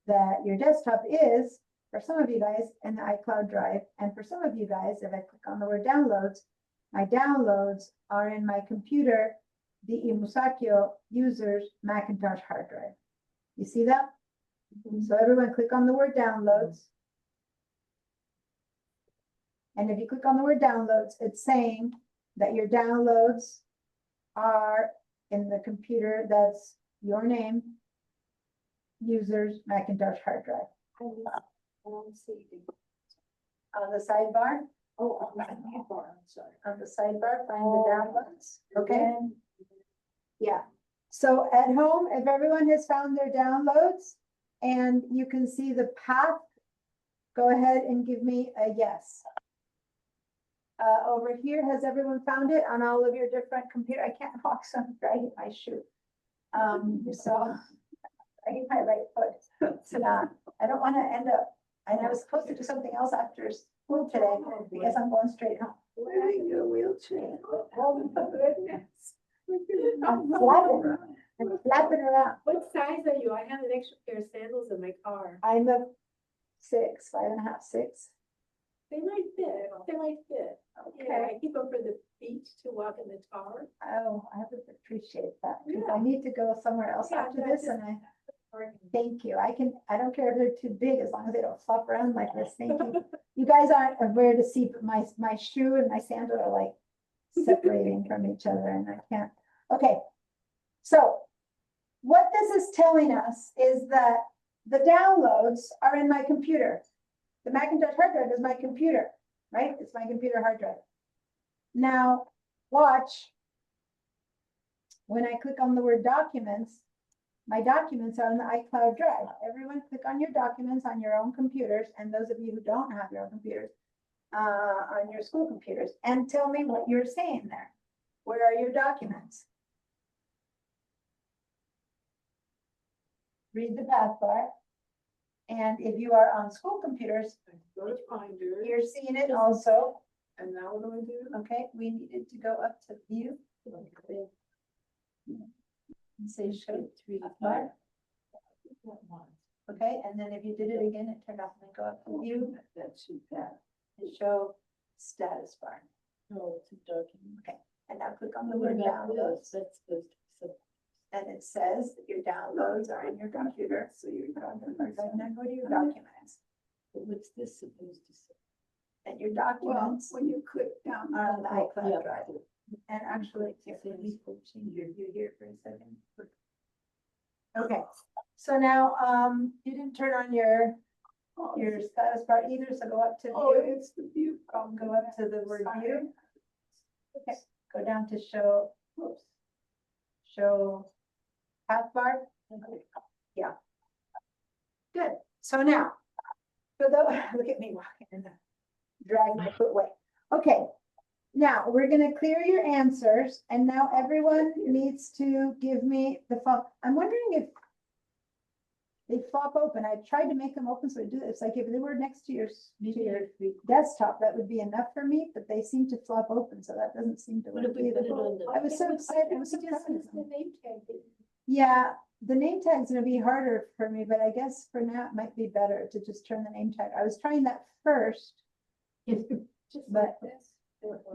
that your desktop is, for some of you guys, in the iCloud drive. And for some of you guys, if I click on the word downloads, my downloads are in my computer, the Musakio users Macintosh hard drive. You see that? So everyone click on the word downloads. And if you click on the word downloads, it's saying that your downloads are in the computer that's your name, users Macintosh hard drive. On the sidebar? Oh, on the sidebar, I'm sorry. On the sidebar, find the downloads, okay? Yeah, so at home, if everyone has found their downloads and you can see the path, go ahead and give me a yes. Over here, has everyone found it on all of your different computer? I can't walk, so I'm dragging my shoe. So I hit my right foot. So now I don't want to end up, and I was supposed to do something else after school today because I'm going straight home. Wearing your wheelchair. Oh, my goodness. I'm flapping around. What size are you? I have an extra pair of sandals in my car. I'm a 6, 5.5, 6. They might fit, they might fit. Yeah, I keep them for the beach to walk in the tar. Oh, I would appreciate that because I need to go somewhere else Yeah, after that's this and thank you. I don't care if they're too big as long as they don't flop around like this. Thank you. You guys aren't aware to see, but my shoe and my sandal are like separating from each other and I can't. Okay. So what this is telling us is that the downloads are in my computer. The Macintosh hard drive is my computer, right? It's my computer hard drive. Now, watch. When I click on the word documents, my documents are on the iCloud drive. Everyone click on your documents on your own computers, and those of you who don't have your own computers, on your school computers, and tell me what you're saying there. Where are your documents? Read the path bar. And if you are on school computers, Go to Finder, you're seeing it also. and now what do I do? Okay, we needed to go up to view. And say show bar. Okay, and then if you did it again, it turned off and go up to view. That should that. And show status bar. No, it's a document. Okay, and now click on the What word about downloads. this? That's supposed to be And it says that your downloads are in your computer, so you're going to now go to your documents. but what's this supposed to say? And your Well, documents when you click down. are on the Yeah. iCloud drive. And actually, It's here, a you're here for a second. Okay, so now, you didn't turn on your status bar either, so go up to Oh, view. it's the view. Go up to the word view. Okay, go down to show, show path bar. Yeah. Good, so now, for the, look at me walking and drag my foot away. Okay, now we're gonna clear your answers and now everyone needs to give me the flop. I'm wondering if they flop open. I tried to make them open, so I do, it's like if they were next to your desktop, that would be enough for me, but they seem to flop open, so that doesn't seem to What work if we either. put it on the? I was so excited, I was so Just proud use of the them. name tag. Yeah, the name tag's gonna be harder for me, but I guess for now it might be better to just turn the name tag. I was trying that first, Just but like this.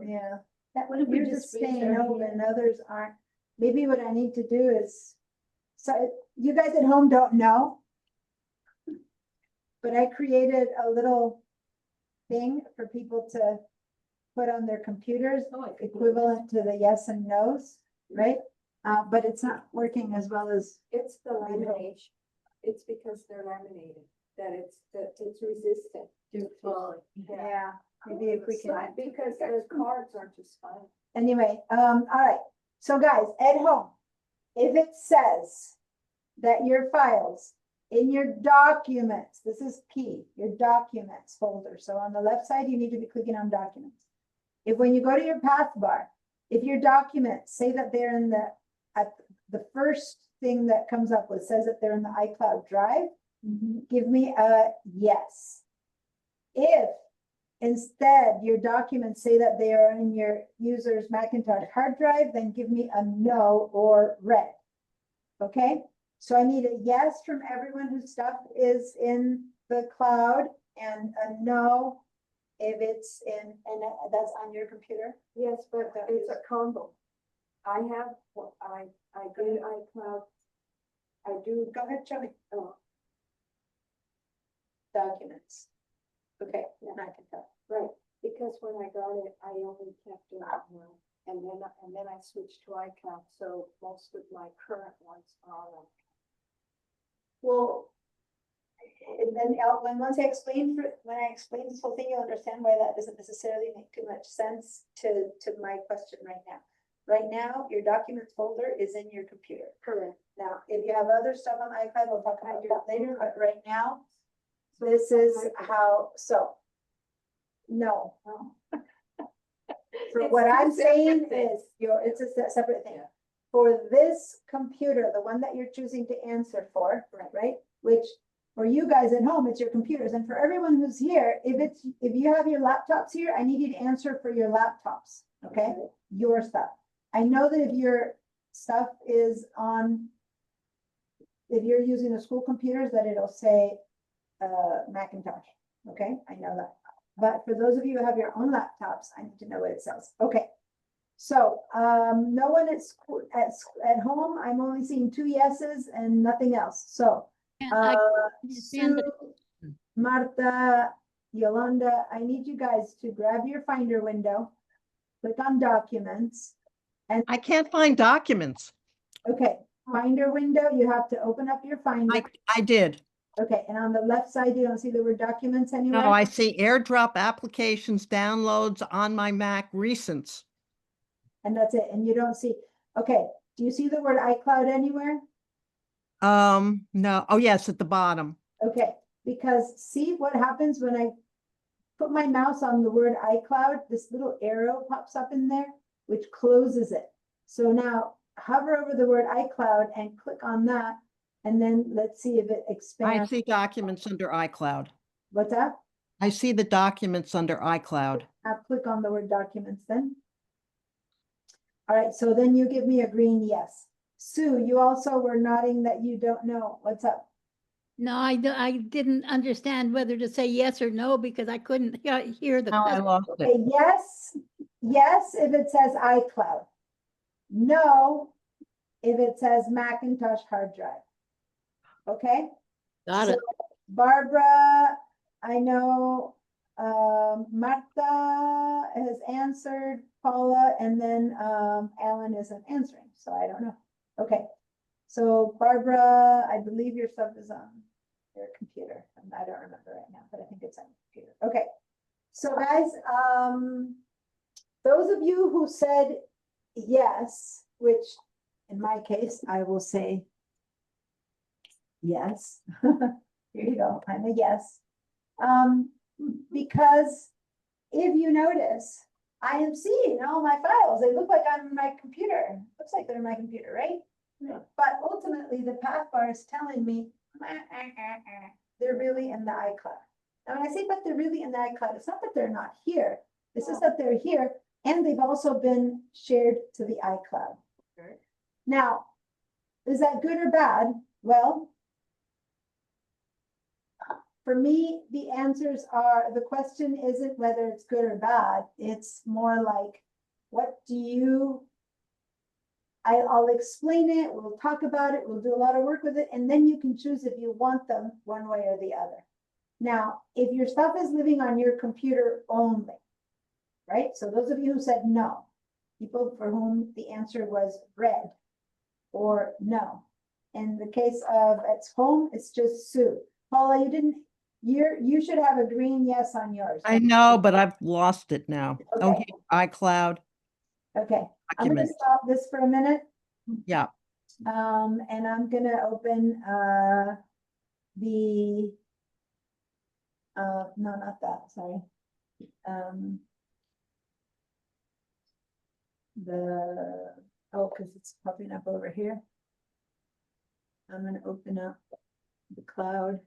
yeah. That What if we yours is just raise staying our open, hand? others aren't. Maybe what I need to do is, so you guys at home don't know. But I created a little thing for people to put on their computers, Oh, I could do this. equivalent to the yes and no's, right? But it's not working as well as, It's the lamination. It's because they're laminated, that it's resistant. Do falling. yeah, maybe if we can. Because the cards are just fine. Anyway, all right. So guys, at home, if it says that your files in your documents, this is key, your documents folder. So on the left side, you need to be clicking on documents. If when you go to your path bar, if your documents say that they're in at the first thing that comes up with says that they're in the iCloud Drive, give me a yes. If instead your documents say that they are in your user's Macintosh hard drive, then give me a no or red. Okay, so I need a yes from everyone whose stuff is in the cloud and a no if it's in, and that's on your computer. Yes, but it's a combo. I have, I did iCloud. I do. Go ahead, Joey. Oh, Documents. Okay, Macintosh. right, because when I got it, I only kept it on one, and then I switched to iCloud, so most of my current ones are on. Well, and then once I explain when I explain this whole thing, you'll understand why that doesn't necessarily make too much sense to my question right now. Right now, your documents folder is in your computer. Correct. Now, if you have other stuff on iCloud, we'll talk about that later, but right now, this is how, so. No. So what I'm saying is, it's a separate thing. For this computer, the one that you're choosing to answer for, right? Which for you guys at home, it's your computers. And for everyone who's here, if you have your laptops here, I need you to answer for your laptops, okay? Your stuff. I know that if your stuff is on, if you're using the school computers, that it'll say Macintosh, okay? I know that. But for those of you who have your own laptops, I need to know what it says. Okay. So, no one at home, I'm only seeing 2 yeses and nothing else. So, Sue, Marta, Yolanda, I need you guys to grab your Finder window, click on Documents. And I can't find documents. okay, Finder window, you have to open up your Finder. I did. Okay, and on the left side, you don't see the word Documents anywhere? No, I see AirDrop applications, downloads on my Mac, recents. And that's it, and you don't see, okay, do you see the word iCloud anywhere? No. Oh, yes, at the bottom. Okay, because see what happens when I put my mouse on the word iCloud, this little arrow pops up in there, which closes it. So now hover over the word iCloud and click on that, and then let's see if it I expands. see documents under iCloud. What's that? I see the documents under iCloud. I'll click on the word documents then. All right, so then you give me a green yes. Sue, you also were nodding that you don't know. What's up? No, I didn't understand whether to say yes or no because I couldn't hear the Now I question. lost it. Okay, yes, if it says iCloud. No, if it says Macintosh hard drive. Okay? Got So, it. Barbara, I know, Marta has answered, Paula, and then, Alan isn't answering, so I don't know. Okay, so Barbara, I believe your stuff is on your computer, and I don't remember right now, but I think it's on your computer. Okay, so guys, those of you who said yes, which in my case, I will say yes. Here you go, I'm a yes. Because if you notice, I am seeing all my files. They look like on my computer. Looks like they're on my computer, right? Yeah. But ultimately, the path bar is telling me they're really in the iCloud. Now, when I say, but they're really in the iCloud, it's not that they're not here. It's just that they're here, and they've also been shared to the iCloud. Okay. Now, is that good or bad? Well, for me, the answers are, the question isn't whether it's good or bad. It's more like, what do you, I'll explain it, we'll talk about it, we'll do a lot of work with it, and then you can choose if you want them one way or the other. Now, if your stuff is living on your computer only, right? So those of you who said no, people for whom the answer was red or no. In the case of at home, it's just Sue. Paula, you should have a green yes on yours. I know, but I've lost it now. Oh, Okay. here, iCloud Okay, I'm gonna document. stop this for a minute. Yeah. And I'm gonna open, the, no, not that, sorry. Cause it's popping up over here. I'm gonna open up the cloud.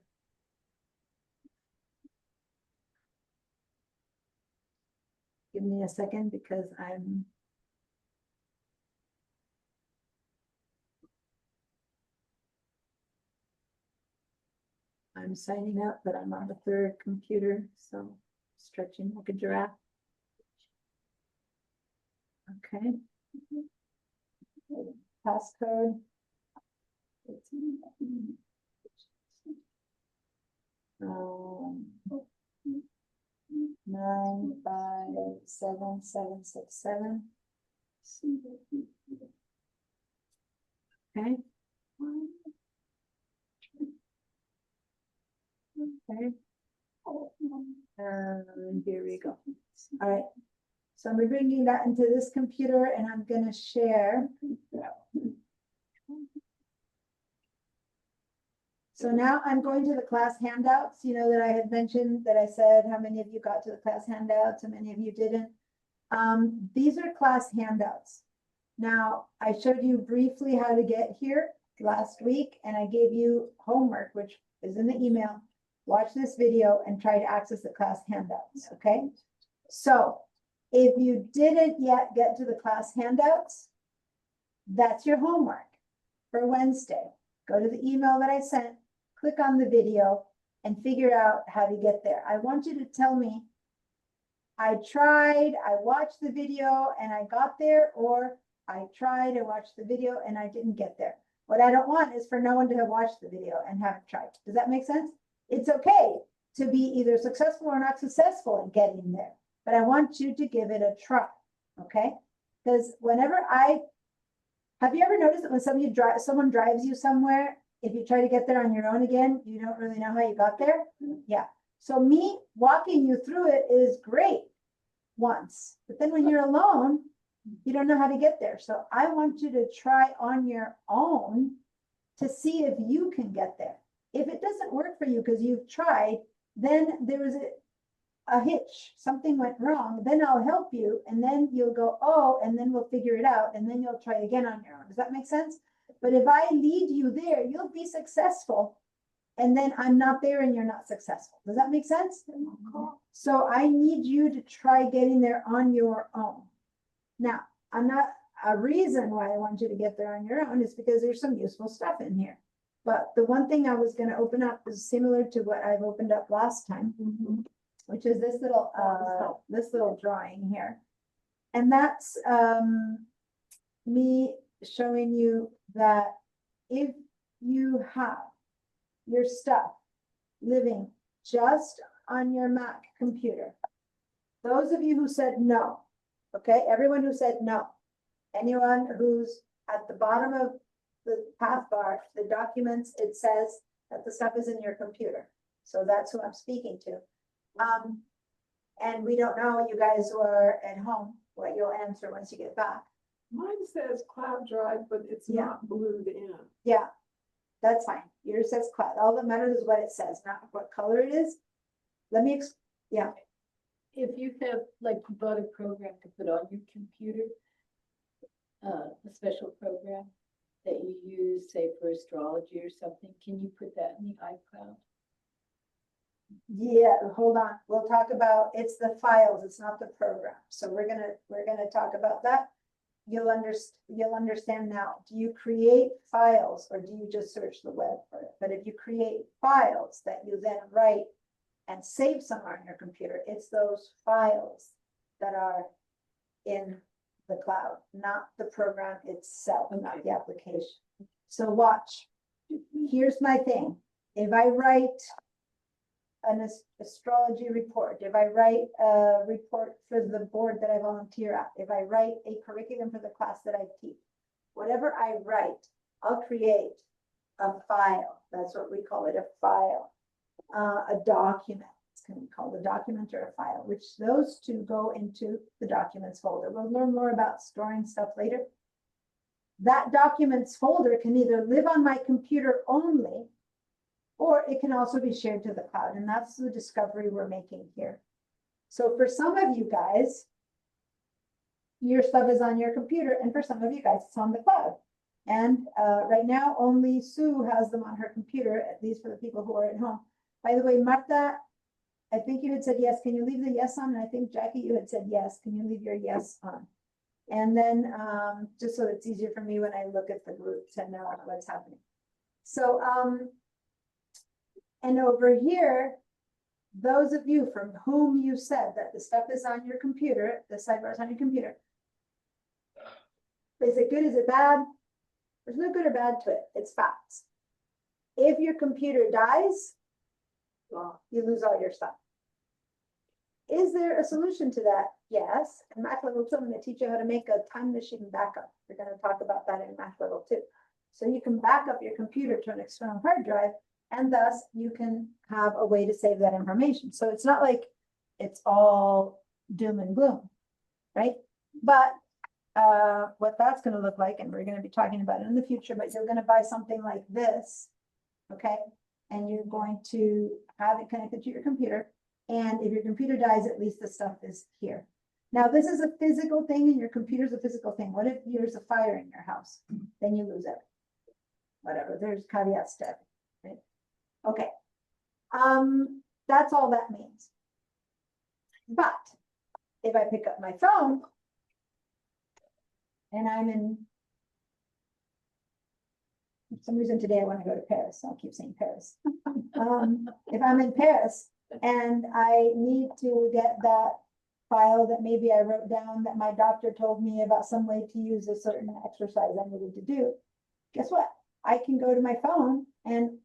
Give me a second because I'm signing up, but I'm on the third computer, so stretching like a giraffe. Okay. Passcode. 9577767. Okay. Okay. Here we go. All right. So I'm bringing that into this computer and I'm gonna share. So now I'm going to the class handouts, you know, that I had mentioned, that I said, how many of you got to the class handouts, how many of you didn't? These are class handouts. Now, I showed you briefly how to get here last week, and I gave you homework, which is in the email. Watch this video and try to access the class handouts, okay? So if you didn't yet get to the class handouts, that's your homework for Wednesday. Go to the email that I sent, click on the video, and figure out how to get there. I want you to tell me, I tried, I watched the video and I got there, or I tried and watched the video and I didn't get there. What I don't want is for no one to have watched the video and haven't tried. Does that make sense? It's okay to be either successful or not successful in getting there, but I want you to give it a try, okay? Because have you ever noticed that when someone drives you somewhere, if you try to get there on your own again, you don't really know how you got there? Yeah. So me walking you through it is great once, but then when you're alone, you don't know how to get there. So I want you to try on your own to see if you can get there. If it doesn't work for you because you've tried, then there was a hitch, something went wrong, then I'll help you, and then you'll go, oh, and then we'll figure it out, and then you'll try again on your own. Does that make sense? But if I lead you there, you'll be successful, and then I'm not there and you're not successful. Does that make sense? So I need you to try getting there on your own. Now, a reason why I want you to get there on your own is because there's some useful stuff in here. But the one thing I was going to open up is similar to what I've opened up last time, which is this little drawing here. And that's me showing you that if you have your stuff living just on your Mac computer, those of you who said no, okay, everyone who said no, anyone who's at the bottom of the path bar, the documents, it says that the stuff is in your computer. So that's who I'm speaking to. And we don't know, you guys who are at home, what you'll answer once you get back. Mine says cloud drive, but it's Yeah. not blued in. Yeah, that's fine. Yours says cloud. All that matters is what it says, not what color it is. Let me, yeah. If you have, like, you bought a program to put on your computer, a special program that you use, say, for astrology or something, can you put that in the iCloud? Yeah, hold on. We'll talk about, it's the files, it's not the program. So we're gonna talk about that. You'll understand now. Do you create files or do you just search the web for it? But if you create files that you then write and save somewhere on your computer, it's those files that are in the cloud, not the program itself, not the application. So watch. Here's my thing. If I write an astrology report, if I write a report for the board that I volunteer at, if I write a curriculum for the class that I teach, whatever I write, I'll create a file. That's what we call it, a file. A document, it's going to be called a document or a file, which those two go into the documents folder. We'll learn more about storing stuff later. That documents folder can either live on my computer only, or it can also be shared to the cloud. And that's the discovery we're making here. So for some of you guys, your stuff is on your computer, and for some of you guys, it's on the cloud. And right now, only Sue has them on her computer, at least for the people who are at home. By the way, Marta, I think you had said yes. Can you leave the yes on? And I think Jackie, you had said yes. Can you leave your yes on? And then just so it's easier for me when I look at the groups and know what's happening. So, and over here, those of you from whom you said that the stuff is on your computer, the sidebar is on your computer. Is it good? Is it bad? There's no good or bad to it. It's facts. If your computer dies, well, you lose all your stuff. Is there a solution to that? Yes. And Math Level 2, I'm going to teach you how to make a time machine backup. We're going to talk about that in Math Level 2. So you can back up your computer to an external hard drive, and thus you can have a way to save that information. So it's not like it's all doom and gloom, right? But what that's going to look like, and we're going to be talking about it in the future, but you're going to buy something like this, okay? And you're going to have it connected to your computer. And if your computer dies, at least the stuff is here. Now, this is a physical thing, and your computer's a physical thing. What if there's a fire in your house? Then you lose everything. Whatever, there's caveats to everything, right? Okay. That's all that means. But if I pick up my phone and I'm in, for some reason today I want to go to Paris, so I'll keep saying Paris. If I'm in Paris and I need to get that file that maybe I wrote down that my doctor told me about some way to use a certain exercise I needed to do, guess what? I can go to my phone, and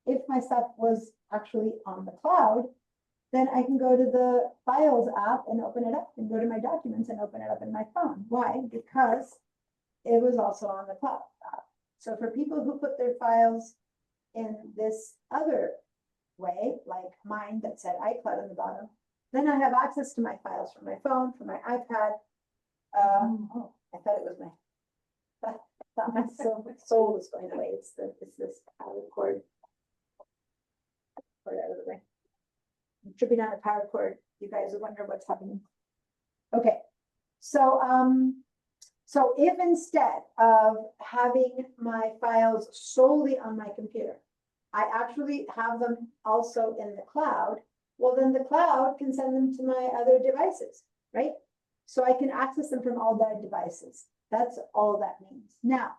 if my stuff was actually on the cloud, then I can go to the Files app and open it up, and go to my documents and open it up in my phone. Why? Because it was also on the cloud. So for people who put their files in this other way, like mine that said iCloud on the bottom, then I have access to my files from my phone, from my iPad. Oh, I thought it was my, I thought my soul was going away. It's this power cord. Out of the way. I'm tripping on a power cord. You guys will wonder what's happening. Okay, so so if instead of having my files solely on my computer, I actually have them also in the cloud, well, then the cloud can send them to my other devices, right? So I can access them from all their devices. That's all that means. Now,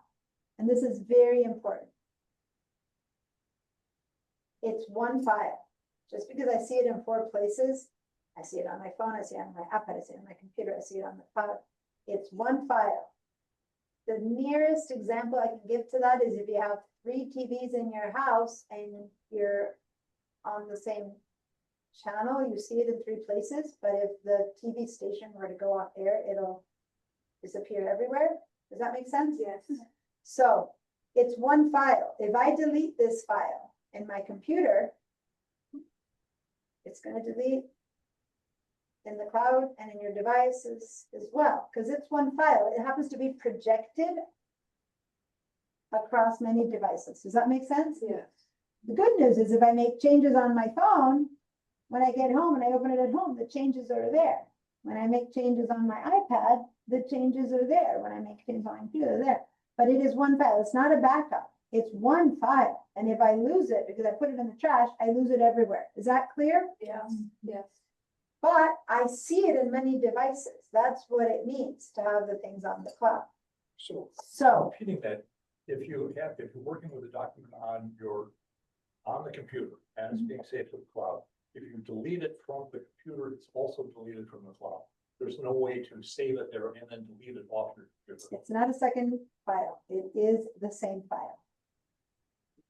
and this is very important. It's one file. Just because I see it in 4 places, I see it on my phone, I see it on my iPad, I see it on my computer, I see it on the cloud. It's one file. The nearest example I can give to that is if you have 3 TVs in your house and you're on the same channel, you see it in 3 places, but if the TV station were to go off air, it'll disappear everywhere. Does that make sense? Yes. So it's one file. If I delete this file in my computer, it's going to delete in the cloud and in your devices as well, because it's one file. It happens to be projected across many devices. Does that make sense? Yes. The good news is if I make changes on my phone, when I get home and I open it at home, the changes are there. When I make changes on my iPad, the changes are there. When I make changes on my computer, they're there. But it is one file. It's not a backup. It's one file. And if I lose it because I put it in the trash, I lose it everywhere. Is that clear? Yes, yes. But I see it in many devices. That's what it means to have the things on the cloud. So repeating that, if you're working with a document on the computer and it's being saved to the cloud, if you delete it from the computer, it's also deleted from the cloud. There's no way to save it there and then delete it off your computer. It's not a second file. It is the same file.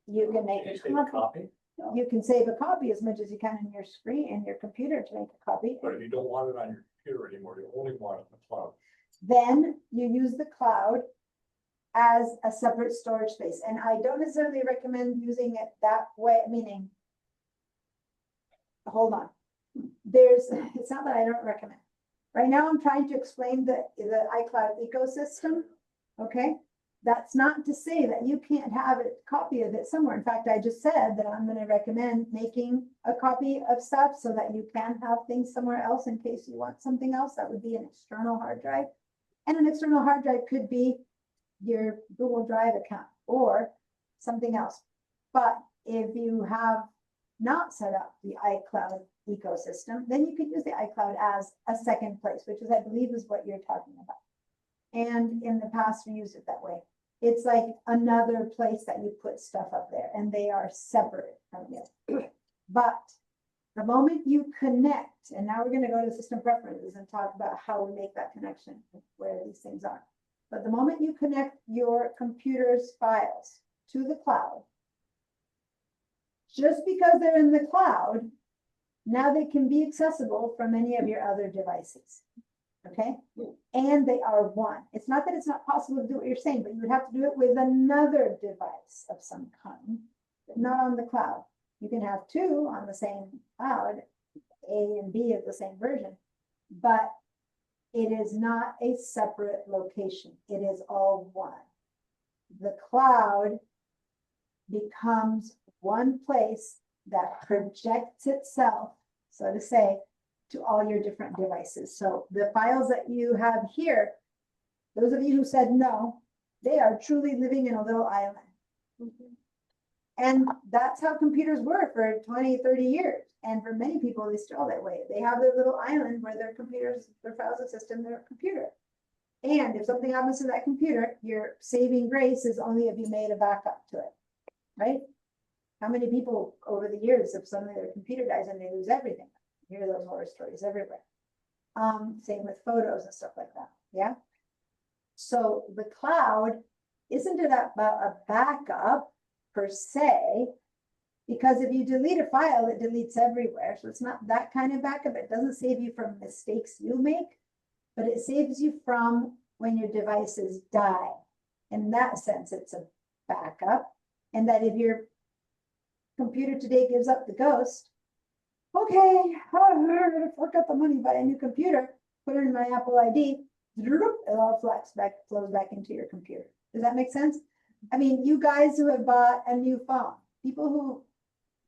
You can make Can you a save a copy? You can save a copy as much as you can in your screen, in your computer to make a copy. But if you don't want it on your computer anymore, you only want it in the cloud. Then you use the cloud as a separate storage space. And I don't necessarily recommend using it that way, meaning, hold on. It's not that I don't recommend. Right now, I'm trying to explain the iCloud ecosystem, okay? That's not to say that you can't have a copy of it somewhere. In fact, I just said that I'm gonna recommend making a copy of stuff so that you can have things somewhere else in case you want something else. That would be an external hard drive. And an external hard drive could be your Google Drive account or something else. But if you have not set up the iCloud ecosystem, then you could use the iCloud as a second place, which is, I believe, is what you're talking about. And in the past, we used it that way. It's like another place that you put stuff up there, and they are separate from you. But the moment you connect, and now we're going to go to system preferences and talk about how we make that connection, where these things are. But the moment you connect your computer's files to the cloud, just because they're in the cloud, now they can be accessible from any of your other devices. Okay? And they are one. It's not that it's not possible to do what you're saying, but you would have to do it with another device of some kind, but not on the cloud. You can have two on the same cloud, A and B of the same version, but it is not a separate location. It is all one. The cloud becomes one place that projects itself, so to say, to all your different devices. So the files that you have here, those of you who said no, they are truly living in a little island. And that's how computers were for 20, 30 years. And for many people, they still that way. They have their little island where their computers, their files exist in their computer. And if something happens to that computer, your saving grace is only if you made a backup to it, right? How many people over the years, if suddenly their computer dies and they lose everything? You hear those horror stories everywhere. Same with photos and stuff like that, yeah? So the cloud isn't about a backup per se, because if you delete a file, it deletes everywhere. So it's not that kind of backup. It doesn't save you from mistakes you make, but it saves you from when your devices die. In that sense, it's a backup. And that if your computer today gives up the ghost, okay, I'm gonna fork out the money, buy a new computer, put it in my Apple ID, it all flows back into your computer. Does that make sense? I mean, you guys who have bought a new phone, people who,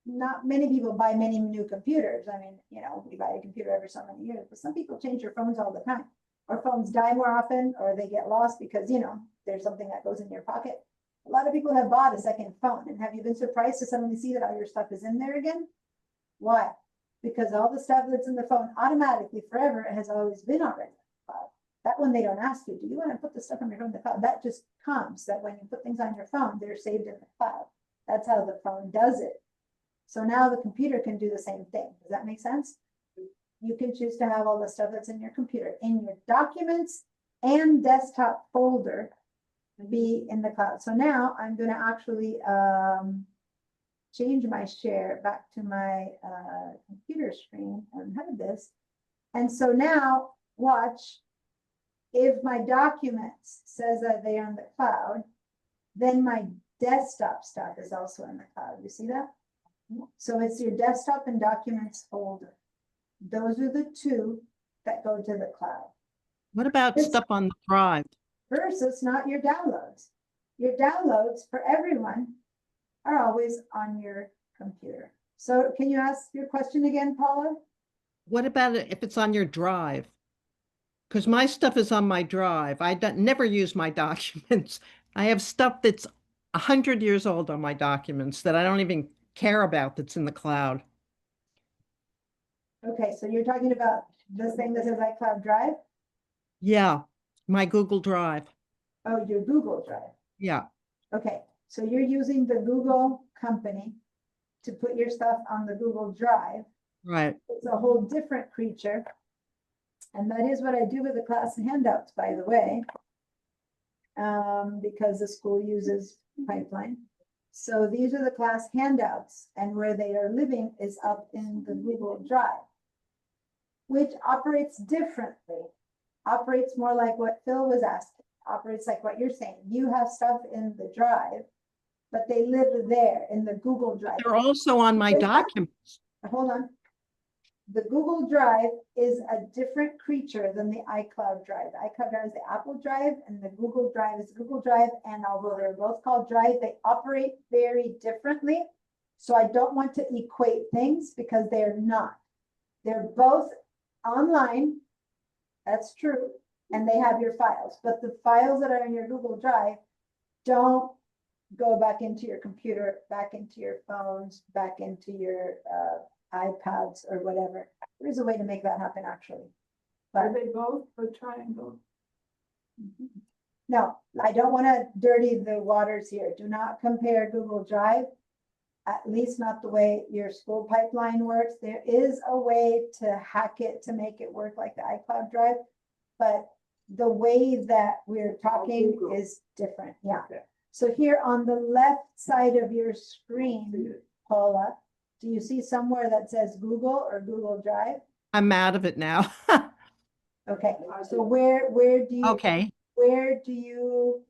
not many people buy many new computers. I mean, you know, we buy a computer every so many years, but some people change their phones all the time. Or phones die more often, or they get lost because, you know, there's something that goes in your pocket. A lot of people have bought a second phone, and have you been surprised to suddenly see that all your stuff is in there again? Why? Because all the stuff that's in the phone automatically forever has always been already in the cloud. That one they don't ask you, do you want to put the stuff on your phone in the cloud? That just comes, that when you put things on your phone, they're saved in the cloud. That's how the phone does it. So now the computer can do the same thing. Does that make sense? You can choose to have all the stuff that's in your computer, in your documents and desktop folder, be in the cloud. So now I'm going to actually change my share back to my computer screen and have this. And so now watch, if my documents says that they are in the cloud, then my desktop stuff is also in the cloud. You see that? So it's your desktop and documents folder. Those are the two that go to the cloud. What about This- stuff on the drive? Versus not your downloads. Your downloads for everyone are always on your computer. So can you ask your question again, Paula? What about it if it's on your drive? Because my stuff is on my drive. I never use my documents. I have stuff that's 100 years old on my documents that I don't even care about that's in the cloud. Okay, so you're talking about this thing that says iCloud Drive? Yeah, my Google Drive. Oh, your Google Drive. Yeah, Okay, so you're using the Google company to put your stuff on the Google Drive. right. It's a whole different creature. And that is what I do with the class handouts, by the way. Because the school uses Pipeline. So these are the class handouts, and where they are living is up in the Google Drive, which operates differently, operates more like what Phil was asking, operates like what you're saying. You have stuff in the drive, but they live there in the Google Drive. They're also on my documents. Hold on. The Google Drive is a different creature than the iCloud Drive. The iCloud Drive is the Apple Drive, and the Google Drive is Google Drive. And although they're both called Drive, they operate very differently. So I don't want to equate things because they're not. They're both online. That's true. And they have your files, but the files that are in your Google Drive don't go back into your computer, back into your phones, back into your iPads or whatever. There's a way to make that happen, actually. Are But they both a triangle? no, I don't want to dirty the waters here. Do not compare Google Drive, at least not the way your school pipeline works. There is a way to hack it to make it work like the iCloud Drive, but the way that we're talking Google. is different. Yeah. Okay. So here on the left side of your screen, Paula, do you see somewhere that says Google or Google Drive? I'm out of it now. Okay, so where do you? Okay. Where do you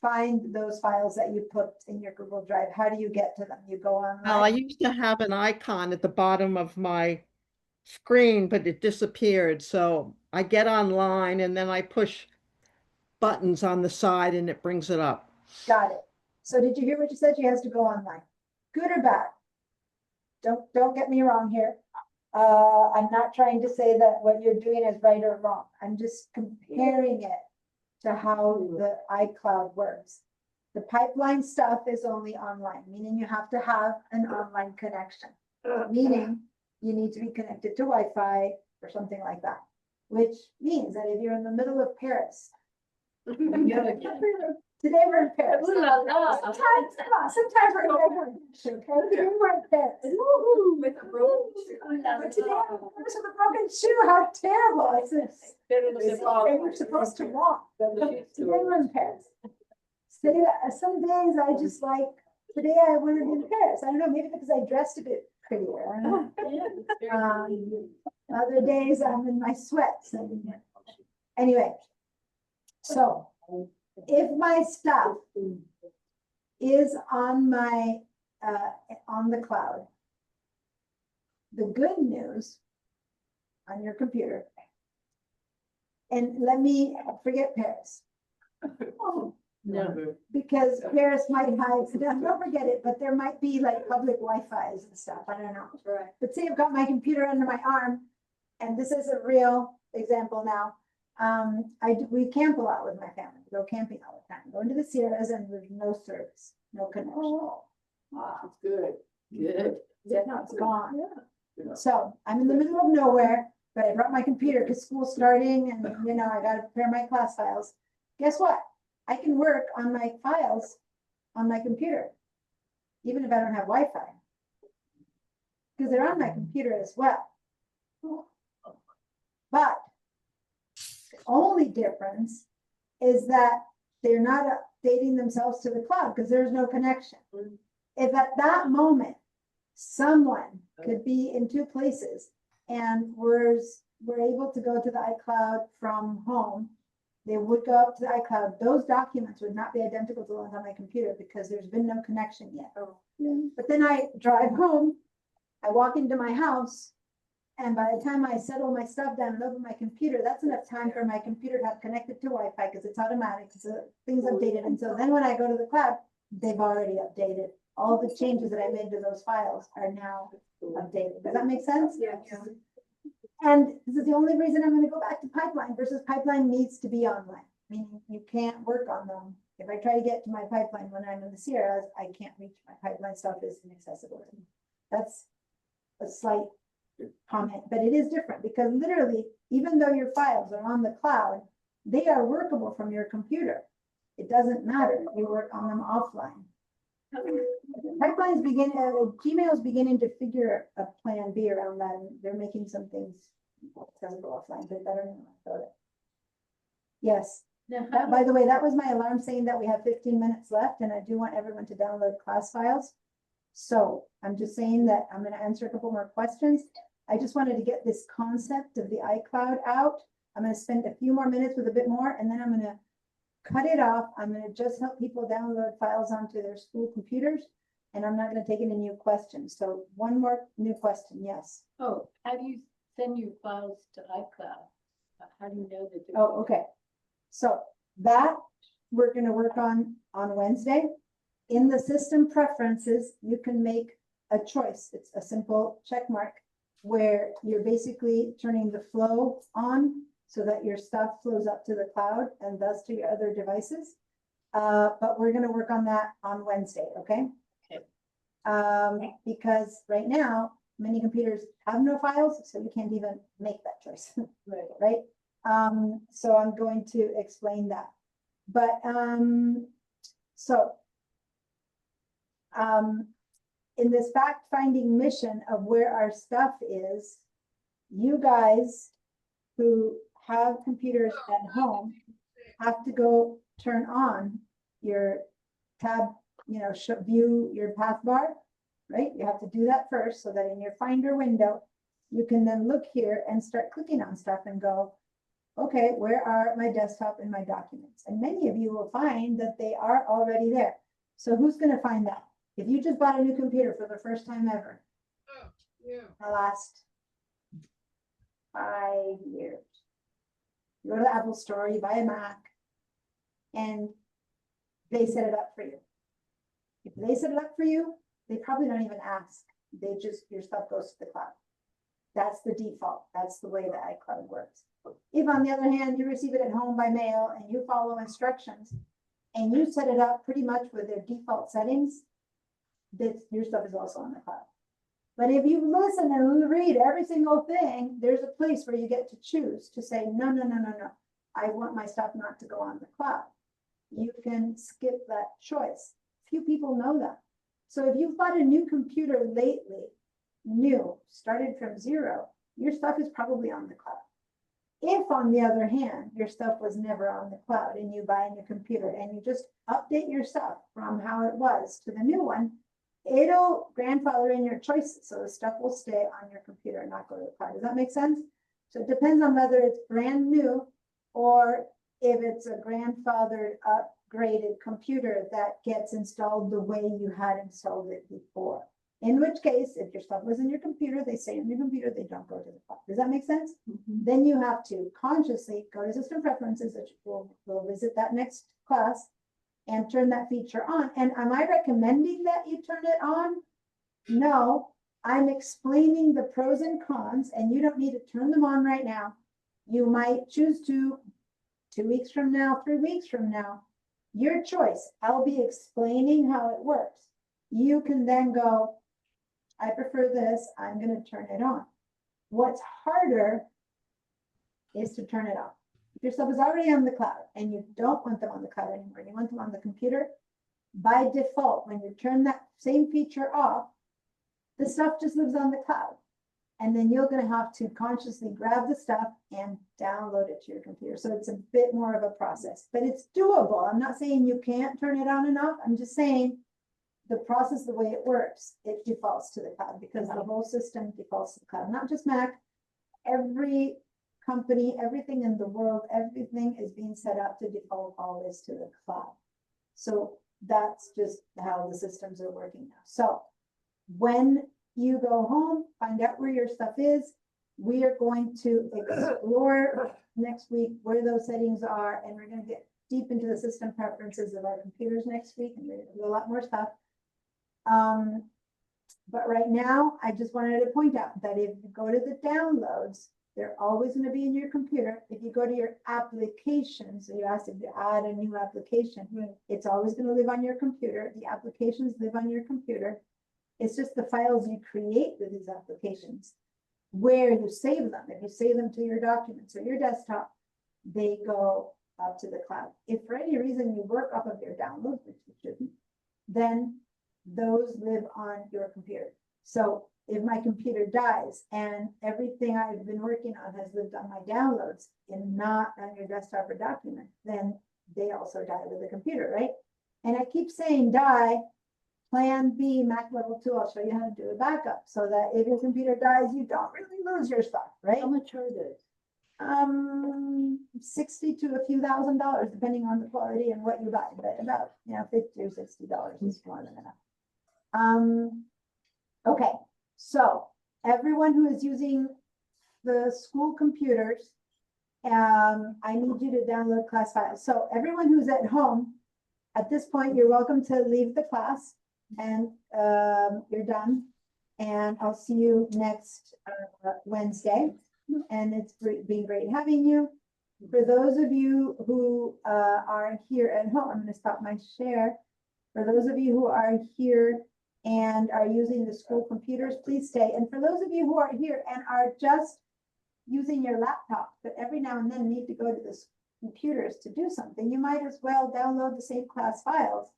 find those files that you put in your Google Drive? How do you get to them? You go Well, I online? used to have an icon at the bottom of my screen, but it disappeared. So I get online and then I push buttons on the side and it brings it up. Got it. So did you hear what you said? She has to go online. Good or bad? Don't get me wrong here. I'm not trying to say that what you're doing is right or wrong. I'm just comparing it to how the iCloud works. The pipeline stuff is only online, meaning you have to have an online connection. Meaning you need to be connected to Wi-Fi or something like that. Which means that if you're in the middle of Paris. Today we're in Paris. Ooh la la. Sometimes, come on, sometimes we're in Paris, okay? Today we're in Paris. With a broken shoe. But today I'm in Paris with a broken shoe, how terrible. We're supposed to walk. Today we're in Paris. Some days I just like, today I wanted to be in Paris. I don't know, maybe because I dressed a bit prettier. I don't know. Other days I'm in my sweats. Anyway, so if my stuff is on my, on the cloud, the good news on your computer, and let me forget Paris. No. Because Paris might hide, don't forget it, but there might be like public Wi-Fi's and stuff, I don't know. Right. But say I've got my computer under my arm, and this is a real example now. We camp a lot with my family, we go camping all the time, go into the Sierras and there's no service, no connection. Wow, that's good. Good. No, it's gone. Yeah. So I'm in the middle of nowhere, but I brought my computer because school's starting and, you know, I gotta prepare my class files. Guess what? I can work on my files on my computer, even if I don't have Wi-Fi. Because they're on my computer as well. But the only difference is that they're not updating themselves to the cloud because there's no connection. If at that moment, someone could be in two places and we're able to go to the iCloud from home, they would go up to the iCloud. Those documents would not be identical to the ones on my computer because there's been no connection yet. But then I drive home, I walk into my house, and by the time I settle my stuff down and open my computer, that's enough time for my computer to have connected to Wi-Fi because it's automatic, so things updated. And so then when I go to the cloud, they've already updated. All the changes that I made to those files are now updated. Does that make sense? Yes. And this is the only reason I'm going to go back to pipeline versus pipeline needs to be online, meaning you can't work on them. If I try to get to my pipeline when I'm in the Sierras, I can't reach my pipeline stuff is inaccessible to me. That's a slight comment, but it is different because literally, even though your files are on the cloud, they are workable from your computer. It doesn't matter. You work on them offline. Pipelines Gmail is beginning to figure a plan B around that, and they're making some things accessible offline, but I don't know about it. Yes. Now, That, by the way, that was my alarm saying that we have 15 minutes left and I do want everyone to download class files. So I'm just saying that I'm gonna answer a couple more questions. I just wanted to get this concept of the iCloud out. I'm gonna spend a few more minutes with a bit more and then I'm gonna cut it off. I'm gonna just help people download files onto their school computers. And I'm not gonna take any new questions. So one more new question, yes. Oh, how do you send your files to iCloud? How do you know that? they're- Oh, okay. So that we're gonna work on Wednesday. In the system preferences, you can make a choice. It's a simple check mark where you're basically turning the flow on so that your stuff flows up to the cloud and thus to your other devices. But we're gonna work on that on Wednesday, okay? Okay. Because right now, many computers have no files, so you can't even make that choice. Right. Right? So I'm going to explain that. But, in this fact-finding mission of where our stuff is, you guys who have computers at home have to go turn on your tab, view your path bar, right? You have to do that first so that in your Finder window, you can then look here and start clicking on stuff and go, okay, where are my desktop and my documents? And many of you will find that they are already there. So who's going to find that? If you just bought a new computer for the first time ever, the last 5 years, you go to the Apple store, you buy a Mac, and they set it up for you. If they set it up for you, they probably don't even ask. They just, your stuff goes to the cloud. That's the default. That's the way the iCloud works. If on the other hand, you receive it at home by mail and you follow instructions and you set it up pretty much with their default settings, your stuff is also on the cloud. But if you listen and read every single thing, there's a place where you get to choose to say, no, no, no, no, no. I want my stuff not to go on the cloud. You can skip that choice. Few people know that. So if you've bought a new computer lately, new, started from zero, your stuff is probably on the cloud. If, on the other hand, your stuff was never on the cloud and you buy a new computer and you just update your stuff from how it was to the new one, it'll grandfather in your choices. So the stuff will stay on your computer and not go to the cloud. Does that make sense? So it depends on whether it's brand new or if it's a grandfathered upgraded computer that gets installed the way you had installed it before. In which case, if your stuff was in your computer, they stay in your computer, they don't go to the cloud. Does that make sense? Mm-hmm. Then you have to consciously go to system preferences, which we'll visit that next class, and turn that feature on. And am I recommending that you turn it on? No, I'm explaining the pros and cons, and you don't need to turn them on right now. You might choose to 2 weeks from now, 3 weeks from now. Your choice. I'll be explaining how it works. You can then go, I prefer this, I'm going to turn it on. What's harder is to turn it off. If your stuff is already on the cloud and you don't want them on the cloud anymore, you want them on the computer, by default, when you turn that same feature off, the stuff just lives on the cloud. And then you're going to have to consciously grab the stuff and download it to your computer. So it's a bit more of a process, but it's doable. I'm not saying you can't turn it on and off. I'm just saying the process, the way it works, it defaults to the cloud because the whole system defaults to the cloud, not just Mac. Every company, everything in the world, everything is being set up to default always to the cloud. So that's just how the systems are working now. So when you go home, find out where your stuff is. We are going to explore next week where those settings are, and we're going to get deep into the system preferences of our computers next week, and we're going to do a lot more stuff. But right now, I just wanted to point out that if you go to the downloads, they're always going to be in your computer. If you go to your applications, so you asked if you add a new application, it's always going to live on your computer. The applications live on your computer. It's just the files you create with these applications, where you save them. If you save them to your documents or your desktop, they go up to the cloud. If for any reason you work off of your downloads, which you shouldn't, then those live on your computer. So if my computer dies and everything I've been working on has lived on my downloads and not on your desktop or document, then they also die with the computer, right? And I keep saying die, plan B, Mac level 2, I'll show you how to do a backup so that if your computer dies, you don't really lose your stuff, right? How much are those? 60 to a few $1,000s, depending on the quality and what you buy, but about, $50 or $60 is more than enough. Okay, so everyone who is using the school computers, I need you to download class files. So everyone who's at home, at this point, you're welcome to leave the class and you're done. And I'll see you next Wednesday. And it's been great having you. For those of you who are here at home, I'm going to stop my share. For those of you who are here and are using the school computers, please stay. And for those of you who are here and are just using your laptop, but every now and then need to go to the computers to do something, you might as well download the same class files.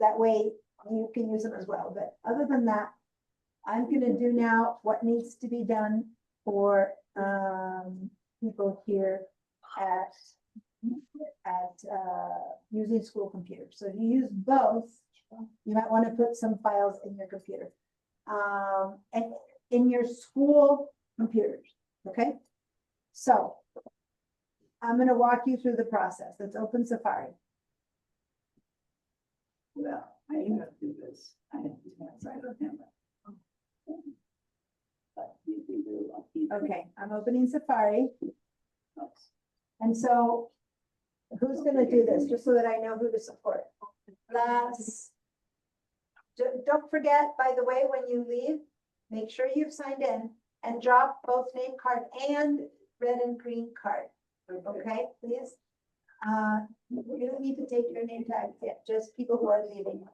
That way you can use them as well. But other than that, I'm going to do now what needs to be done for people here at using school computers. So if you use both, you might want to put some files in your computer and in your school computers. Okay, so I'm going to walk you through the process. Let's open Safari. Well, I have to do this. I have to do this. I don't have it. But you can do it. Okay, I'm opening Safari. And so who's going to do this, just so that I know who to support? Don't forget, by the way, when you leave, make sure you've signed in and drop both name card and red and green card. Okay, please. You don't need to take your name tag yet, just people who are leaving.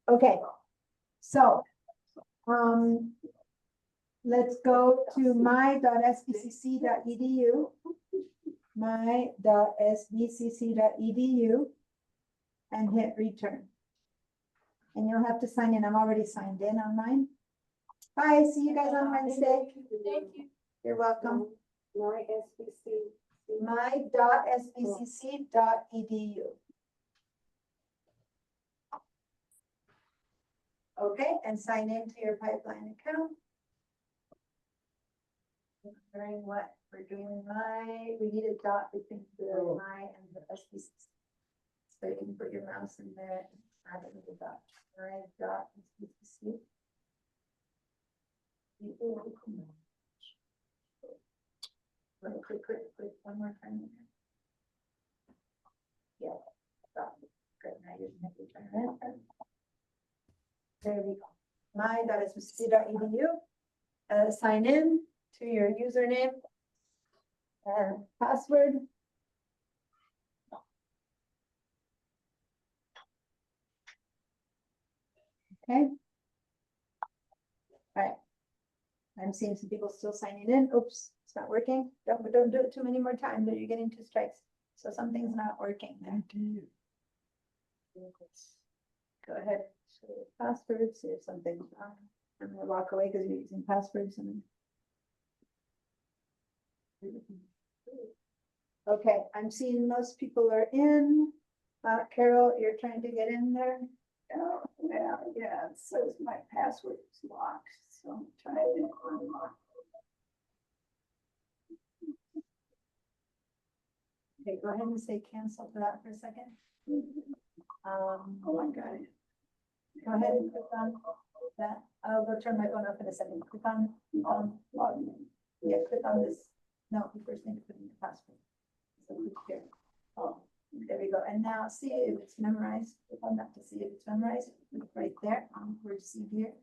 Okay, so let's go to my.sbcc.edu, my.sbcc.edu, and hit return. And you'll have to sign in. I'm already signed in on mine. Bye, see you guys on Wednesday. Thank you. You're welcome. My SBC. my.sbcc.edu. Okay, and sign into your pipeline account. Remembering what we're doing, we need a dot between the my and the SBCC. So you can put your mouse in there and add it with a dot. My.sbcc. Click one more time. Yeah. Good. Now you can turn it. There we go. My.sbcc.edu. Sign in to your username and password. Okay. All right. I'm seeing some people still signing in. Oops, it's not working. Don't do it too many more times or you're getting 2 strikes. So something's not working there. Go ahead, show your password, see if something's wrong. I'm gonna walk away because you're using passwords and okay, I'm seeing most people are in. Carol, you're trying to get in there. Oh, yeah, it says my password is locked, so I'm trying to unlock. Okay, go ahead and say cancel for that for a second. Oh, I got it. Go ahead and click on that. I'll go turn my phone off in a second. Click on, yeah, click on this. No, you first need to put in your password. So click here. Oh, there we go. And now see if it's memorized. Click on that to see if it's memorized. Click right there on where to see here.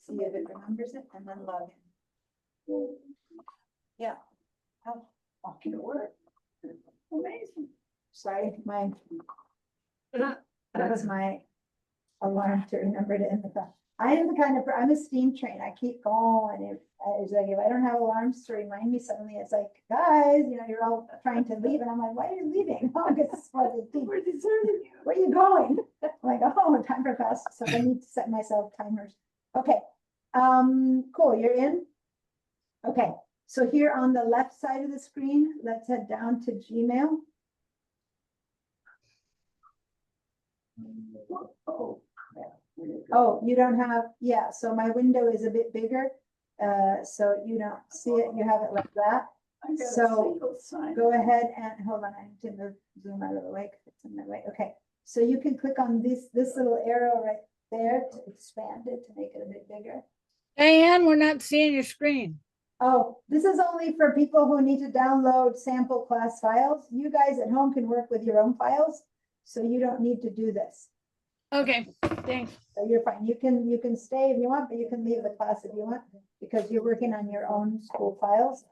See if it remembers it and then log in. Yeah. How can it work? Amazing. Sorry, that's my alarm to remember to end the phone. I am the kind of, I'm a steam train. I keep going. It's like, if I don't have alarms to remind me, suddenly it's like, guys, you're all trying to leave. And I'm like, why are you leaving? Oh, because we're deserting you. Where are you going? I'm like, oh, time for class. So I need to set myself timers. Okay. Cool, you're in? Okay, so here on the left side of the screen, let's head down to Gmail. Oh, crap. Where'd it go? Oh, you don't have, yeah, so my window is a bit bigger. So you don't see it, you have it like that. I got a so single sign. Go ahead and, hold on, I need to move, zoom out of the way, 'cause it's in my way, okay. So you can click on this little arrow right there to expand it, to make it a bit bigger. Diane, we're not seeing your screen. Oh, this is only for people who need to download sample class files. You guys at home can work with your own files, so you don't need to do this. Okay, thanks. So you're fine. You can stay if you want, but you can leave the class if you want, because you're working on your own school files.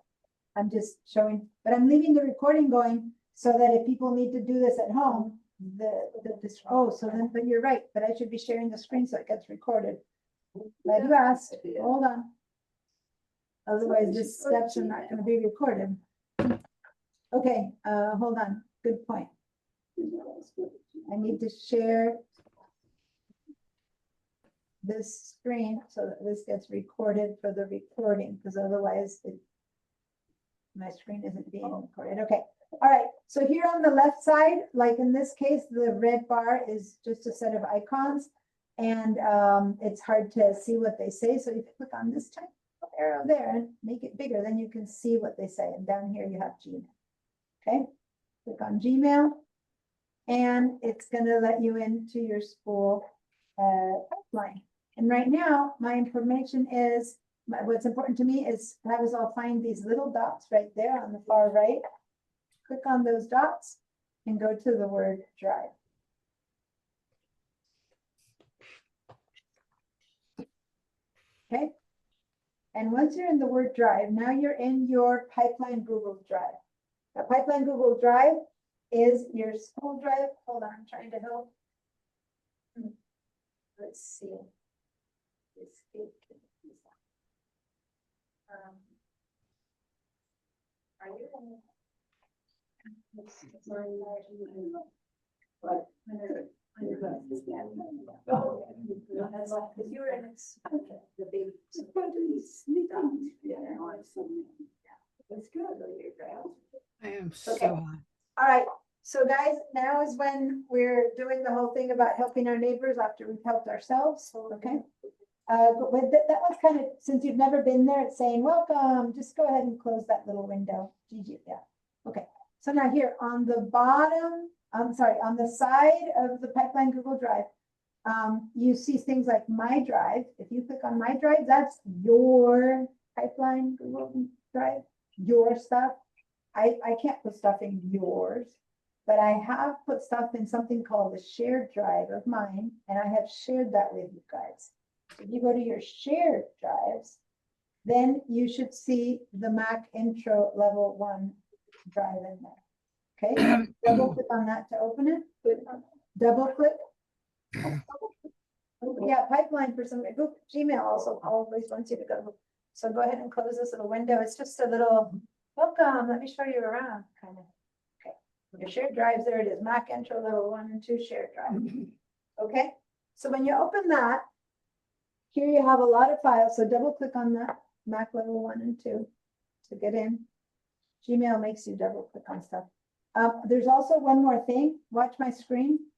I'm just showing, but I'm leaving the recording going so that if people need to do this at home, so then, but you're right, but I should be sharing the screen so it gets recorded. Glad you asked. Hold on. Otherwise, these steps are not gonna be recorded. Okay, hold on. Good point. I need to share this screen so that this gets recorded for the recording, because otherwise my screen isn't being recorded. Okay, all right. So here on the left side, like in this case, the red bar is just a set of icons, and it's hard to see what they say. So if you click on this tiny arrow there and make it bigger, then you can see what they say. And down here you have Gmail. Okay, click on Gmail, and it's going to let you into your school pipeline. And right now, my information is, what's important to me is have us all find these little dots right there on the far right. Click on those dots and go to the word drive. Okay. And once you're in the word drive, now you're in your Pipeline Google Drive. Now, Pipeline Google Drive is your school drive. Hold on, I'm trying to help. Let's see. Are you in? But Because you were in the big. That's good, though, you're proud. I am so Okay. hot. All right, so guys, now is when we're doing the whole thing about helping our neighbors after we've helped ourselves, okay? But with that was kind of, since you've never been there, it's saying, welcome, just go ahead and close that little window. GG, yeah, okay. So now here on the bottom, I'm sorry, on the side of the Pipeline Google Drive, you see things like My Drive. If you click on My Drive, that's your Pipeline Google Drive, your stuff. I can't put stuff in yours, but I have put stuff in something called the shared drive of mine, and I have shared that with you guys. If you go to your shared drives, then you should see the Mac Intro Level 1 drive in there. Okay, double click on that to open it. Double click. Yeah, Pipeline for some, Gmail also always wants you to go. So go ahead and close this little window. It's just a little, welcome, let me show you around, kind of. Okay, your shared drives, there it is, Mac Intro Level 1 and 2 shared drive. Okay, so when you open that, here you have a lot of files, so double click on that, Mac Level 1 and 2 to get in. Gmail makes you double click on stuff. There's also one more thing, watch my screen.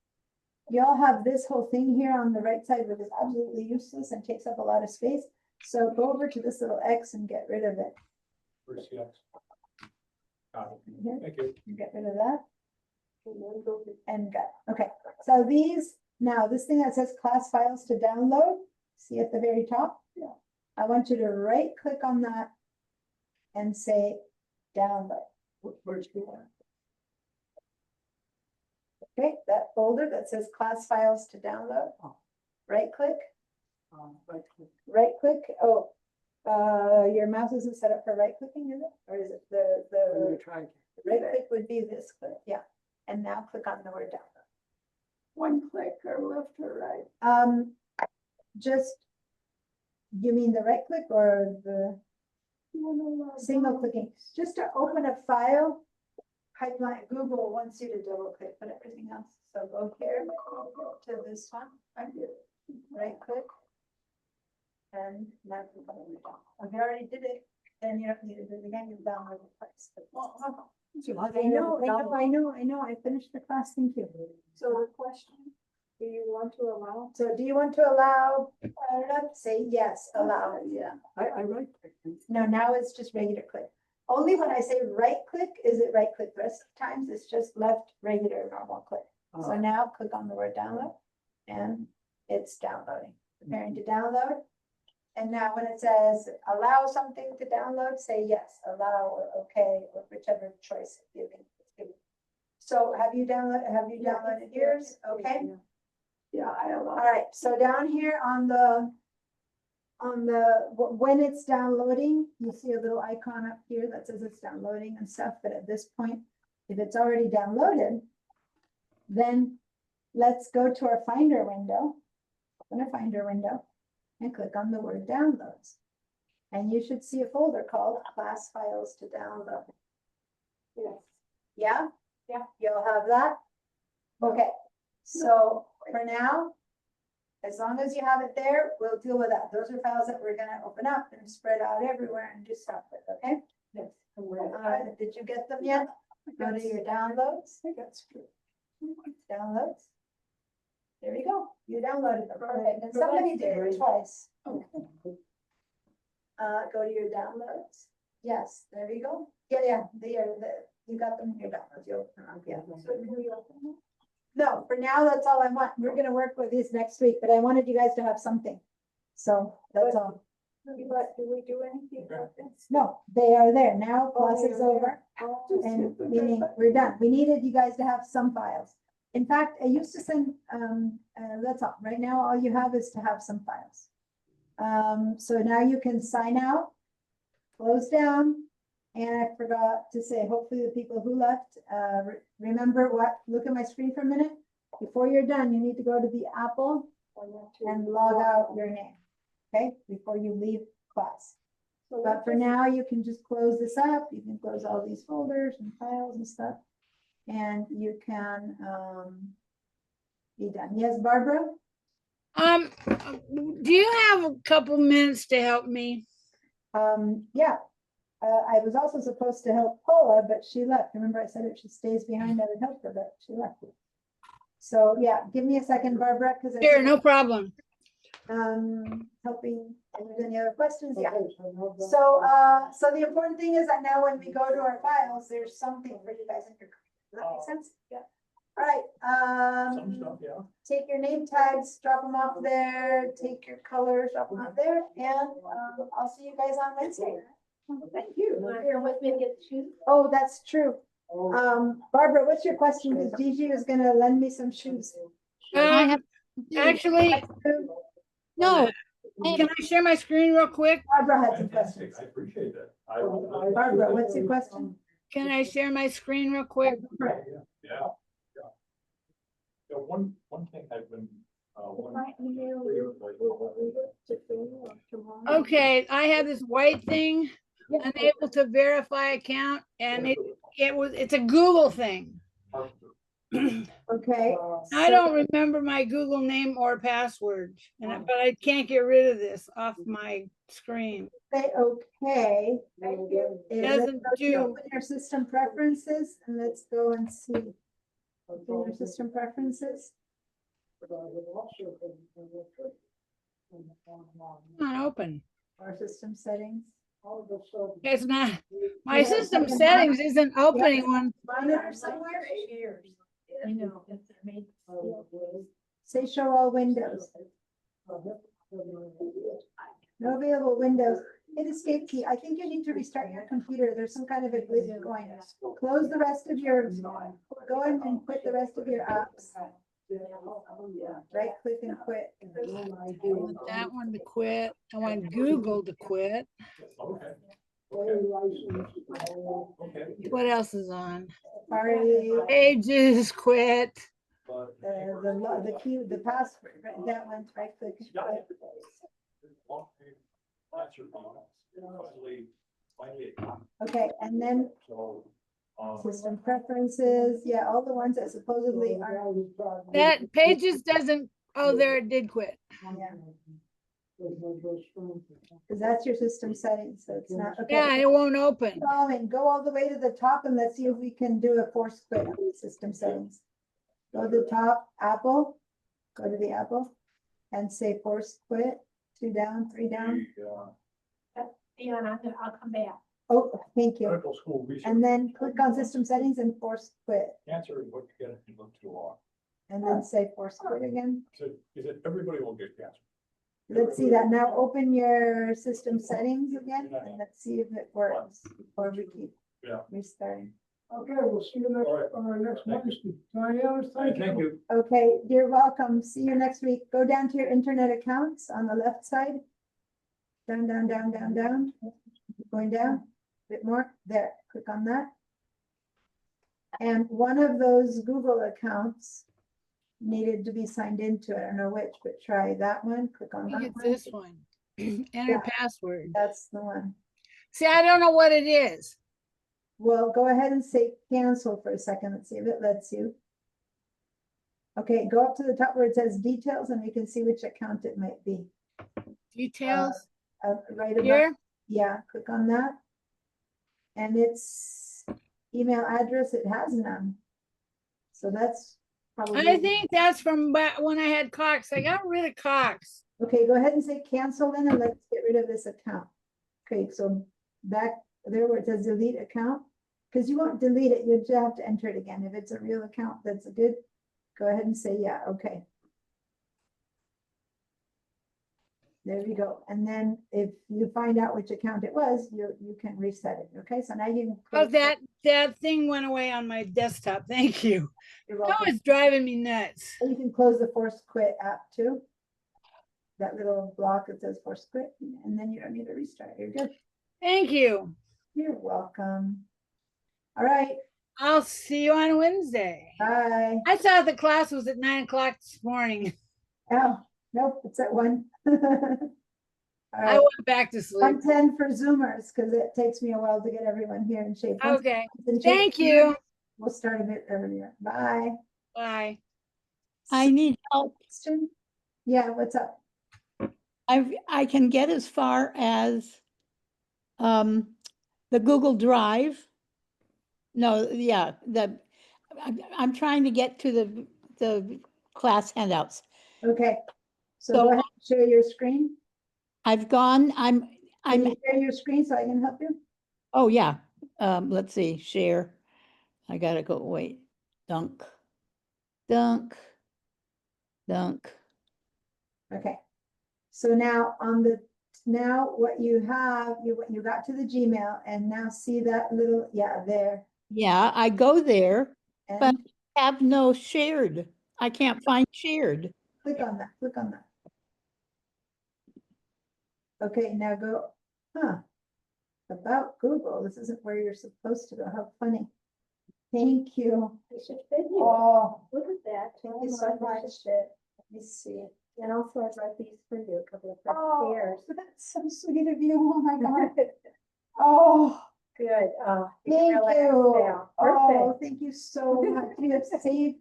You all have this whole thing here on the right side, which is absolutely useless and takes up a lot of space. So go over to this little X and get rid of it. Where's the X? Got it. Here. Thank you. Get rid of that. And got, okay, so these, now this thing that says class files to download, see at the very top? Yeah. I want you to right click on that and say download. Where's the one? Okay, that folder that says class files to download, right click, right click. Oh, your mouse isn't set up for right clicking, is it? Or is it the right click would be this click, yeah. And now click on the word download. One click or left or right? Just, you mean the right click or the single clicking? Just to open a file, Pipeline, Google wants you to double click, but everything else. So go here to this one, right click. And now click on the down. If you already did it, then you don't need to do it again, you've downloaded it twice. I know, I finished the class, thank you. So the question, do you want to allow? So do you want to allow, say yes, allow? Yeah. I write. No, now it's just regular click. Only when I say right click, is it right click. The rest of the times it's just left regular normal click. So now click on the word download and it's downloading, preparing to download. And now when it says allow something to download, say yes, allow or okay, or whichever choice it's given. So have you downloaded yours? Okay. Yeah, I allow. All right, so down here on the, when it's downloading, you see a little icon up here that says it's downloading and stuff, but at this point, if it's already downloaded, then let's go to our Finder window, open a Finder window, and click on the word downloads. And you should see a folder called class files to download. Yes. Yeah? Yeah. You'll have that? Okay, so for now, as long as you have it there, we'll deal with that. Those are files that we're gonna open up and spread out everywhere and do stuff with, okay? Yes. Did you get them yet? Go to your downloads. Downloads. There you go. You downloaded them. Perfect. And somebody did it twice. Go to your downloads. Yes, there you go. Yeah, you got them in your downloads. You open them up, yeah. No, for now, that's all I want. We're gonna work with these next week, but I wanted you guys to have something. So that's all. But do we do anything about this? No, they are there. Now class they is are over. Oh, And meaning we're done. We needed you guys to have some files. In fact, I used to send, that's all. Right now, all you have is to have some files. So now you can sign out, close down. And I forgot to say, hopefully the people who left, remember what, look at my screen for a minute. Before you're done, you need to go to the Apple and log out your name, okay? Before you leave class. But for now, you can just close this up. You can close all these folders and files and stuff. And you can be done. Yes, Barbara? Do you have a couple minutes to help me? Yeah. I was also supposed to help Paula, but she left. Remember I said if she stays behind, I would help her, but she left. So yeah, give me a second, Barbara, because Sure, no problem. Helping, if there's any other questions, yeah. So, so the important thing is that now when we go to our files, there's something for you guys in your, does that make sense? Yeah. All right, Some stuff, yeah. take your name tags, drop them off there, take your colors, drop them off there, and, I'll see you guys on Wednesday. Thank you. Here with me to get the shoes? Oh, that's true. Barbara, what's your question? Because Gigi was gonna lend me some shoes. Actually, No, can I share my screen real quick? Barbara had some Fantastic, questions. I appreciate that. Barbara, what's your question? Can I share my screen real quick? Yeah. Yeah, one thing I've been, My email, will we go to tomorrow? Okay, I have this white thing, unable to verify account, and it's a Google thing. Okay. I don't remember my Google name or password, but I can't get rid of this off my screen. Say okay. Doesn't do. Open your system preferences and let's go and see. Open your system preferences. Not open. Or system settings. It's not, my system settings isn't opening one. Monitor somewhere. I know. Say show all windows. No available windows. Hit escape key. I think you need to restart your computer. There's some kind of a glitch going. Close the rest of your, go in and quit the rest of your apps. Right click and quit. I want that one to quit. I want Google to quit. Okay. What else is on? Sorry. Pages quit. The key, the password, right, that one's right click. Okay, and then system preferences, yeah, all the ones that supposedly are. That Pages doesn't, oh, there it did quit. Yeah. Because that's your system settings, so it's not, okay. Yeah, it won't open. Go all the way to the top and let's see if we can do a force quit on the system settings. Go to the top, Apple, go to the Apple and say force quit, 2 down, 3 down. Yeah, and I'll come back. Oh, thank you. Medical school research. And then click on system settings and force quit, Cancer is what you get if you live too long. and then say force quit again. So is it, everybody will get cancer. Let's see that. Now open your system settings again and let's see if it works before we keep Yeah. restarting. Okay, we'll see you next, All right. next Thank you. Wednesday. Diana, Thank you. Okay, you're welcome. See you next week. Go down to your internet accounts on the left side. Down, down, down, down, down. Going down, a bit more. There, click on that. And one of those Google accounts needed to be signed into it. I don't know which, but try that one. Click on I think that it's one. this one. Enter Yeah. password. That's the one. See, I don't know what it is. Well, go ahead and say cancel for a second. Let's see if it lets you. Okay, go up to the top where it says details and we can see which account it might be. Details Right above. here. Yeah, click on that. And its email address, it has none. So that's probably. I think that's from when I had Cox. I got rid of Cox. Okay, go ahead and say cancel then and let's get rid of this account. Okay, so back there where it says delete account, because you won't delete it, you just have to enter it again. If it's a real account, that's good. Go ahead and say, yeah, okay. There we go. And then if you find out which account it was, you can reset it. Okay, so now you can. Oh, close that thing went away on my desktop. Thank you. You're That welcome. was driving me nuts. You can close the force quit app too. That little block that says force quit, and then you don't need to restart. You're good. Thank you. You're welcome. All right, I'll see you on Wednesday. bye. I thought the class was at 9 o'clock this morning. Oh, nope, it's at 1. All I right, went back to sleep. 1:10 for Zoomers, because it takes me a while to get everyone here in shape. Once Okay. it's in shape, Thank you. We'll start a bit earlier. Bye. Bye. I need help. Question? Yeah, what's up? I can get as far as the Google Drive. No, yeah, I'm trying to get to the class handouts. Okay, so So- go ahead and share your screen. I've gone, Can you share your screen so I can help you? oh, yeah. Let's see, share. I gotta go, wait, dunk. Okay. So now now what you have, you got to the Gmail and now see that little, yeah, there. Yeah, I go there, but And have no shared. I can't find shared. click on that, click on that. Okay, now go, about Google, this isn't where you're supposed to go, how funny. Thank you. I should fit you. Oh, Look at that. thank you so much. Let me see. And also I brought these for you, a couple of fresh Oh, pairs. that's so sweet of you. Oh my God. Oh, Good, you can thank relax you. now. Oh, Perfect. thank you so much. You have saved.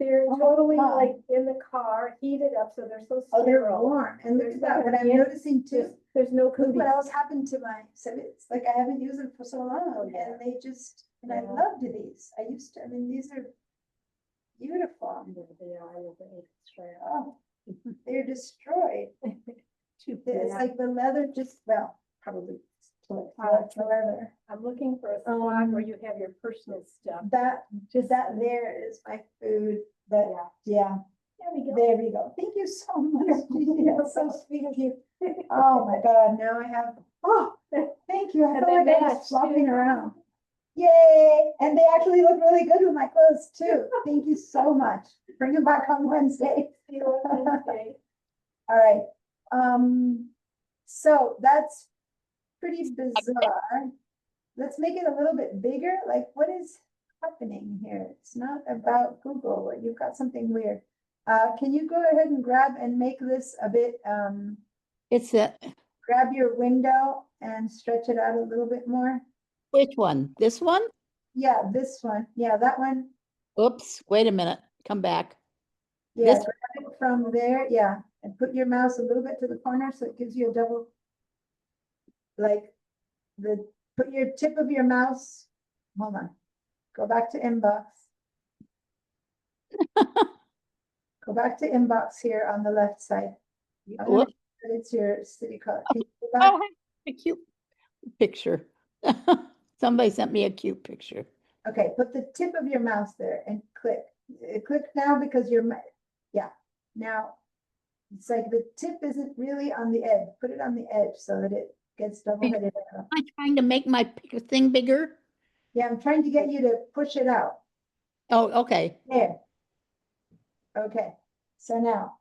They're Oh, totally wow. like in the car, heated up, so they're so Oh, they're sterile. warm. And look There's at that. What nothing I'm in- noticing too. There's no Look cooties. what else happened to my, so it's like I haven't used them for so long Oh, yeah. and they just, and I Yeah. loved these. I used to, I mean, these are beautiful. They are, it's right. Oh, they're destroyed. It's Yeah. like the leather just, well, probably. It's leather. I'm looking for a spot where you have your personal stuff. That, just that there is my food, but yeah, There we go. there we go. Thank you so much. Gigi. That's so sweet of you. Oh my God, now I have, oh, thank you. I And feel like they I was match, flopping too. around. Yay, and they actually look really good with my clothes too. Thank you so much. Bring them back on Wednesday. See you on Wednesday. All right, so that's pretty bizarre. Let's make it a little bit bigger. Like, what is happening here? It's not about Google. You've got something weird. Can you go ahead and grab and make this a bit, It's a, grab your window and stretch it out a little bit more? which one? This one? Yeah, this one. Yeah, that one. Oops, wait a minute, come back. Yeah, This- grab it from there. Yeah, and put your mouse a little bit to the corner so it gives you a double. Like put your tip of your mouse, hold on, go back to inbox. Go back to inbox here on the left side. I'm gonna Whoop. show that It's your city color. Can you go back? Oh, a cute picture. Somebody sent me a cute picture. Okay, put the tip of your mouse there and click. Click now because yeah, now it's like the tip isn't really on the edge. Put it on the edge so that it gets double-headed. Am I trying to make my thing bigger? Yeah, I'm trying to get you to push it out. Oh, okay. There. Okay, so now,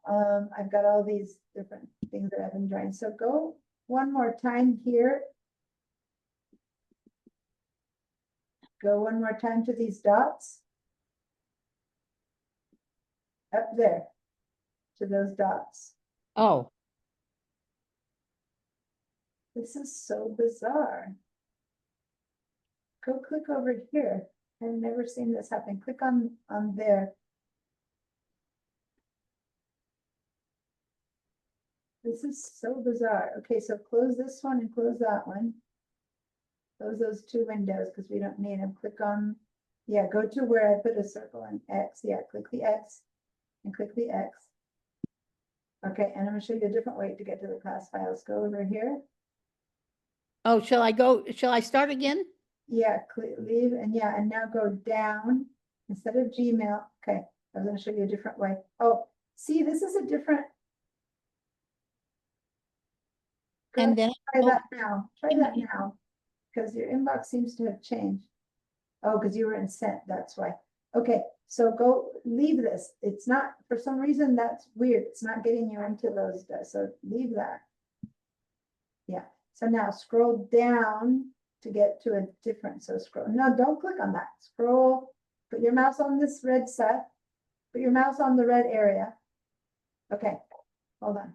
I've got all these different things that I've been drawing. So go one more time here. Go one more time to these dots. Up there, to those dots. Oh, This is so bizarre. Go click over here. I've never seen this happen. Click on there. This is so bizarre. Okay, so close this one and close that one. Close those two windows because we don't need them. Click on, yeah, go to where I put a circle and X. Yeah, click the X and click the X. Okay, and I'm gonna show you a different way to get to the class files. Go over here. oh, shall I start again? Yeah, leave and yeah, and now go down instead of Gmail. Okay, I was gonna show you a different way. Oh, see, this is a different. Go And then, try oh, that now. Try that now, because your inbox seems to have changed. Oh, because you were in sent, that's why. Okay, so go leave this. It's not, for some reason, that's weird. It's not getting you into those, so leave that. Yeah, so now scroll down to get to a different, so scroll, no, don't click on that. Scroll, put your mouse on this red set, put your mouse on the red area. Okay, hold on.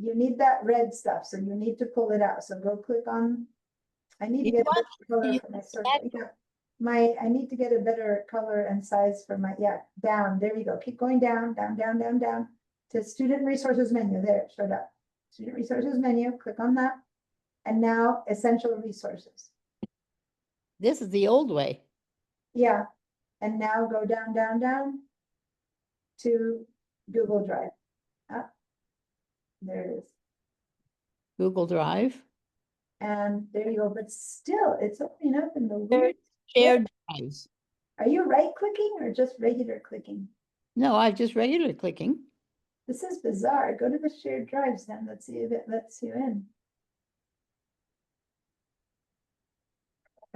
You need that red stuff, so you need to pull it out. So go click on, I need to You get a want- better color you- for my circle. Yeah. I need to get a better color and size for my, yeah, down, there we go. Keep going down, down, down, down, down to student resources menu. There, it showed up. Student resources menu, click on that. And now essential resources. this is the old way. Yeah, and now go down, down, down to Google Drive. Ah, there it is. Google Drive. And there you go, but still, it's opening up in the weird. Shared drives. Are you right clicking or just regular clicking? No, I just regular clicking. This is bizarre. Go to the shared drives then. Let's see if it lets you in.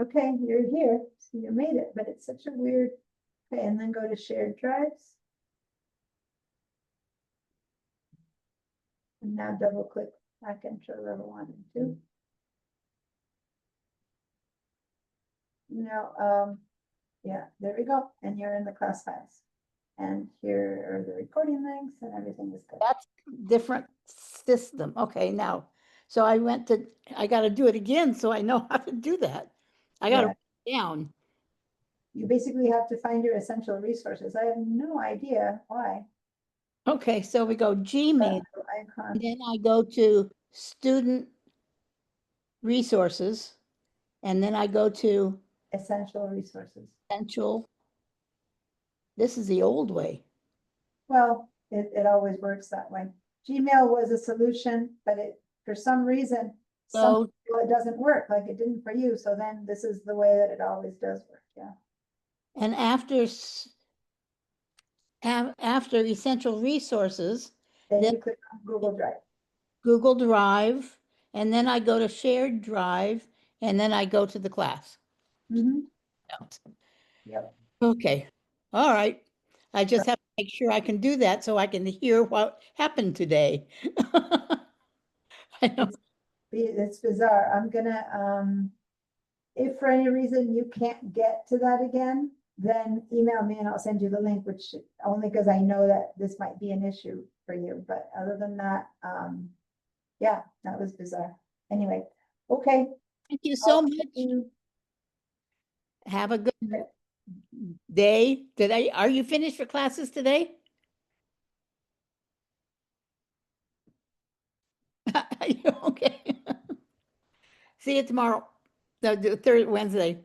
Okay, you're here, so you made it, but it's such a weird. Okay, and then go to shared drives. And now double click back into level 1 and 2. No, yeah, there we go. And you're in the class files. And here are the recording links and everything is good. That's different system. Okay, now, so I got to do it again, so I know how to do that. I got to Yeah. write it down. You basically have to find your essential resources. I have no idea why. Okay, so we go Gmail, Icon. and then I go to student resources, and then I go to Essential resources. essential. This is the old way. Well, it always works that way. Gmail was a solution, but for some reason, So, it doesn't work like it didn't for you. So then this is the way that it always does work. Yeah. and after essential resources, Then Then- you click on Google Drive. Google Drive, and then I go to shared drive, and then I go to the class. Yep. Okay, all right. I just have to make sure I can do that so I can hear what happened today. I know. It's bizarre. I'm gonna, if for any reason you can't get to that again, then email me and I'll send you the link, which only because I know that this might be an issue for you. But other than that, yeah, that was bizarre. Anyway, okay. Thank you so I'll much. see you- Have a good day. Are you finished for classes today? Okay. See you tomorrow, no, Thursday, Wednesday.